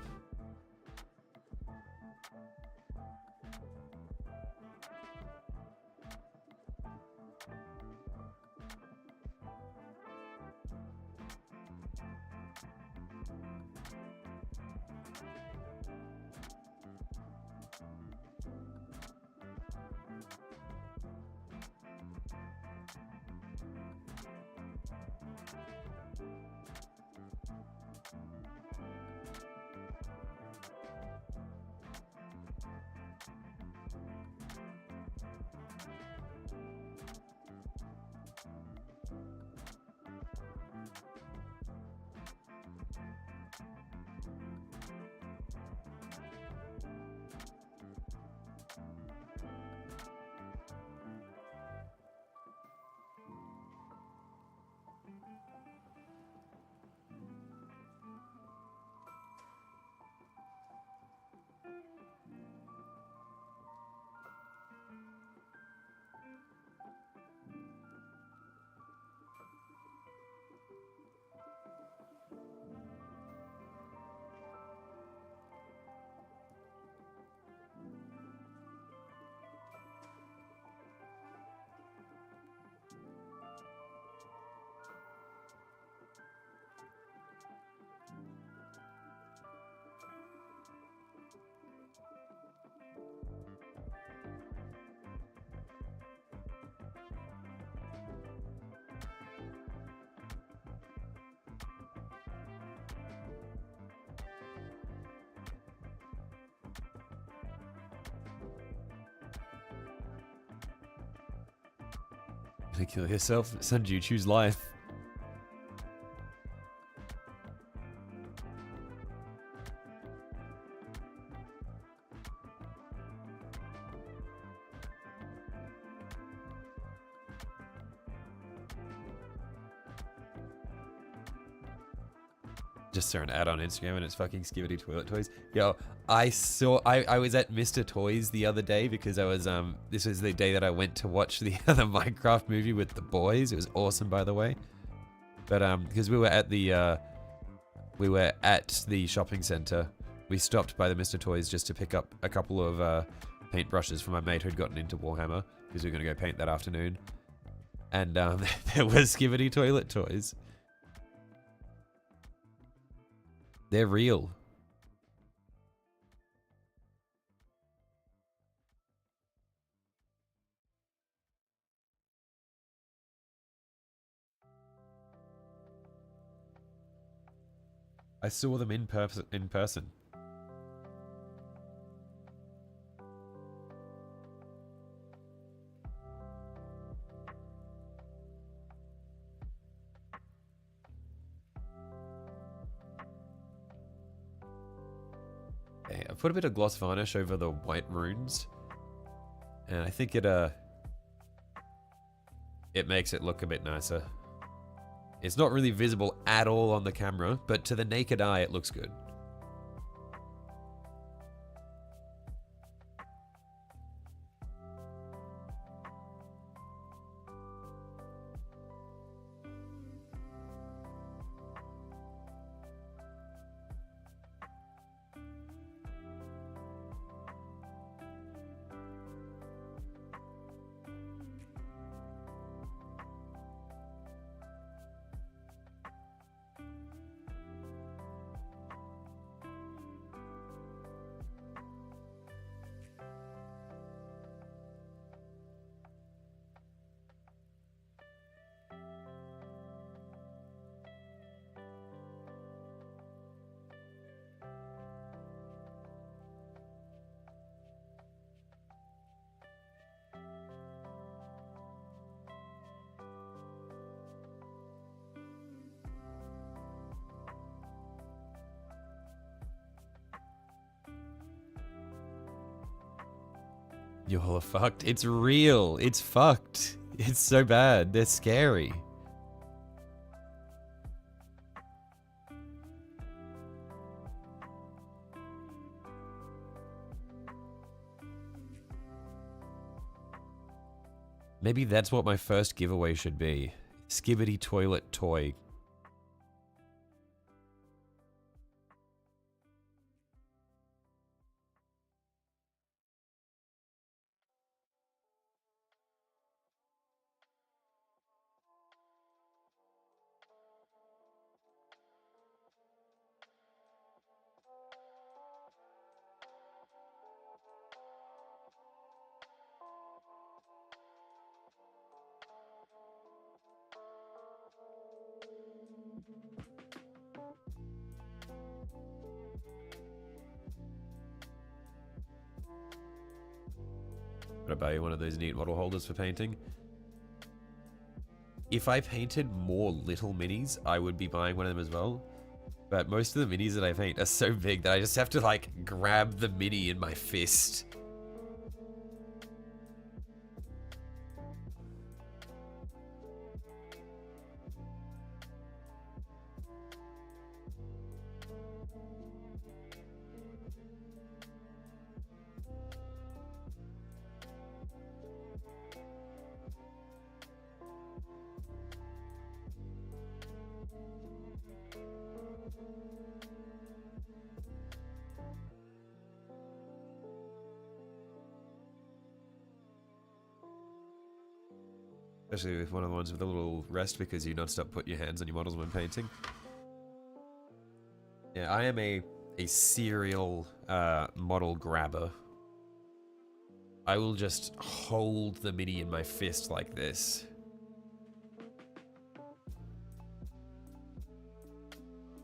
Gonna kill yourself? Sanju, choose life. Just saw an ad on Instagram and it's fucking Skibidi toilet toys. Yo, I was at Mr. Toys the other day because I was this was the day that I went to watch the other Minecraft movie with the boys. It was awesome, by the way. But because we were at the shopping center, we stopped by the Mr. Toys just to pick up a couple of paintbrushes for my mate who'd gotten into Warhammer because we were gonna go paint that afternoon. And there was Skibidi toilet toys. They're real. I saw them in person. Okay, I've put a bit of gloss varnish over the white runes, and I think it it makes it look a bit nicer. It's not really visible at all on the camera, but to the naked eye, it looks good. You all are fucked. It's real. It's fucked. It's so bad. They're scary. Maybe that's what my first giveaway should be. Skibbity toilet toy. Gotta buy you one of those neat model holders for painting. If I painted more little minis, I would be buying one of them as well. But most of the minis that I paint are so big that I just have to, like, grab the mini in my fist. Especially with one of the ones with a little rest because you non-stop put your hands on your models when painting. Yeah, I am a serial model grabber. I will just hold the mini in my fist like this.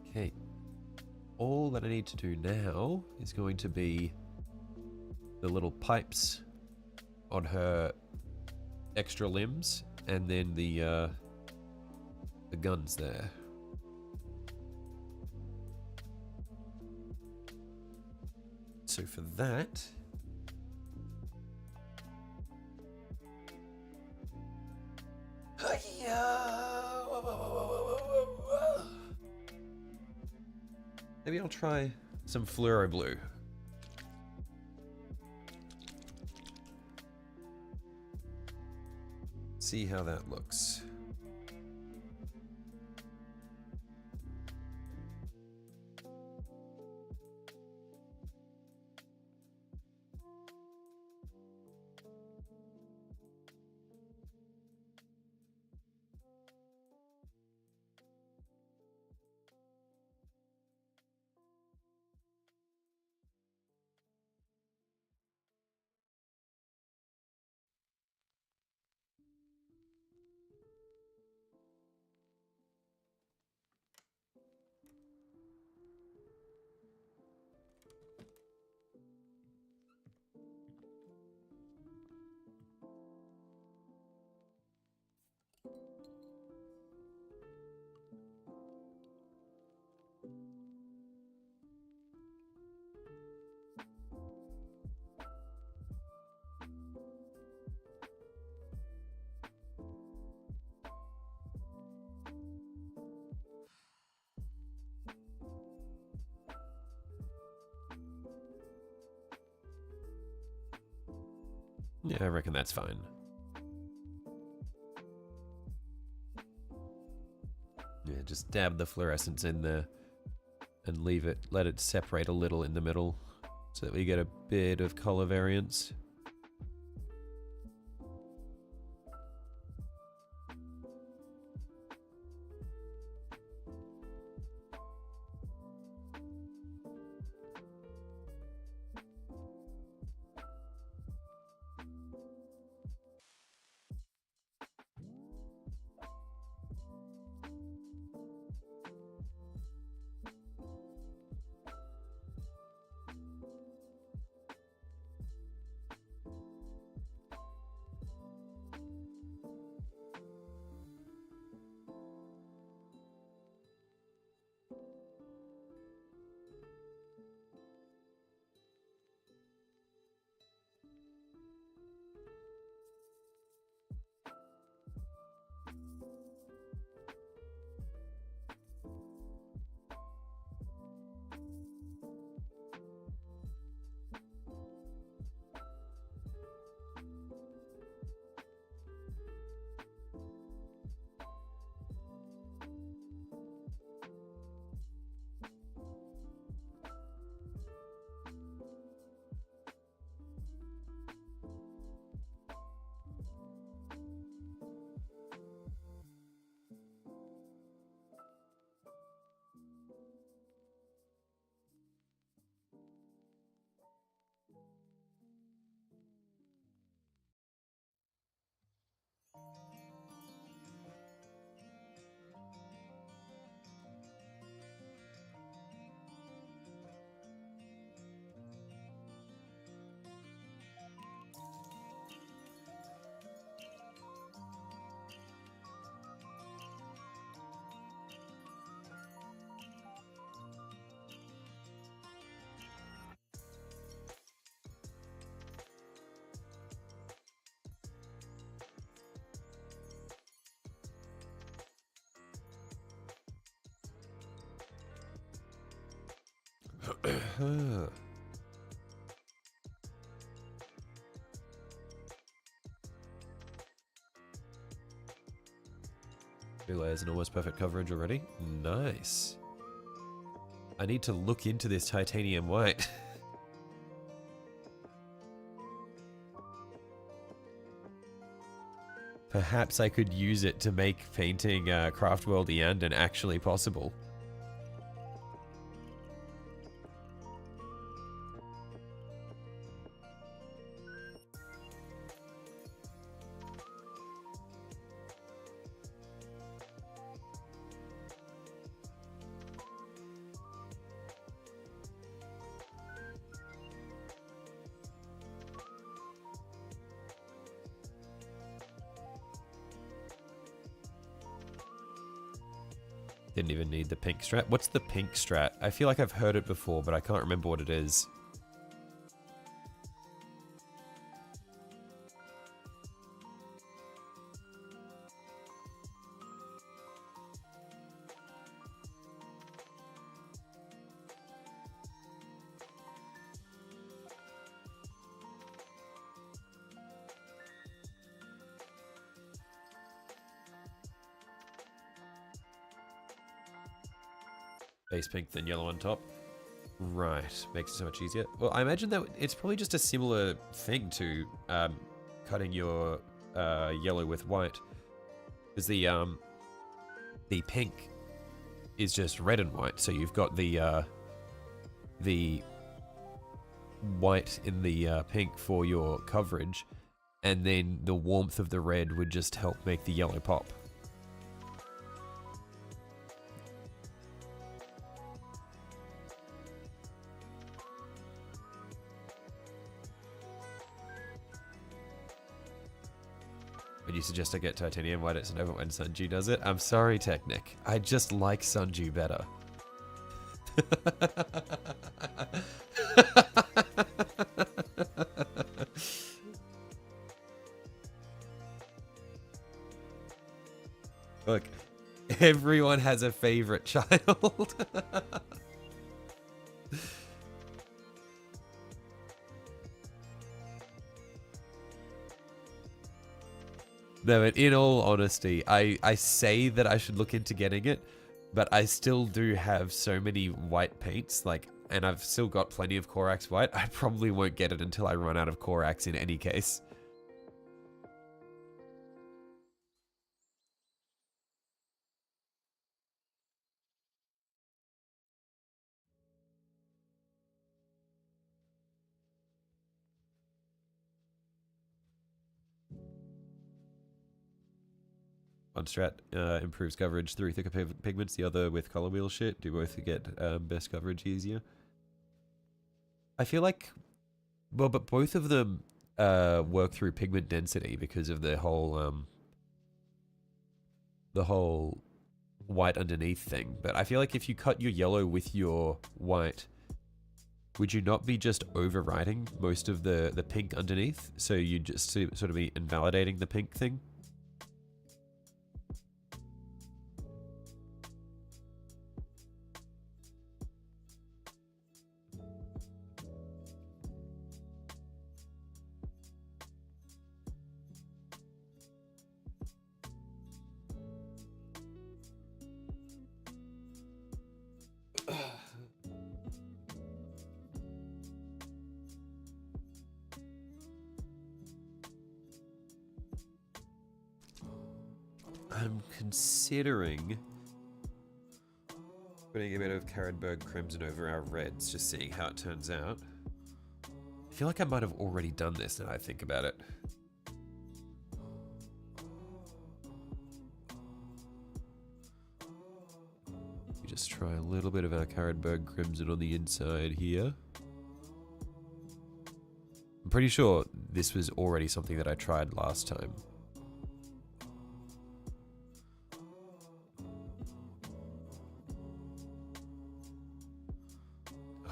Okay. All that I need to do now is going to be the little pipes on her extra limbs, and then the guns there. So for that, maybe I'll try some fluoro blue. See how that looks. Yeah, I reckon that's fine. Yeah, just dab the fluorescence in there and leave it, let it separate a little in the middle so that we get a bit of color variance. Two layers and almost perfect coverage already. Nice. I need to look into this titanium white. Perhaps I could use it to make painting Craft World Eandon actually possible. Didn't even need the pink strat. What's the pink strat? I feel like I've heard it before, but I can't remember what it is. Base pink, then yellow on top. Right, makes it so much easier. Well, I imagine that it's probably just a similar thing to cutting your yellow with white, because the pink is just red and white. So you've got the white in the pink for your coverage, and then the warmth of the red would just help make the yellow pop. Would you suggest I get titanium white at Sonova when Sunju does it? I'm sorry, Technic. I just like Sunju better. Look, everyone has a favorite child. No, but in all honesty, I say that I should look into getting it, but I still do have so many white paints, like, and I've still got plenty of Corax white. I probably won't get it until I run out of Corax in any case. One strat improves coverage through thicker pigments, the other with color wheel shit. Do both get best coverage easier? I feel like, well, but both of them work through pigment density because of the whole white underneath thing. But I feel like if you cut your yellow with your white, would you not be just overwriting most of the pink underneath? So you just sort of be invalidating the pink thing? I'm considering putting a bit of Caradberg Crimson over our reds, just seeing how it turns out. I feel like I might have already done this now I think about it. We just try a little bit of our Caradberg Crimson on the inside here. I'm pretty sure this was already something that I tried last time.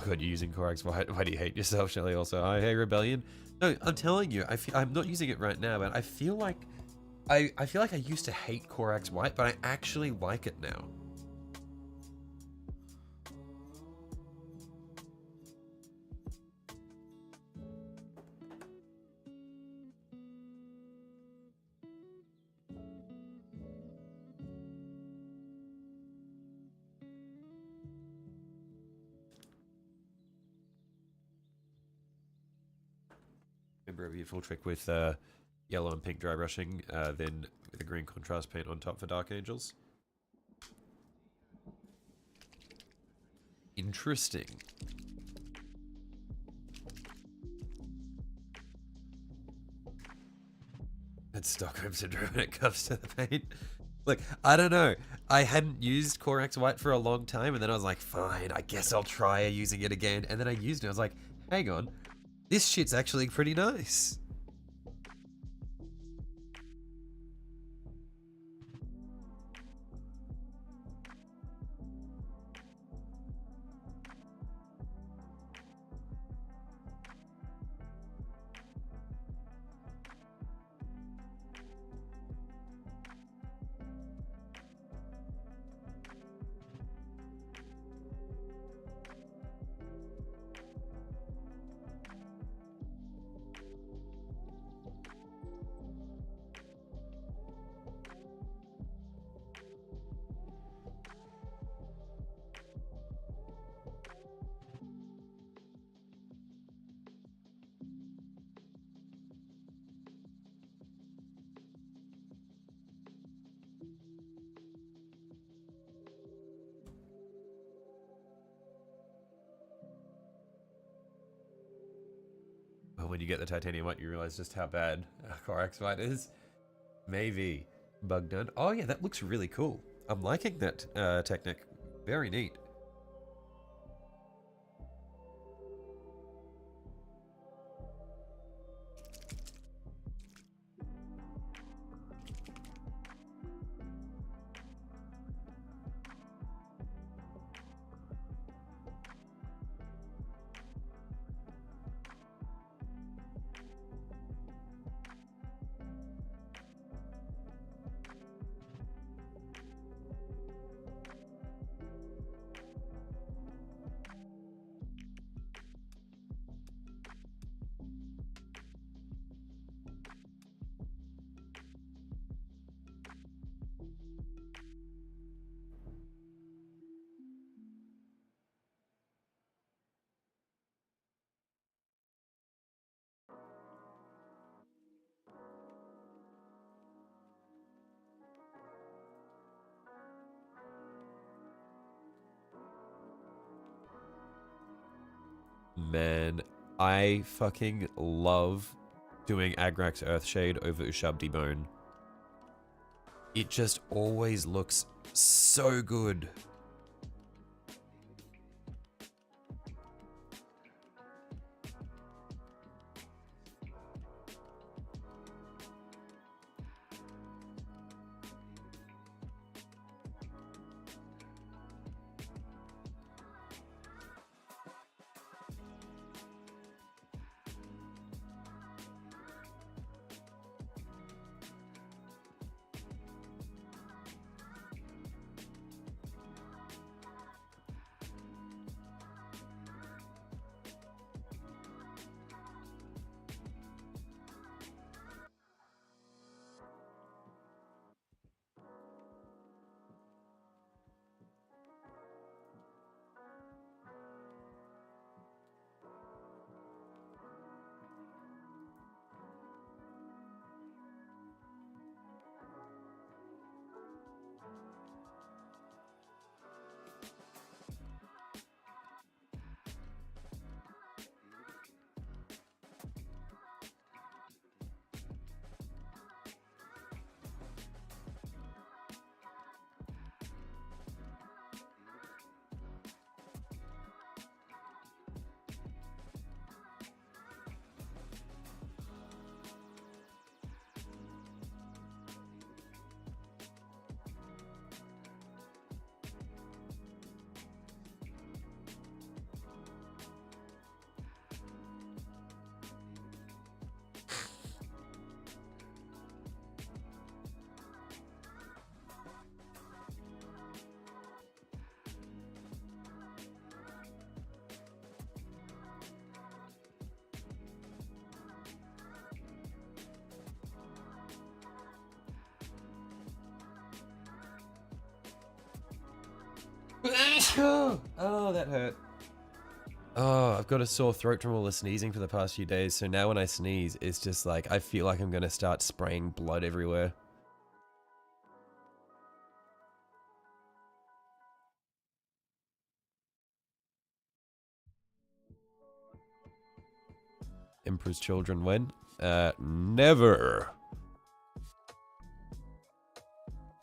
God, you're using Corax. Why do you hate yourself, Shelly? Also, I hate Rebellion. No, I'm telling you, I'm not using it right now, but I feel like I used to hate Corax White, but I actually like it now. Remember a beautiful trick with yellow and pink dry brushing, then with a green contrast paint on top for Dark Angels. Interesting. That's Stockholm Syndrome when it comes to the paint. Look, I don't know. I hadn't used Corax White for a long time, and then I was like, fine, I guess I'll try using it again. And then I used it, I was like, hang on, this shit's actually pretty nice. When you get the titanium white, you realize just how bad Corax White is. Maybe. Bug done. Oh yeah, that looks really cool. I'm liking that technique. Very neat. man, I fucking love doing Agrax Earthshade over Ushabti Bone. It just always looks so good. Oh, that hurt. Oh, I've got a sore throat from all the sneezing for the past few days, so now when I sneeze, it's just like, I feel like I'm gonna start spraying blood everywhere. Emperor's Children when? Never.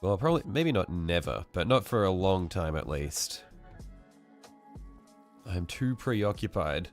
Well, probably, maybe not never, but not for a long time at least. I'm too preoccupied.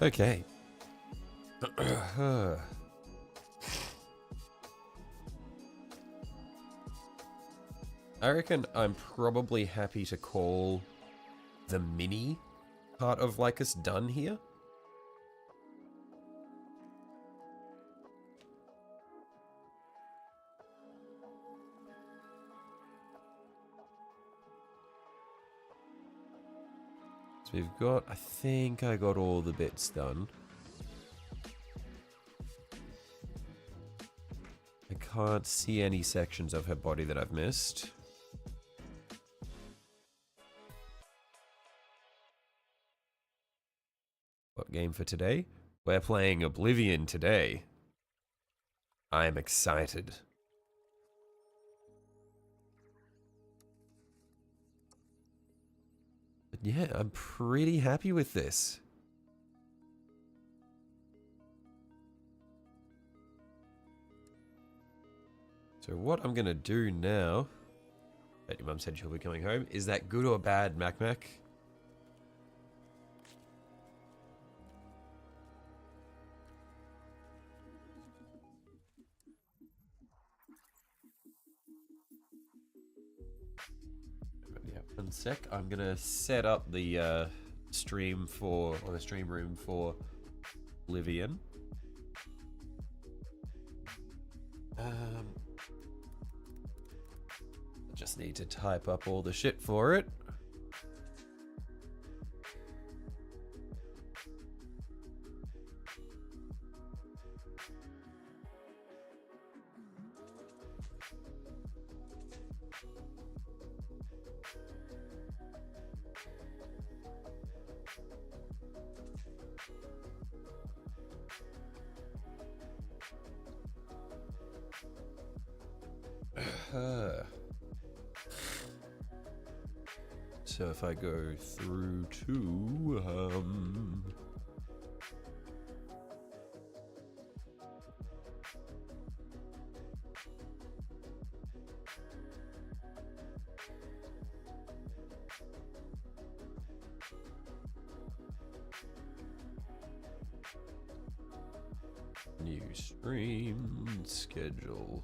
Okay. I reckon I'm probably happy to call the mini part of Lkykhys done here. So we've got, I think I got all the bits done. I can't see any sections of her body that I've missed. What game for today? We're playing Oblivion today. I'm excited. But yeah, I'm pretty happy with this. So what I'm gonna do now, that your mum said she'll be coming home, is that good or bad, Mac Mac? Yeah, 1 sec. I'm gonna set up the stream for, or the stream room for Livian. I just need to type up all the shit for it. So if I go through to new stream schedule.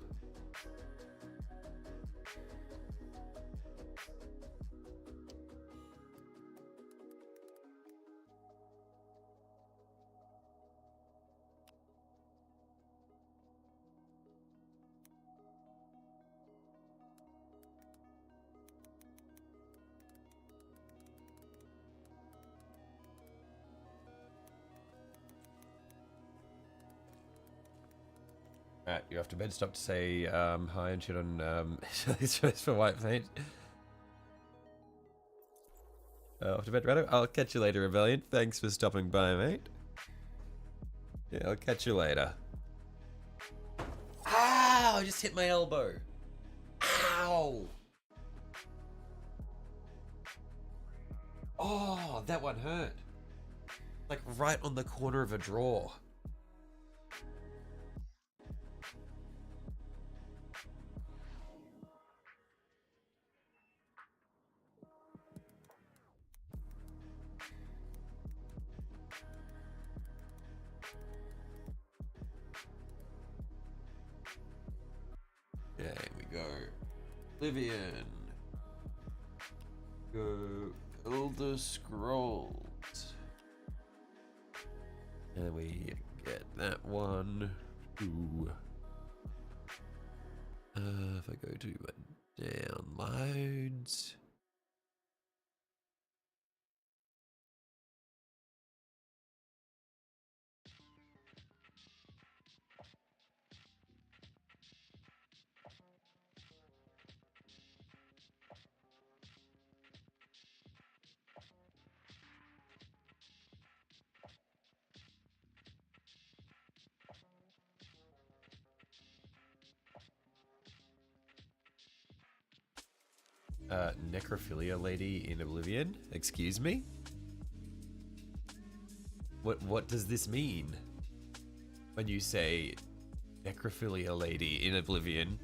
Alright, you have to bed stop to say hi and shit on choice for white paint. Off to bed, Rado. I'll catch you later, Rebellion. Thanks for stopping by, mate. Yeah, I'll catch you later. Ow! I just hit my elbow. Ow! Oh, that one hurt. Like right on the corner of a drawer. There we go. Livian. Go Elder Scrolls. And we get that one. Ooh. If I go to downloads. Necrophilia lady in Oblivion? Excuse me? What does this mean? When you say necrophilia lady in Oblivion?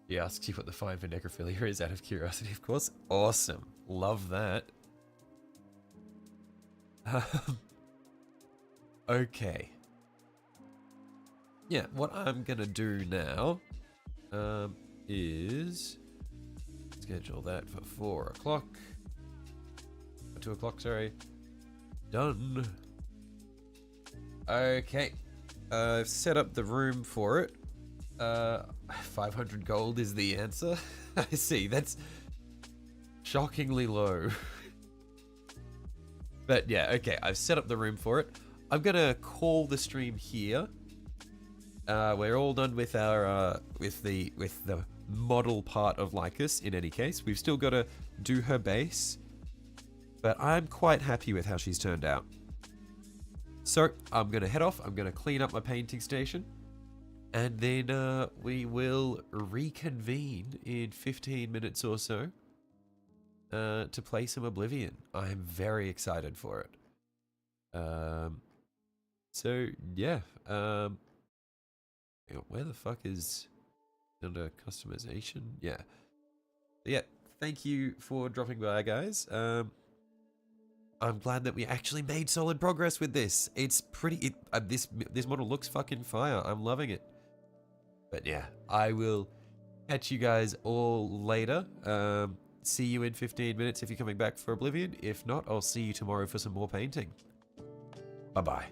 He asks you what the fine for necrophilia is out of curiosity, of course. Awesome. Love that. Okay. Yeah, what I'm gonna do now is schedule that for 4 o'clock. 2 o'clock, sorry. Done. Okay. I've set up the room for it. 500 gold is the answer. I see, that's shockingly low. But yeah, okay, I've set up the room for it. I'm gonna call the stream here. We're all done with our with the model part of Lkykhys. In any case, we've still got to do her base, but I'm quite happy with how she's turned out. So I'm gonna head off. I'm gonna clean up my painting station, and then we will reconvene in 15 minutes or so to play some Oblivion. I am very excited for it. So yeah. Where the fuck is under customization? Yeah. Yeah, thank you for dropping by, guys. I'm glad that we actually made solid progress with this. It's pretty... this model looks fucking fire. I'm loving it. But yeah, I will catch you guys all later. See you in 15 minutes if you're coming back for Oblivion. If not, I'll see you tomorrow for some more painting. Bye-bye.